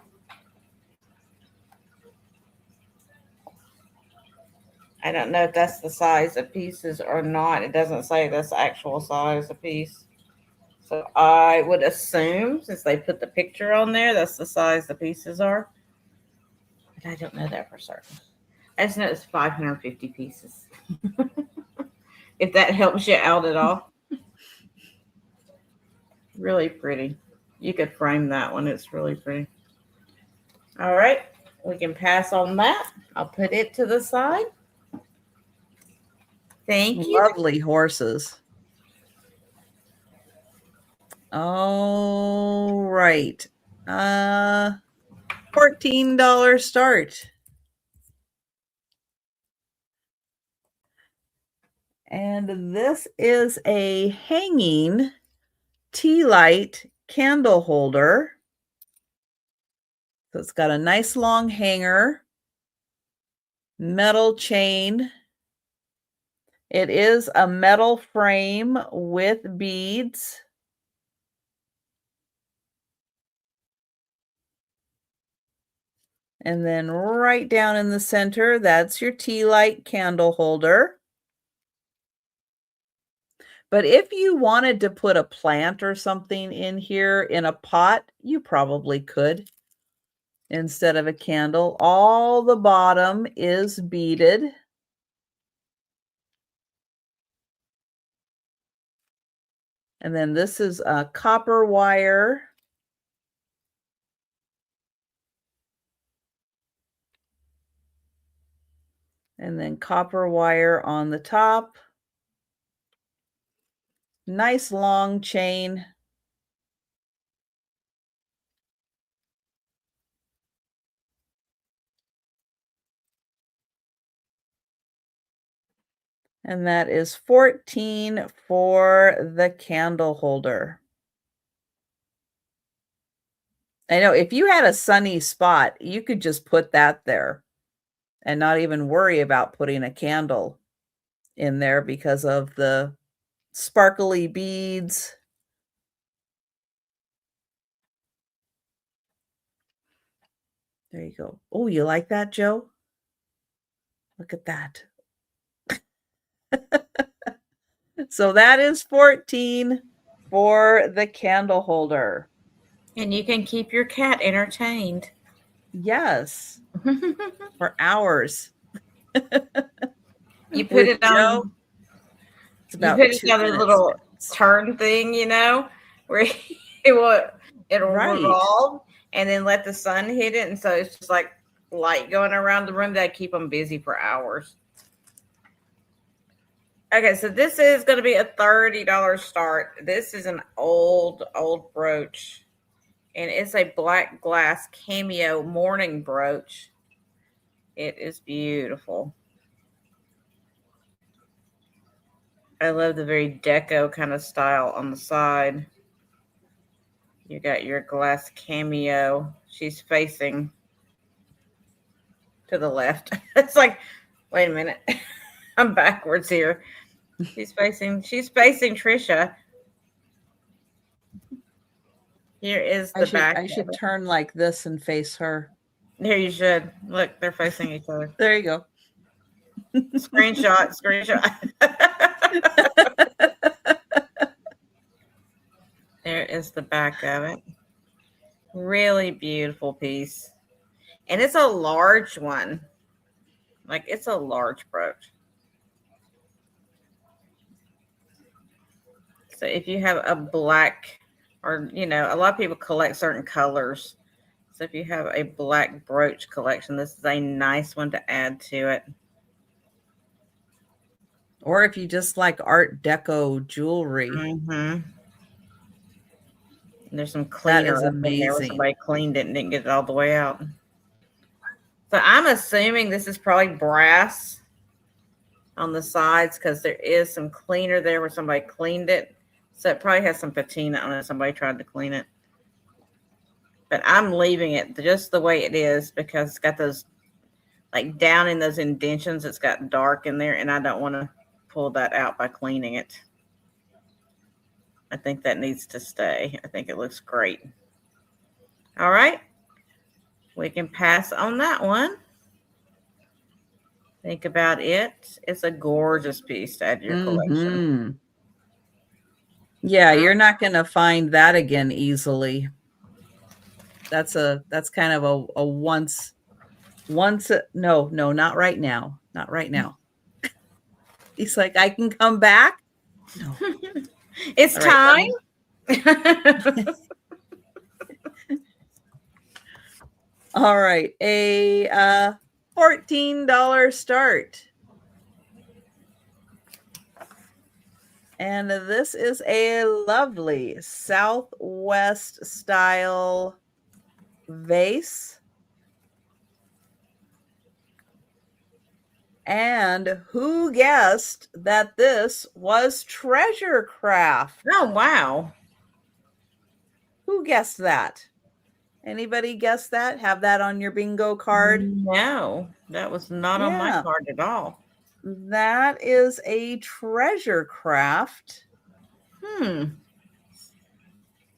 I don't know if that's the size of pieces or not. It doesn't say that's the actual size of piece. So I would assume, since they put the picture on there, that's the size the pieces are. But I don't know that for certain. I just know it's 550 pieces. If that helps you out at all. Really pretty. You could frame that one. It's really pretty. All right. We can pass on that. I'll put it to the side. Thank you. Lovely horses. All right. $14 start. And this is a hanging tea light candle holder. So it's got a nice long hanger, metal chain. It is a metal frame with beads. And then right down in the center, that's your tea light candle holder. But if you wanted to put a plant or something in here in a pot, you probably could instead of a candle. All the bottom is beaded. And then this is a copper wire. And then copper wire on the top. Nice long chain. And that is $14 for the candle holder. I know if you had a sunny spot, you could just put that there and not even worry about putting a candle in there because of the sparkly beads. There you go. Oh, you like that, Joe? Look at that. So that is $14 for the candle holder. And you can keep your cat entertained. Yes. For hours. You put it on. Joe, it's about you put it on a little turn thing, where it'll revolve and then let the sun hit it. And so it's just like light going around the room that keep them busy for hours. Okay, so this is going to be a $30 start. This is an old brooch. And it's a black glass cameo morning brooch. It is beautiful. I love the very deco kind of style on the side. You got your glass cameo. She's facing to the left. It's like, wait a minute. I'm backwards here. She's facing Trisha. Here is the back. I should turn like this and face her. There you should. Look, they're facing each other. There you go. Screenshot. There is the back of it. Really beautiful piece. And it's a large one. Like, it's a large brooch. So if you have a black, or, a lot of people collect certain colors. So if you have a black brooch collection, this is a nice one to add to it. Or if you just like Art Deco jewelry. Mm-hmm. There's some cleaner. That is amazing. Somebody cleaned it and didn't get it all the way out. So I'm assuming this is probably brass on the sides because there is some cleaner there where somebody cleaned it. So it probably has some patina on it. Somebody tried to clean it. But I'm leaving it just the way it is because it's got those, like down in those indentions, it's got dark in there. And I don't want to pull that out by cleaning it. I think that needs to stay. I think it looks great. All right. We can pass on that one. Think about it. It's a gorgeous piece to add to your collection. Yeah, you're not going to find that again easily. That's kind of a once No, not right now. Not right now. He's like, I can come back. No. It's All right. time. All right. A $14 start. And this is a lovely Southwest style vase. And who guessed that this was treasure craft? Oh, wow. Who guessed that? Anybody guess that? Have that on your bingo card? No, that was not on my Yeah, card at all. that is a treasure craft.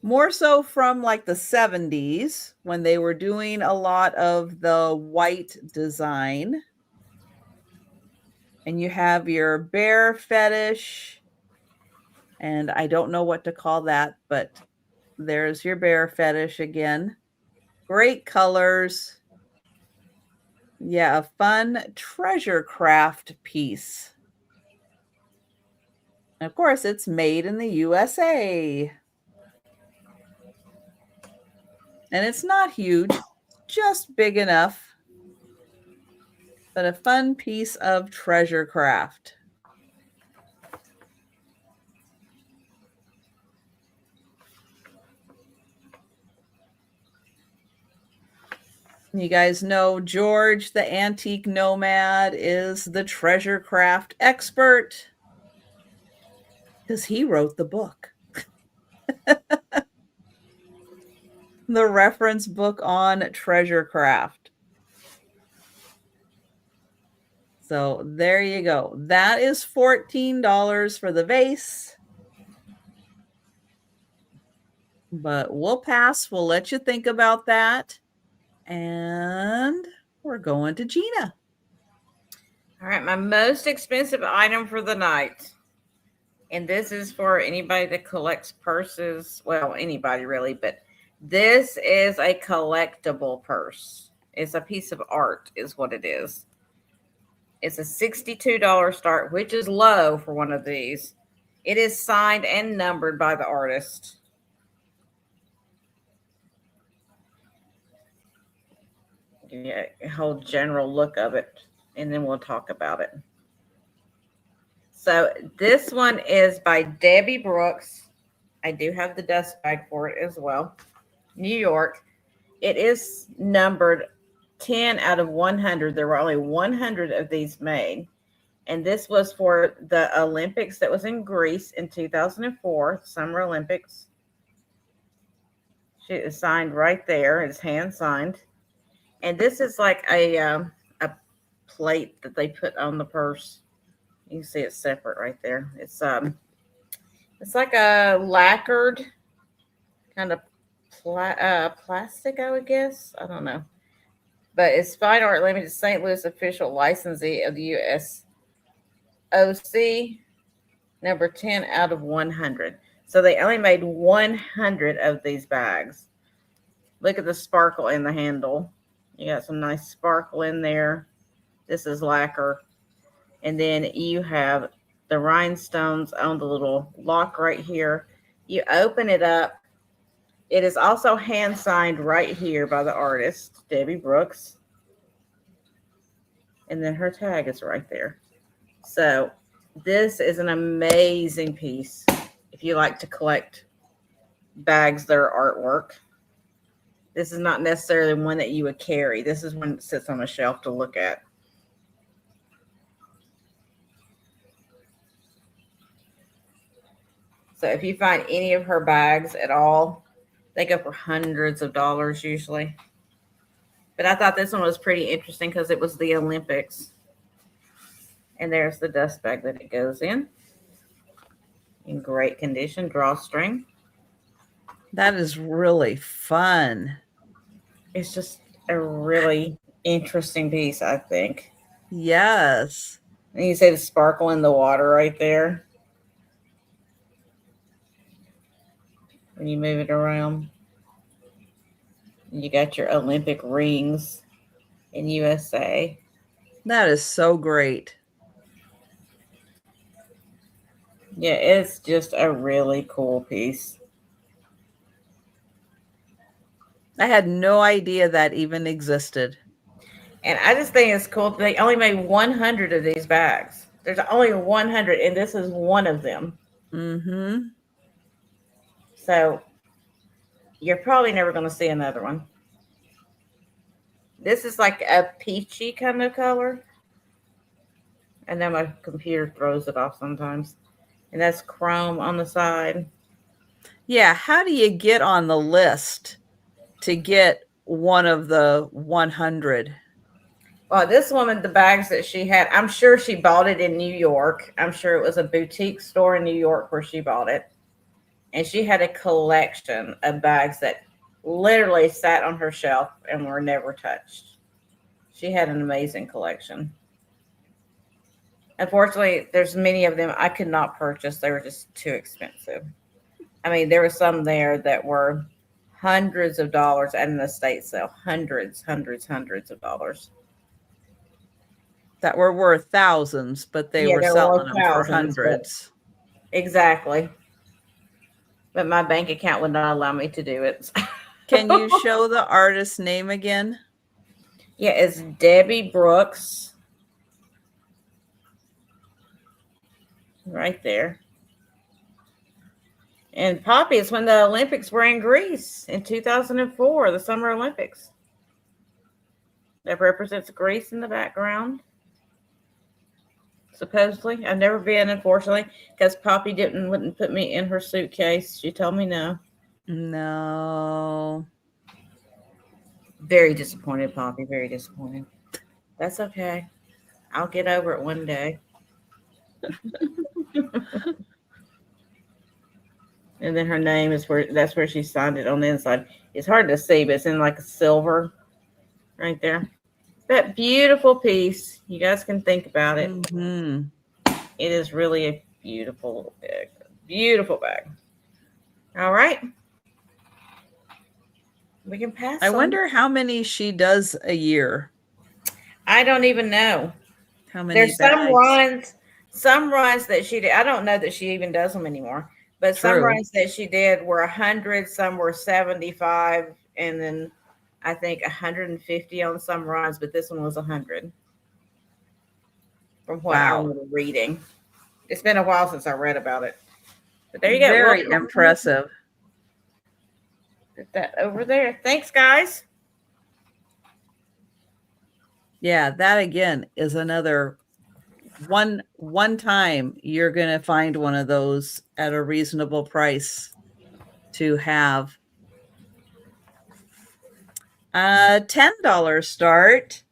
More so from like the 70s when they were doing a lot of the white design. And you have your bear fetish. And I don't know what to call that, but there's your bear fetish again. Great colors. Yeah, a fun treasure craft piece. And of course, it's made in the USA. And it's not huge, just big enough, but a fun piece of treasure craft. You guys know George, the antique nomad, is the treasure craft expert because he wrote the book. The reference book on treasure craft. So there you go. That is $14 for the vase. But we'll pass. We'll let you think about that. And we're going to Gina. All right, my most expensive item for the night. And this is for anybody that collects purses. Well, anybody really, but this is a collectible purse. It's a piece of art, is what it is. It's a $62 start, which is low for one of these. It is signed and numbered by the artist. Give you a whole general look of it, and then we'll talk about it. So this one is by Debbie Brooks. I do have the dust bag for it as well. New York. It is numbered 10 out of 100. There were only 100 of these made. And this was for the Olympics that was in Greece in 2004, Summer Olympics. She is signed right there. It's hand signed. And this is like a plate that they put on the purse. You can see it's separate right there. It's like a lacquered kind of plastic, I would guess. I don't know. But it's Fine Art Limited, St. Louis official licensee of the U.S. OC, number 10 out of 100. So they only made 100 of these bags. Look at the sparkle in the handle. You got some nice sparkle in there. This is lacquer. And then you have the rhinestones on the little lock right here. You open it up. It is also hand signed right here by the artist, Debbie Brooks. And then her tag is right there. So this is an amazing piece if you like to collect bags that are artwork. This is not necessarily one that you would carry. This is one that sits on a shelf to look at. So if you find any of her bags at all, they go for hundreds of dollars usually. But I thought this one was pretty interesting because it was the Olympics. And there's the dust bag that it goes in great condition, drawstring. That is really fun. It's just a really interesting piece, I think. Yes. And you see the sparkle in the water right there when you move it around. You got your Olympic rings in USA. That is so great. Yeah, it's just a really cool piece. I had no idea that even existed. And I just think it's cool. They only made 100 of these bags. There's only 100, and this is one of them. Mm-hmm. So you're probably never going to see another one. This is like a peachy kind of color. And then my computer throws it off sometimes. And that's chrome on the side. Yeah, how do you get on the list to get one of the 100? Well, this woman, the bags that she had, I'm sure she bought it in New York. I'm sure it was a boutique store in New York where she bought it. And she had a collection of bags that literally sat on her shelf and were never touched. She had an amazing collection. Unfortunately, there's many of them I could not purchase. They were just too expensive. I mean, there were some there that were hundreds of dollars at an estate sale. Hundreds of dollars. That were worth thousands, but they Yeah, were there were selling them for thousands, but hundreds. exactly. But my bank account would not allow me to do it. Can you show the artist's name again? Yeah, it's Debbie Brooks. Right there. And Poppy is when the Olympics were in Greece in 2004, the Summer Olympics. That represents Greece in the background. Supposedly. I've never been, unfortunately, because Poppy wouldn't put me in her suitcase. She told me no. No. Very disappointed, Poppy. Very disappointed. That's okay. I'll get over it one day. And then her name is that's where she signed it on the inside. It's hard to see, but it's in like a silver right there. That beautiful piece. You guys can think about it. Mm-hmm. It is really a beautiful bag. Beautiful bag. All right. We can pass I on. wonder how many she does a year. I don't even know. How many There's bags? some runs that she did. I don't know that she even does them anymore. But some True. runs that she did were 100, some were 75, and then I think 150 on some runs, but this one was 100. From what I remember reading. It's been a while since I read about it. But there you go. Very impressive. Put that over there. Thanks, guys. Yeah, that again is another one time you're going to find one of those at a reasonable price to have. $10 start.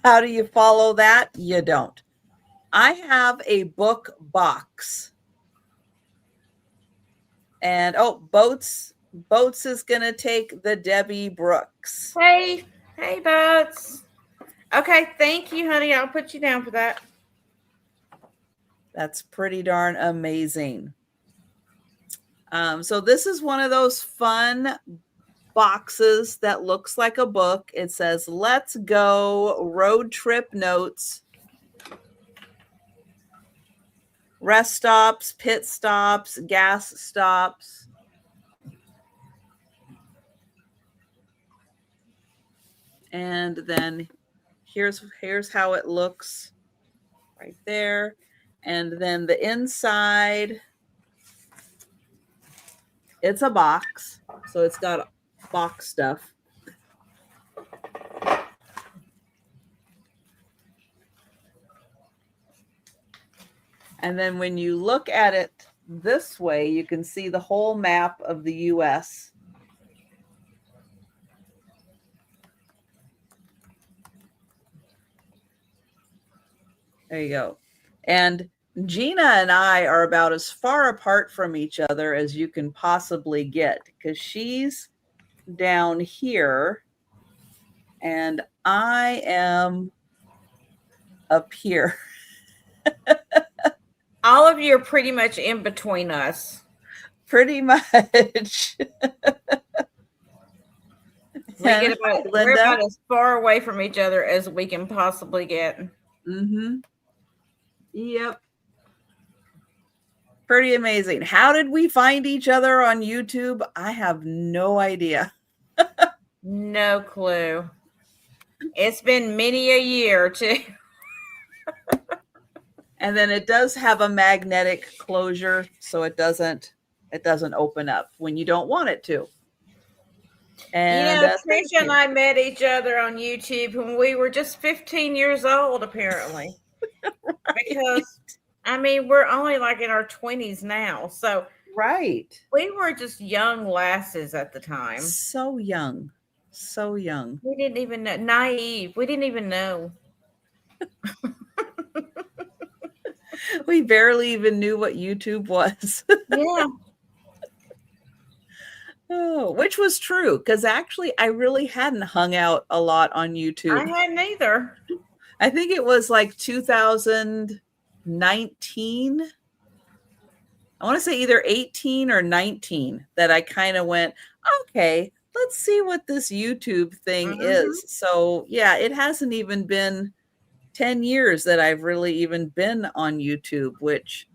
How do you follow that? You don't. I have a book box. And Boats is going to take the Debbie Brooks. Hey, Boats. Okay, thank you, honey. I'll put you down for that. That's pretty darn amazing. So this is one of those fun boxes that looks like a book. It says, "Let's go road trip notes, rest stops, pit stops, gas stops." And then here's how it looks right there. And then the inside, it's a box. So it's got box stuff. And then when you look at it this way, you can see the whole map of the US. There you go. And Gina and I are about as far apart from each other as you can possibly get, because she's down here and I am up here. All of you are pretty much in between us. Pretty much. We're Linda. about as far away from each other as we can possibly get. Yep. Pretty amazing. How did we find each other on YouTube? I have no idea. No clue. It's been many a year too. And then it does have a magnetic closure, so it doesn't open up when you don't want it to. And Trisha and I met each other on YouTube when we were just 15 years old, apparently. Right. Because we're only like in our 20s now. So right. We were just young lasses at the time. So young. So young. We didn't even know. Naive. We didn't even know. We barely even knew what YouTube was. Yeah. Oh, which was true, because actually I really hadn't hung out a lot on YouTube. I hadn't either. I think it was like 2019. I want to say either 18 or 19 that I kind of went, okay, let's see what this YouTube thing is. So yeah, it hasn't even been 10 years that I've really even been on YouTube, which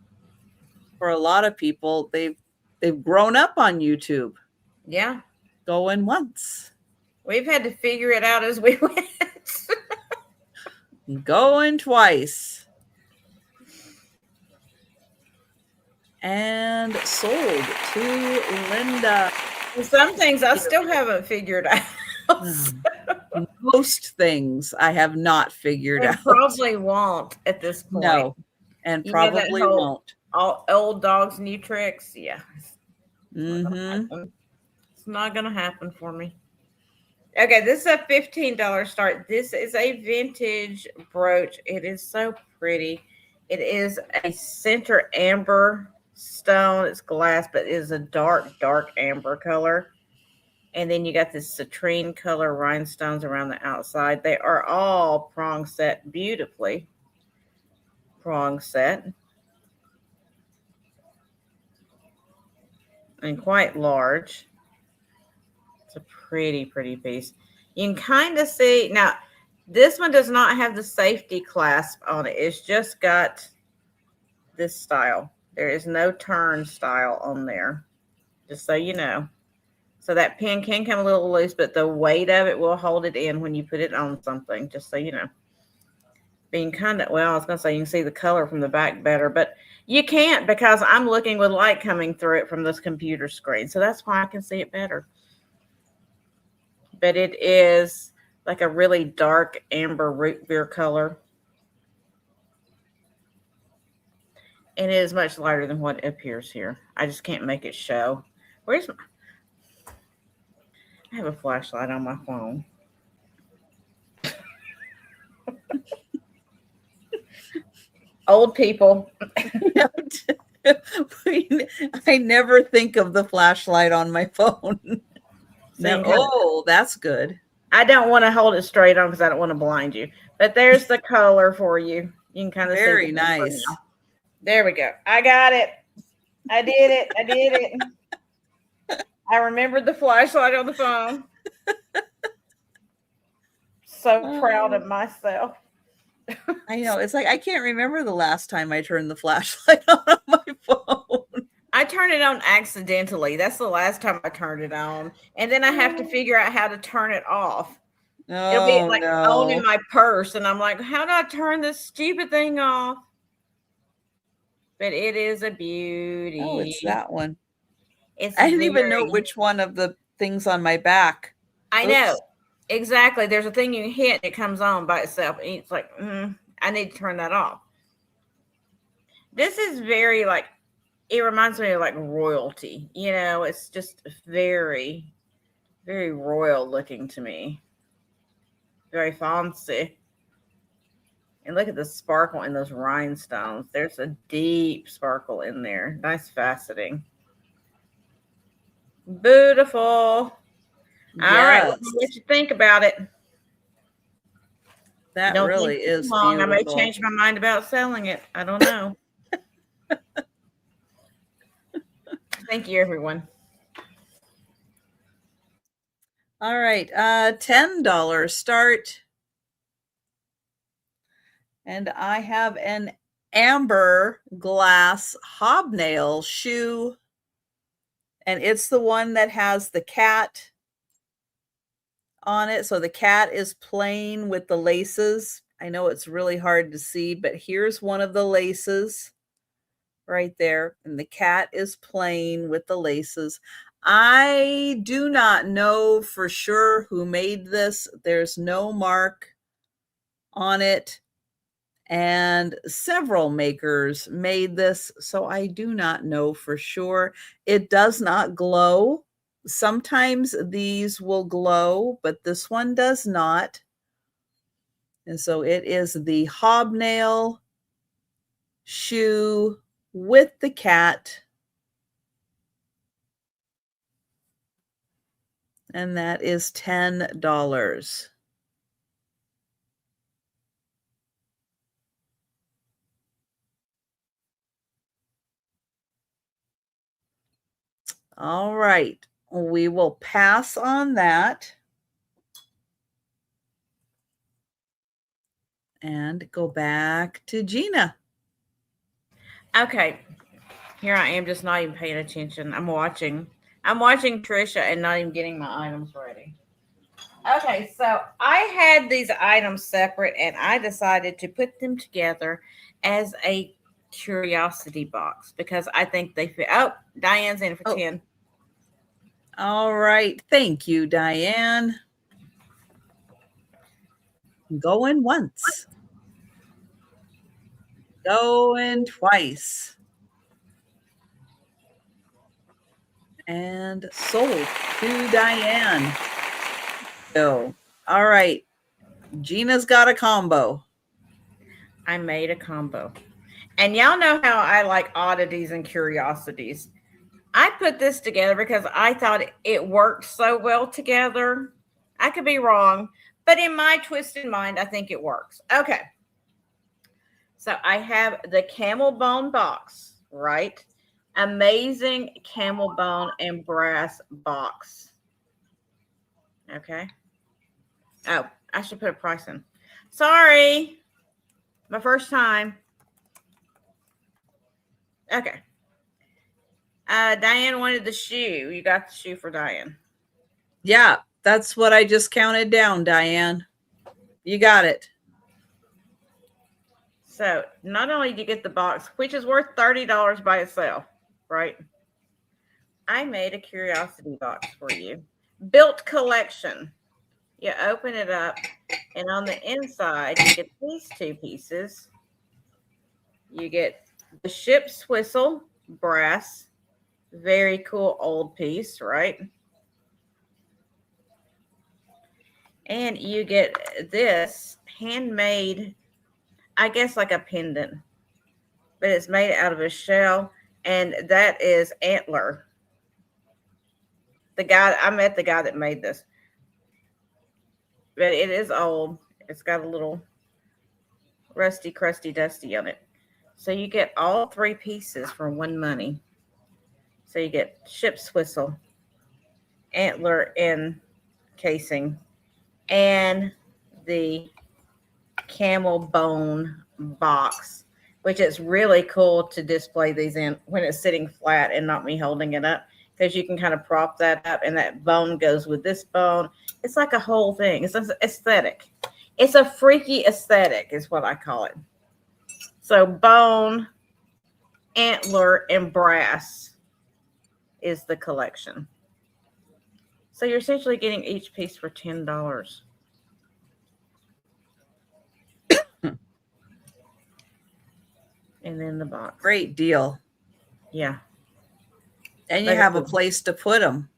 for a lot of people, they've grown up on YouTube. Yeah. Going once. We've had to figure it out as we went. Going twice. And sold to Linda. Some things I still haven't figured out. Most things I have not figured out. Probably won't at this point. No, and probably won't. All old dogs, new tricks. Yeah. It's not going to happen for me. Okay, this is a $15 start. This is a vintage brooch. It is so pretty. It is a center amber stone. It's glass, but it is a dark amber color. And then you got this citrine color rhinestones around the outside. They are all prong set beautifully. Prong set. And quite large. It's a pretty piece. You can kind of see, now this one does not have the safety clasp on it. It's just got this style. There is no turn style on there, just so you know. So that pin can come a little loose, but the weight of it will hold it in when you put it on something, just so you know. Being kind of, well, I was going to say you can see the color from the back better, but you can't because I'm looking with light coming through it from this computer screen. So that's why I can see it better. But it is like a really dark amber root beer color. And it is much lighter than what appears here. I just can't make it show. Where's my... I have a flashlight on my phone. Old people. I never think of the flashlight on my phone. No. Oh, that's good. I don't want to hold it straight on because I don't want to blind you. But there's the color for you. You can kind of see. Very nice. There we go. I got it. I did it. I remembered the flashlight on the phone. So proud of myself. I know. It's like I can't remember the last time I turned the flashlight on my phone. I turned it on accidentally. That's the last time I turned it on. And then I have to figure out how to turn it off. It'll be like on in my purse. And I'm like, how do I turn this stupid thing off? But it is a beauty. Oh, it's that one. I didn't even know which one of the things on my back. I know. Exactly. There's a thing you hit, it comes on by itself. And it's like, I need to turn that off. This is very like, it reminds me of like royalty. You know, it's just very, very royal looking to me. Very fancy. And look at the sparkle in those rhinestones. There's a deep sparkle in there. Nice faceting. Beautiful. All right, let me let you think about it. That really is beautiful. I may change my mind about selling it. I don't know. Thank you, everyone. All right, $10 start. And I have an amber glass hobnail shoe. And it's the one that has the cat on it. So the cat is playing with the laces. I know it's really hard to see, but here's one of the laces right there. And the cat is playing with the laces. I do not know for sure who made this. There's no mark on it. And several makers made this, so I do not know for sure. It does not glow. Sometimes these will glow, but this one does not. And so it is the hobnail shoe with the cat. And that is $10. All right, we will pass on that and go back to Gina. Okay, here I am, just not even paying attention. I'm watching Trisha and not even getting my items ready. Okay, so I had these items separate and I decided to put them together as a curiosity box because I think they fit. Oh, Diane's in for 10. All right. Thank you, Diane. Going once. Going twice. And sold to Diane. So, all right. Gina's got a combo. I made a combo. And y'all know how I like oddities and curiosities. I put this together because I thought it worked so well together. I could be wrong, but in my twisted mind, I think it works. Okay. So I have the camel bone box, right? Amazing camel bone and brass box. Okay. Oh, I should put a price in. Sorry. My first time. Okay. Diane wanted the shoe. You got the shoe for Diane. Yeah, that's what I just counted down, Diane. You got it. So not only do you get the box, which is worth $30 by itself, right? I made a curiosity box for you. Built collection. You open it up, and on the inside, you get these two pieces. You get the ship's whistle, brass. Very cool old piece, right? And you get this handmade, I guess like a pendant, but it's made out of a shell, and that is antler. I met the guy that made this, but it is old. It's got a little rusty, crusty, dusty on it. So you get all three pieces for one money. So you get ship's whistle, antler in casing, and the camel bone box, which is really cool to display these in when it's sitting flat and not me holding it up, because you can kind of prop that up and that bone goes with this bone. It's like a whole thing. It's aesthetic. It's a freaky aesthetic is what I call it. So bone, antler, and brass is the collection. So you're essentially getting each piece for $10. And then the box. Great deal. Yeah. And you have a place to put them.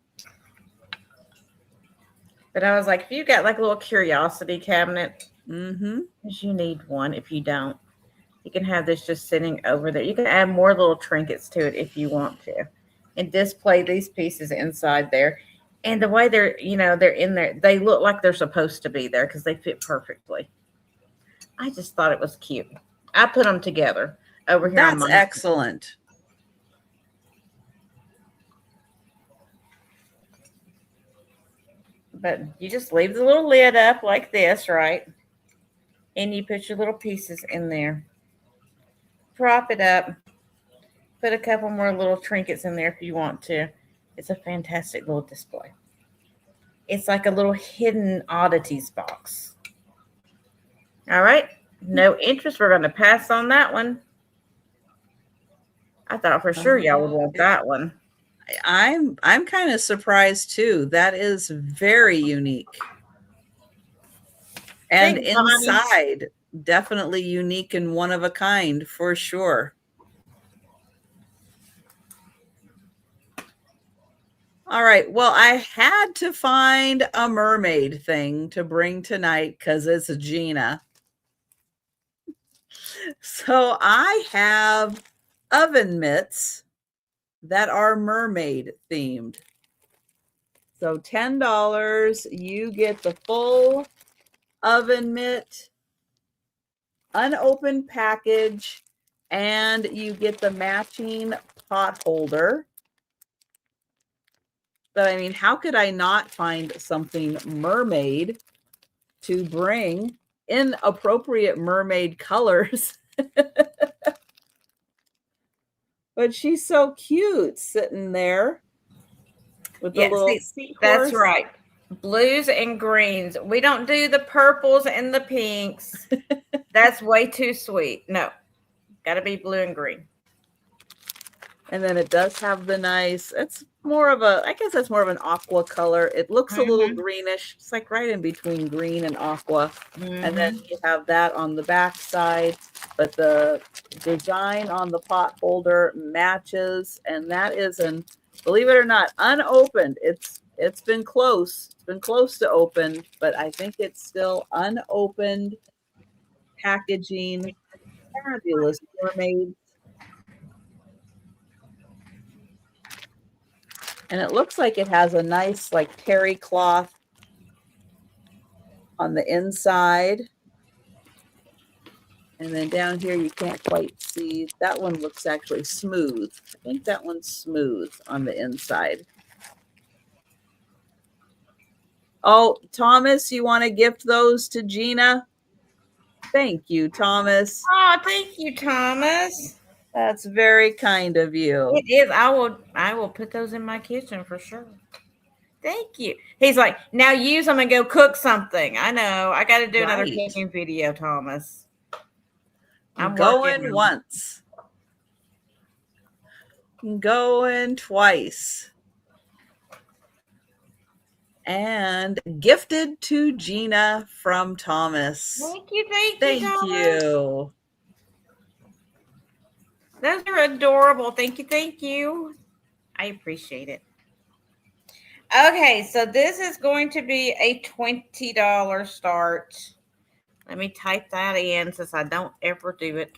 But I was like, if you got like a little curiosity cabinet, Mm-hmm. because you need one. If you don't, you can have this just sitting over there. You can add more little trinkets to it if you want to, and display these pieces inside there. And the way they're in there, they look like they're supposed to be there because they fit perfectly. I just thought it was cute. I put them together over here. That's excellent. But you just leave the little lid up like this, right? And you put your little pieces in there. Prop it up. Put a couple more little trinkets in there if you want to. It's a fantastic little display. It's like a little hidden oddities box. All right. No interest. We're going to pass on that one. I thought for sure y'all would want that one. I'm kind of surprised too. That is very unique. And inside, definitely unique and one of a kind for sure. All right. Well, I had to find a mermaid thing to bring tonight because it's Gina. So I have oven mitts that are mermaid themed. So $10, you get the full oven mitt, unopened package, and you get the matching pot holder. But I mean, how could I not find something mermaid to bring in appropriate mermaid colors? But she's so cute sitting there with the little seahorse. That's right. Blues and greens. We don't do the purples and the pinks. That's way too sweet. No. Got to be blue and green. And then it does have the nice, it's more of a, I guess that's more of an aqua color. It looks a little greenish. It's like right in between green and aqua. And then you have that on the back side, but the design on the pot holder matches. And that is believe it or not, unopened. It's been close. It's been close to open, but I think it's still unopened packaging. Fabulous mermaids. And it looks like it has a nice like terry cloth on the inside. And then down here, you can't quite see. That one looks actually smooth. I think that one's smooth on the inside. Oh, Thomas, you want to gift those to Gina? Thank you, Thomas. Oh, thank you, Thomas. That's very kind of you. It is. I will put those in my kitchen for sure. Thank you. He's like, now use them and go cook something. I know. I got to do another cooking video, Thomas. I'm going once. I'm going twice. And gifted to Gina from Thomas. Thank you, Thank Thomas. you. Those are adorable. Thank you. I appreciate it. Okay, so this is going to be a $20 start. Let me type that in since I don't ever do it.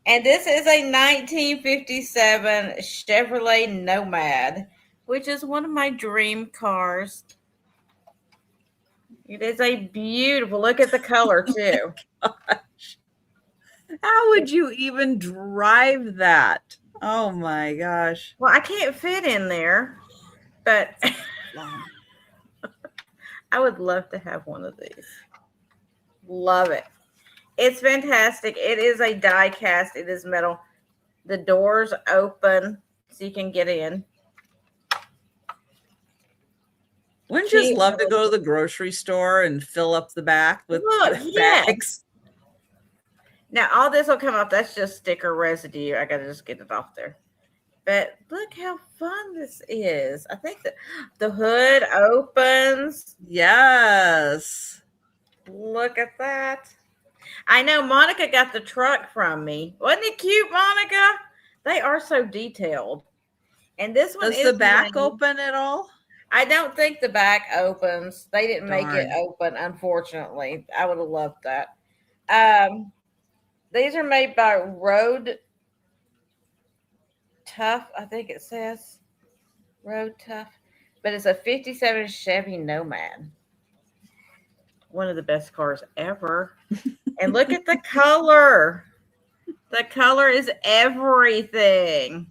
And this is a 1957 Chevrolet Nomad, which is one of my dream cars. It is a beautiful, look at the color too. Oh gosh. How would you even drive that? Oh my gosh. Well, I can't fit in there, but I would love to have one of these. Love it. It's fantastic. It is a die cast. It is metal. The doors open so you can get in. Wouldn't you just love to go to the grocery store and fill up the back with bags? Now, all this will come off. That's just sticker residue. I got to just get it off there. But look how fun this is. I think that the hood opens. Yes. Look at that. I know Monica got the truck from me. Wasn't it cute, Monica? They are so detailed. And this one does the back open at all? I don't think the back opens. They didn't make it open, unfortunately. I would have loved that. These are made by Road Tough, I think it says. Road Tough. But it's a 57 Chevy Nomad. One of the best cars ever. And look at the color. The color is everything.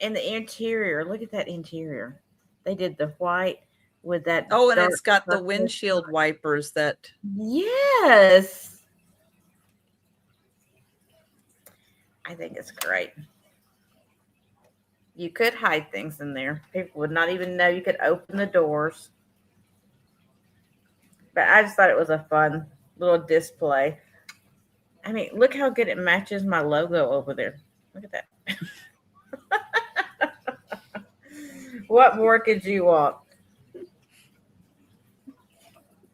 And the interior, look at that interior. They did the white with that Oh, and it's dark got the purple. windshield wipers that. Yes. I think it's great. You could hide things in there. People would not even know you could open the doors. But I just thought it was a fun little display. I mean, look how good it matches my logo over there. Look at that. What more could you want?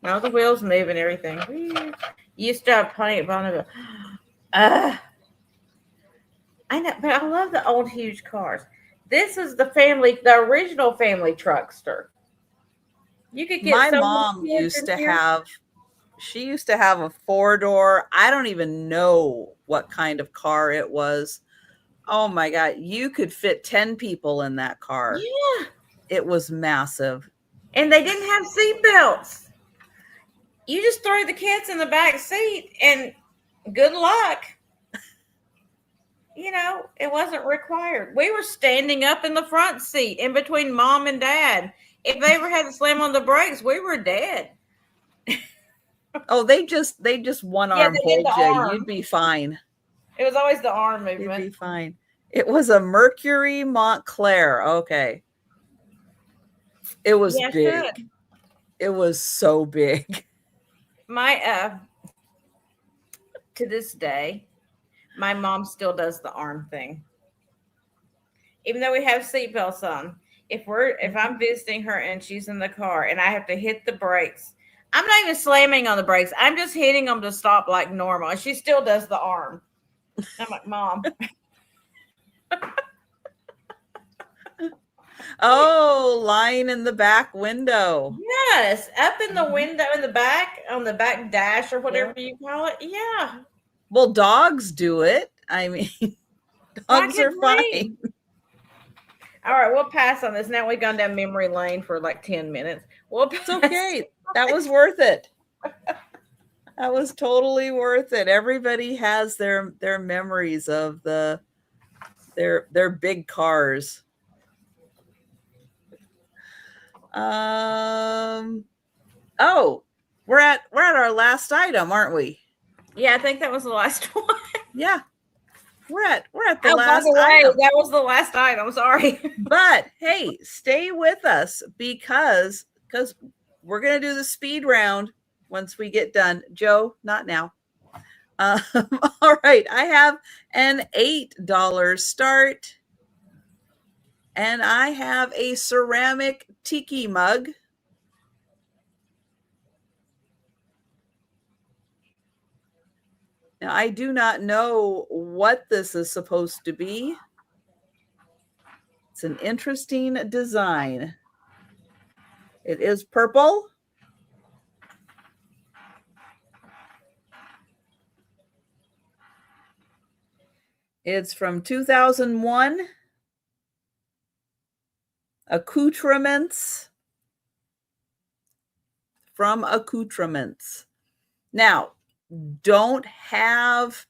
Now the wheels move and everything. You used to have plenty of Bonneville. I know, but I love the old huge cars. This is the original family truckster. You could get My so mom many kids used in to here. have, she used to have a 4-door. I don't even know what kind of car it was. Oh my God. You could fit 10 people in that car. Yeah. It was massive. And they didn't have seat belts. You just throw the kids in the back seat and good luck. It wasn't required. We were standing up in the front seat in between mom and dad. If they ever had to slam on the brakes, we were dead. Oh, they just one arm they did hold the you. arm. You'd be fine. It was always the arm You'd movement. be fine. It was a Mercury Montclair. Okay. It was big. Good. It was so big. My to this day, my mom still does the arm thing. Even though we have seatbelts on. If I'm visiting her and she's in the car and I have to hit the brakes, I'm not even slamming on the brakes. I'm just hitting them to stop like normal. And she still does the arm. I'm like, Mom. Oh, lying in the back window. Yes, up in the window in the back, on the back dash or whatever you call it. Yeah. Well, dogs do it. I mean, dogs are fine. All right, we'll pass on this. Now we've gone down memory lane for like 10 minutes. It's okay. That was worth it. That was totally worth it. Everybody has their memories of their big cars. Oh, we're at our last item, aren't we? Yeah, I think that was the last one. Yeah. We're at the last by the way, item. that was the last item. Sorry. But hey, stay with us because we're going to do the speed round once we get done. Joe, not now. All right. I have an $8 start. And I have a ceramic tiki mug. Now, I do not know what this is supposed to be. It's an interesting design. It is purple. It's from 2001. Accoutrements. From Accoutrements. Now, don't have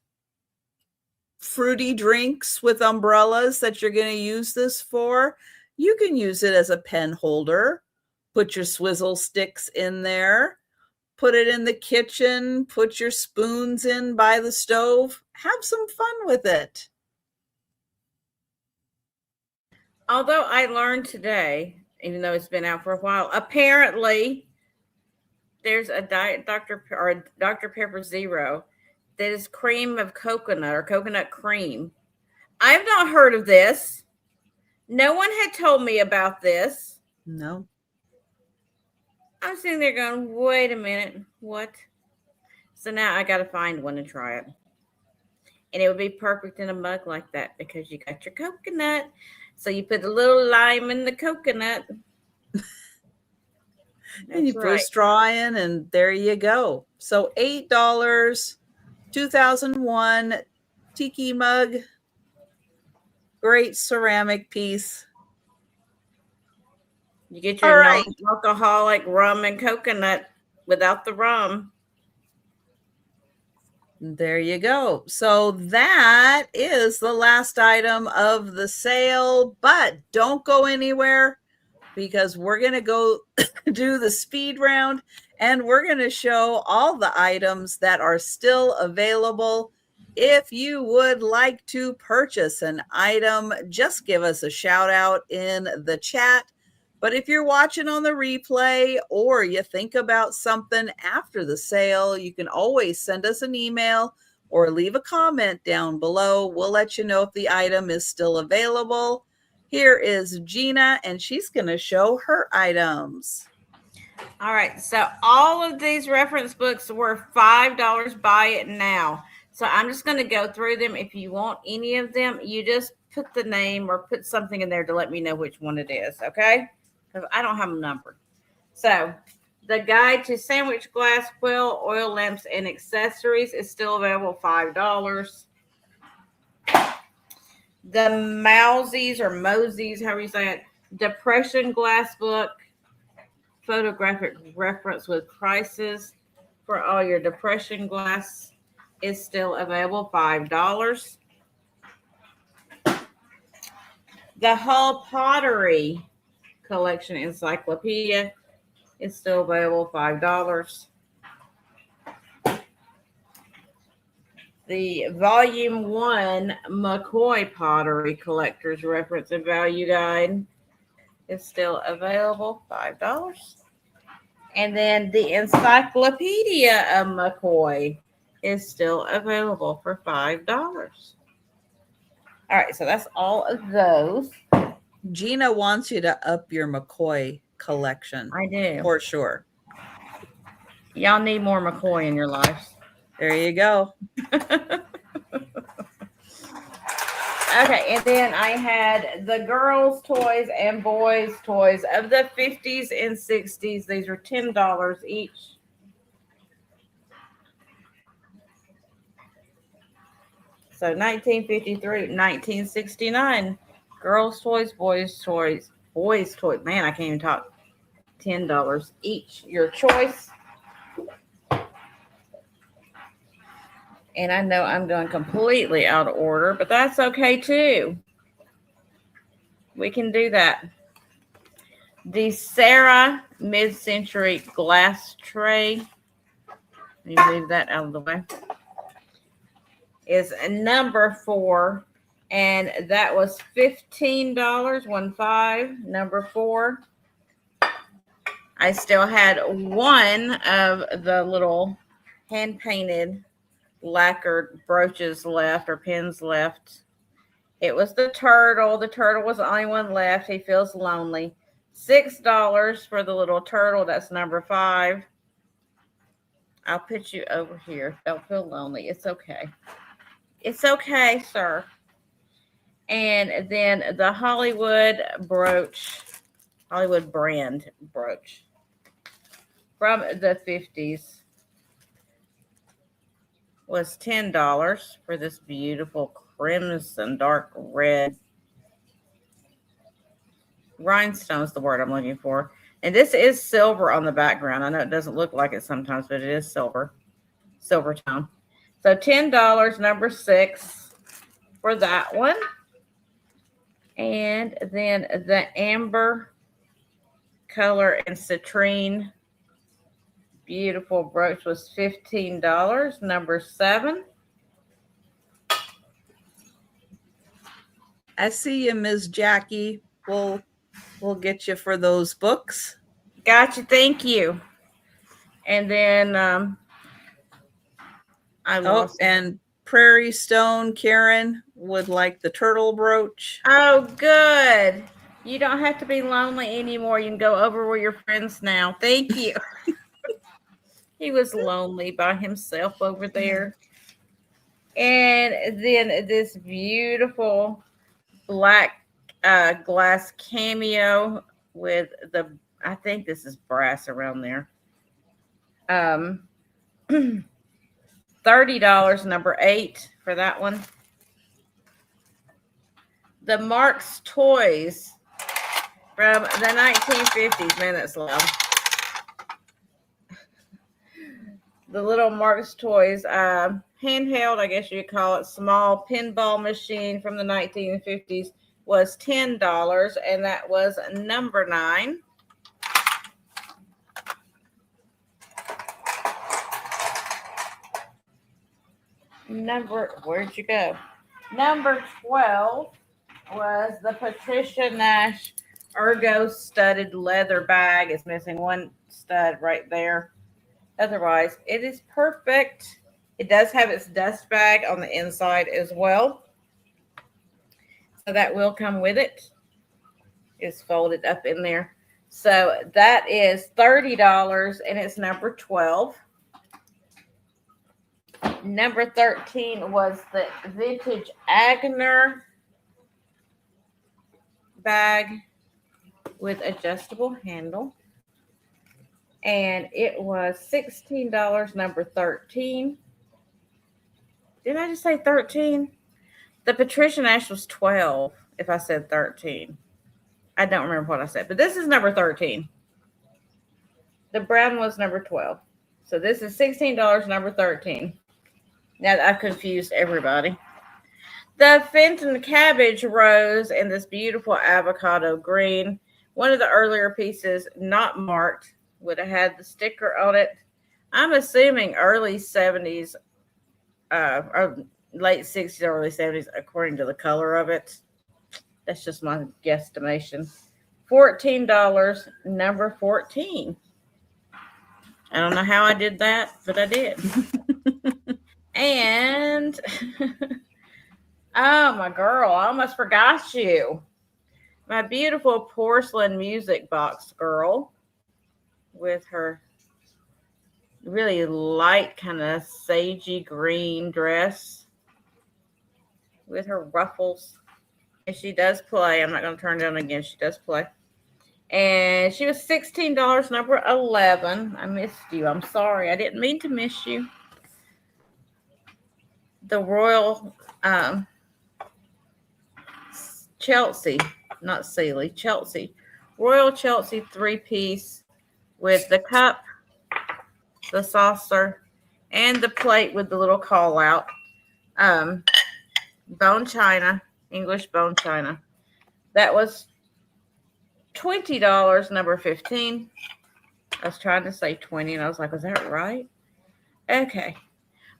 fruity drinks with umbrellas that you're going to use this for. You can use it as a pen holder. Put your swizzle sticks in there. Put it in the kitchen. Put your spoons in by the stove. Have some fun with it. Although I learned today, even though it's been out for a while, apparently there's a Diet Dr. Pepper Zero that is cream of coconut or coconut cream. I've not heard of this. No one had told me about this. No. I'm sitting there going, wait a minute, what? So now I got to find one and try it. And it would be perfect in a mug like that because you got your coconut. So you put a little lime in the coconut. And you put a straw in, and there you go. So $8, 2001 tiki mug, great ceramic piece. You get your non-alcoholic rum and coconut without the rum. There you go. So that is the last item of the sale, but don't go anywhere because we're going to go do the speed round and we're going to show all the items that are still available. If you would like to purchase an item, just give us a shout out in the chat. But if you're watching on the replay or you think about something after the sale, you can always send us an email or leave a comment down below. We'll let you know if the item is still available. Here is Gina, and she's going to show her items. All right, so all of these reference books were $5. Buy it now. So I'm just going to go through them. If you want any of them, you just put the name or put something in there to let me know which one it is, okay? Because I don't have them numbered. So the Guide to Sandwich Glass Quill, Oil Lamps, and Accessories is still available, $5. The Mousies or Mosies, however you say it, Depression Glass Book, photographic reference with prices for all your depression glass is still available, $5. The Hull Pottery Collection Encyclopedia is still available, $5. The Volume 1 McCoy Pottery Collector's Reference and Value Guide is still available, $5. And then the Encyclopedia of McCoy is still available for $5. All right, so that's all of those. Gina wants you to up your McCoy collection. I do. For sure. Y'all need more McCoy in your lives. There you go. Okay, and then I had the girls' toys and boys' toys of the 50s and 60s. These are $10 each. So 1953, 1969. Girls' toys, boys' toys, boys' toys. Man, I can't even talk. $10 each. Your choice. And I know I'm going completely out of order, but that's okay too. We can do that. The Sarah mid-century glass tray. Let me move that out of the way. Is number 4. And that was $15, 15, number 4. I still had one of the little hand-painted lacquered brooches left or pins left. It was the turtle. The turtle was the only one left. He feels lonely. $6 for the little turtle. That's number 5. I'll put you over here. Don't feel lonely. It's okay. It's okay, sir. And then the Hollywood brooch, Hollywood brand brooch from the 50s. Was $10 for this beautiful crimson dark red rhinestone is the word I'm looking for. And this is silver on the background. I know it doesn't look like it sometimes, but it is silver tone. So $10, number 6 for that one. And then the amber color and citrine beautiful brooch was $15, number 7. I see you, Ms. Jackie. We'll get you for those books. Gotcha. Thank you. And then I lost. And Prairie Stone Karen would like the turtle brooch. Oh, good. You don't have to be lonely anymore. You can go over with your friends now. Thank you. He was lonely by himself over there. And then this beautiful black glass cameo with the, I think this is brass around there. $30, number 8 for that one. The Marx Toys from the 1950s. Man, that's loud. The little Marx Toys handheld, I guess you'd call it, small pinball machine from the 1950s was $10, and that was number 9. Where'd you go? Number 12 was the Patricia Nash Ergo studded leather bag. It's missing one stud right there. Otherwise, it is perfect. It does have its dust bag on the inside as well. So that will come with it. It's folded up in there. So that is $30, and it's number 12. Number 13 was the vintage Agner bag with adjustable handle. And it was $16, number 13. Didn't I just say 13? The Patricia Nash was 12, if I said 13. I don't remember what I said, but this is number 13. The brown was number 12. So this is $16, number 13. Now that I've confused everybody. The Fenton cabbage rose in this beautiful avocado green. One of the earlier pieces, not marked, would have had the sticker on it. I'm assuming early 70s, or late 60s, early 70s, according to the color of it. That's just my guesstimation. $14, number 14. I don't know how I did that, but I did. And, oh, my girl, I almost forgot you. My beautiful porcelain music box girl with her really light kind of sagey green dress with her ruffles. And she does play. I'm not going to turn it down again. She does play. And she was $16, number 11. I missed you. I'm sorry. I didn't mean to miss you. The Royal Chelsea, not Sealy, Chelsea. Royal Chelsea 3-piece with the cup, the saucer, and the plate with the little call out. Bone china, English bone china. That was $20, number 15. I was trying to say 20, and I was like, was that right? Okay.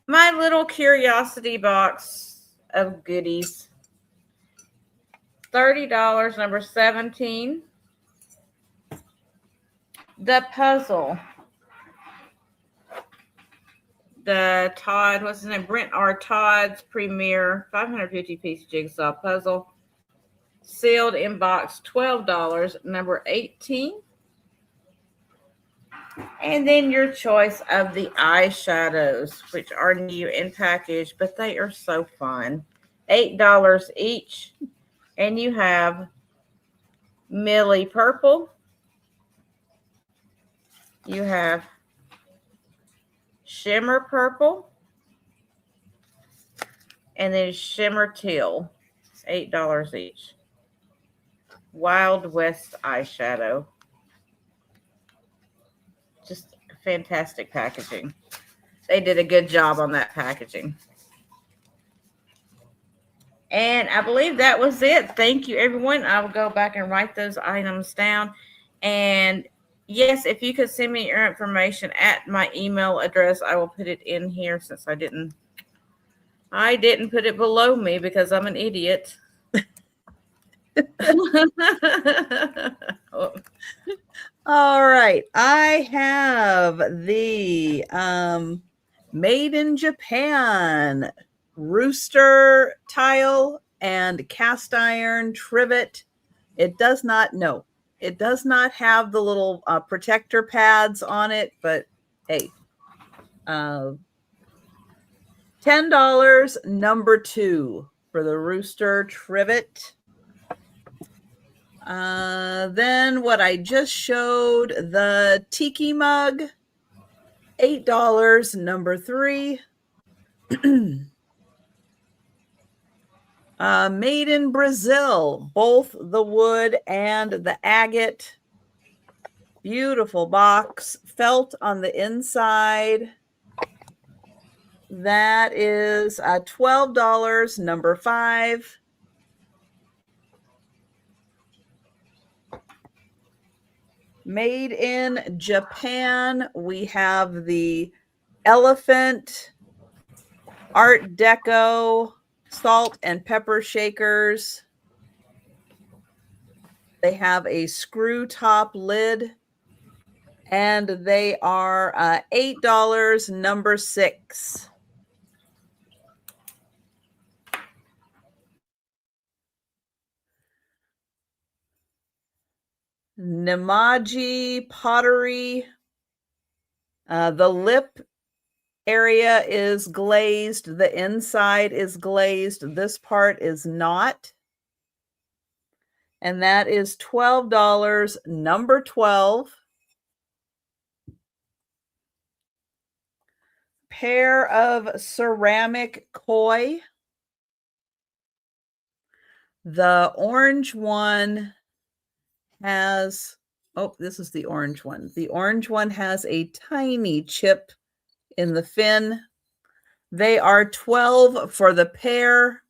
My little curiosity box of goodies. $30, number 17. The puzzle. The Todd, what's his name? Brent R. Todd's Premier 550-piece jigsaw puzzle. Sealed in box, $12, number 18. And then your choice of the eyeshadows, which are new in package, but they are so fun. $8 each. And you have Millie Purple. You have Shimmer Purple. And then Shimmer Teal. $8 each. Wild West eyeshadow. Just fantastic packaging. They did a good job on that packaging. And I believe that was it. Thank you, everyone. I will go back and write those items down. And yes, if you could send me your information at my email address, I will put it in here since I didn't put it below me because I'm an idiot. All right. I have the Made in Japan rooster tile and cast iron trivet. It does not have the little protector pads on it, but hey, $10, number 2 for the rooster trivet. Then what I just showed, the tiki mug, $8, number 3. Made in Brazil, both the wood and the agate. Beautiful box, felt on the inside. That is $12, number 5. Made in Japan, we have the elephant Art Deco salt and pepper shakers. They have a screw top lid, and they are $8, number 6. Nemaji pottery. The lip area is glazed. The inside is glazed. This part is not. And that is $12, number 12. Pair of ceramic koi. The orange one has, oh, this is the orange one. The orange one has a tiny chip in the fin. They are $12 for the pair,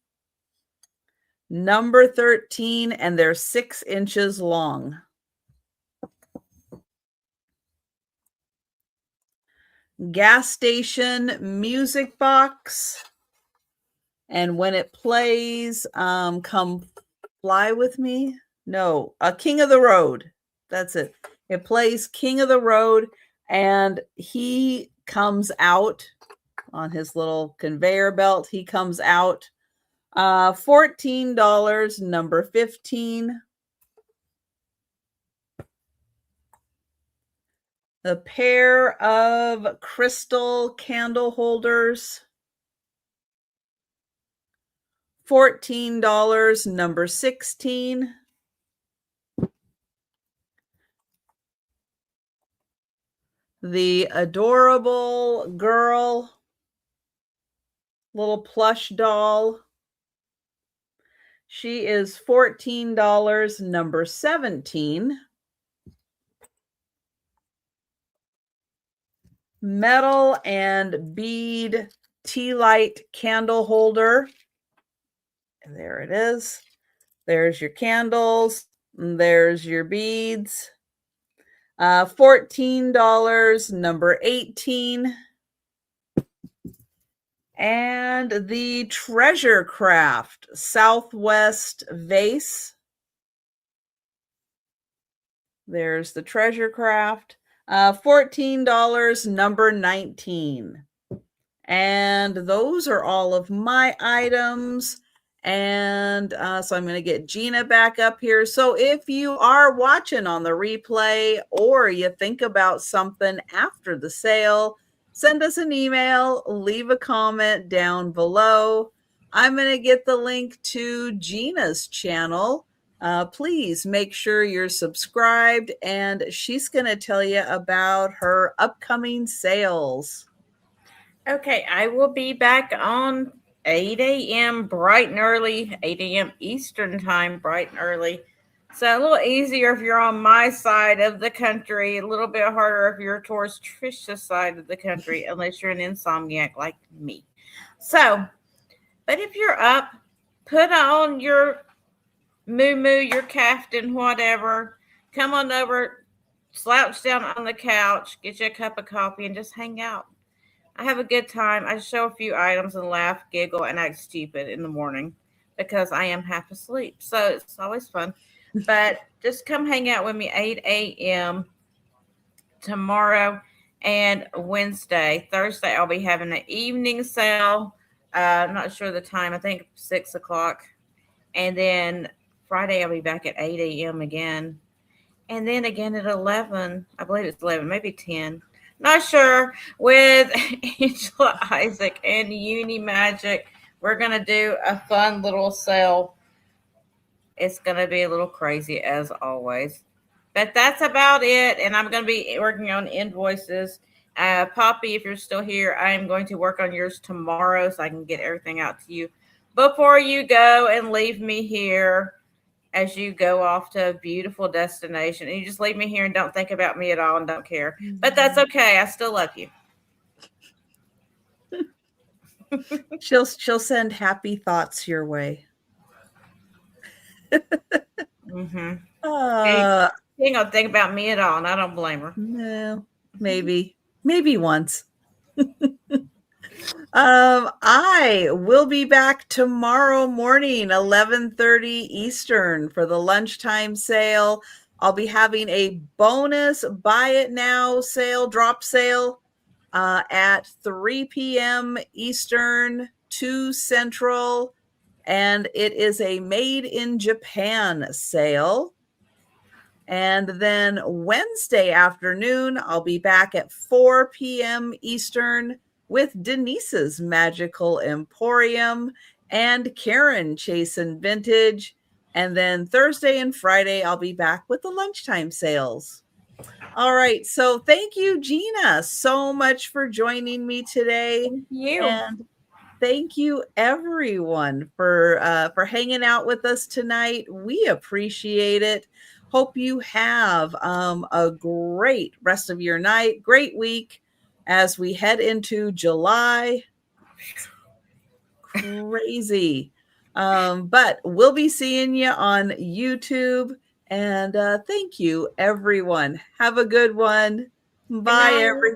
number 13, and they're 6 inches long. Gas station music box. And when it plays, Come Fly With Me. No, King of the Road. That's it. It plays King of the Road, and he comes out on his little conveyor belt. He comes out. $14, number 15. The pair of crystal candle holders. $14, number 16. The adorable girl, little plush doll. She is $14, number 17. Metal and bead tea light candle holder. There it is. There's your candles. There's your beads. $14, number 18. And the Treasure Craft Southwest vase. There's the Treasure Craft. $14, number 19. And those are all of my items. And so I'm going to get Gina back up here. So if you are watching on the replay or you think about something after the sale, send us an email, leave a comment down below. I'm going to get the link to Gina's channel. Please make sure you're subscribed, and she's going to tell you about her upcoming sales. Okay, I will be back on 8 a.m. bright and early, 8 a.m. Eastern time, bright and early. So a little easier if you're on my side of the country, a little bit harder if you're towards Trisha's side of the country, unless you're an insomniac like me. So, but if you're up, put on your moo-moo, your caftan, whatever. Come on over, slouch down on the couch, get you a cup of coffee, and just hang out. I have a good time. I show a few items and laugh, giggle, and act stupid in the morning because I am half asleep. So it's always fun. But just come hang out with me 8 a.m. tomorrow and Wednesday. Thursday, I'll be having an evening sale. I'm not sure the time. I think 6 o'clock. And then Friday, I'll be back at 8 a.m. again. And then again at 11. I believe it's 11, maybe 10. Not sure, with Angela Isaac and Uni Magic. We're going to do a fun little sale. It's going to be a little crazy as always. But that's about it. And I'm going to be working on invoices. Poppy, if you're still here, I am going to work on yours tomorrow so I can get everything out to you before you go and leave me here as you go off to a beautiful destination. And you just leave me here and don't think about me at all and don't care. But that's okay. I still love you. She'll send happy thoughts your way. Mm-hmm. Uh, She ain't gonna think about me at all, and I don't blame her. no, maybe once. I will be back tomorrow morning, 11:30 Eastern, for the lunchtime sale. I'll be having a bonus buy it now sale, drop sale, at 3 p.m. Eastern, 2 Central, and it is a made in Japan sale. And then Wednesday afternoon, I'll be back at 4 p.m. Eastern with Denise's Magical Emporium and Karen Chasin Vintage. And then Thursday and Friday, I'll be back with the lunchtime sales. All right. So thank you, Gina, so much for joining me today. Thank you. And thank you, everyone, for hanging out with us tonight. We appreciate it. Hope you have a great rest of your night, great week as we head into July. Crazy. But we'll be seeing you on YouTube. And thank you, everyone. Have a good one. Bye, everybody.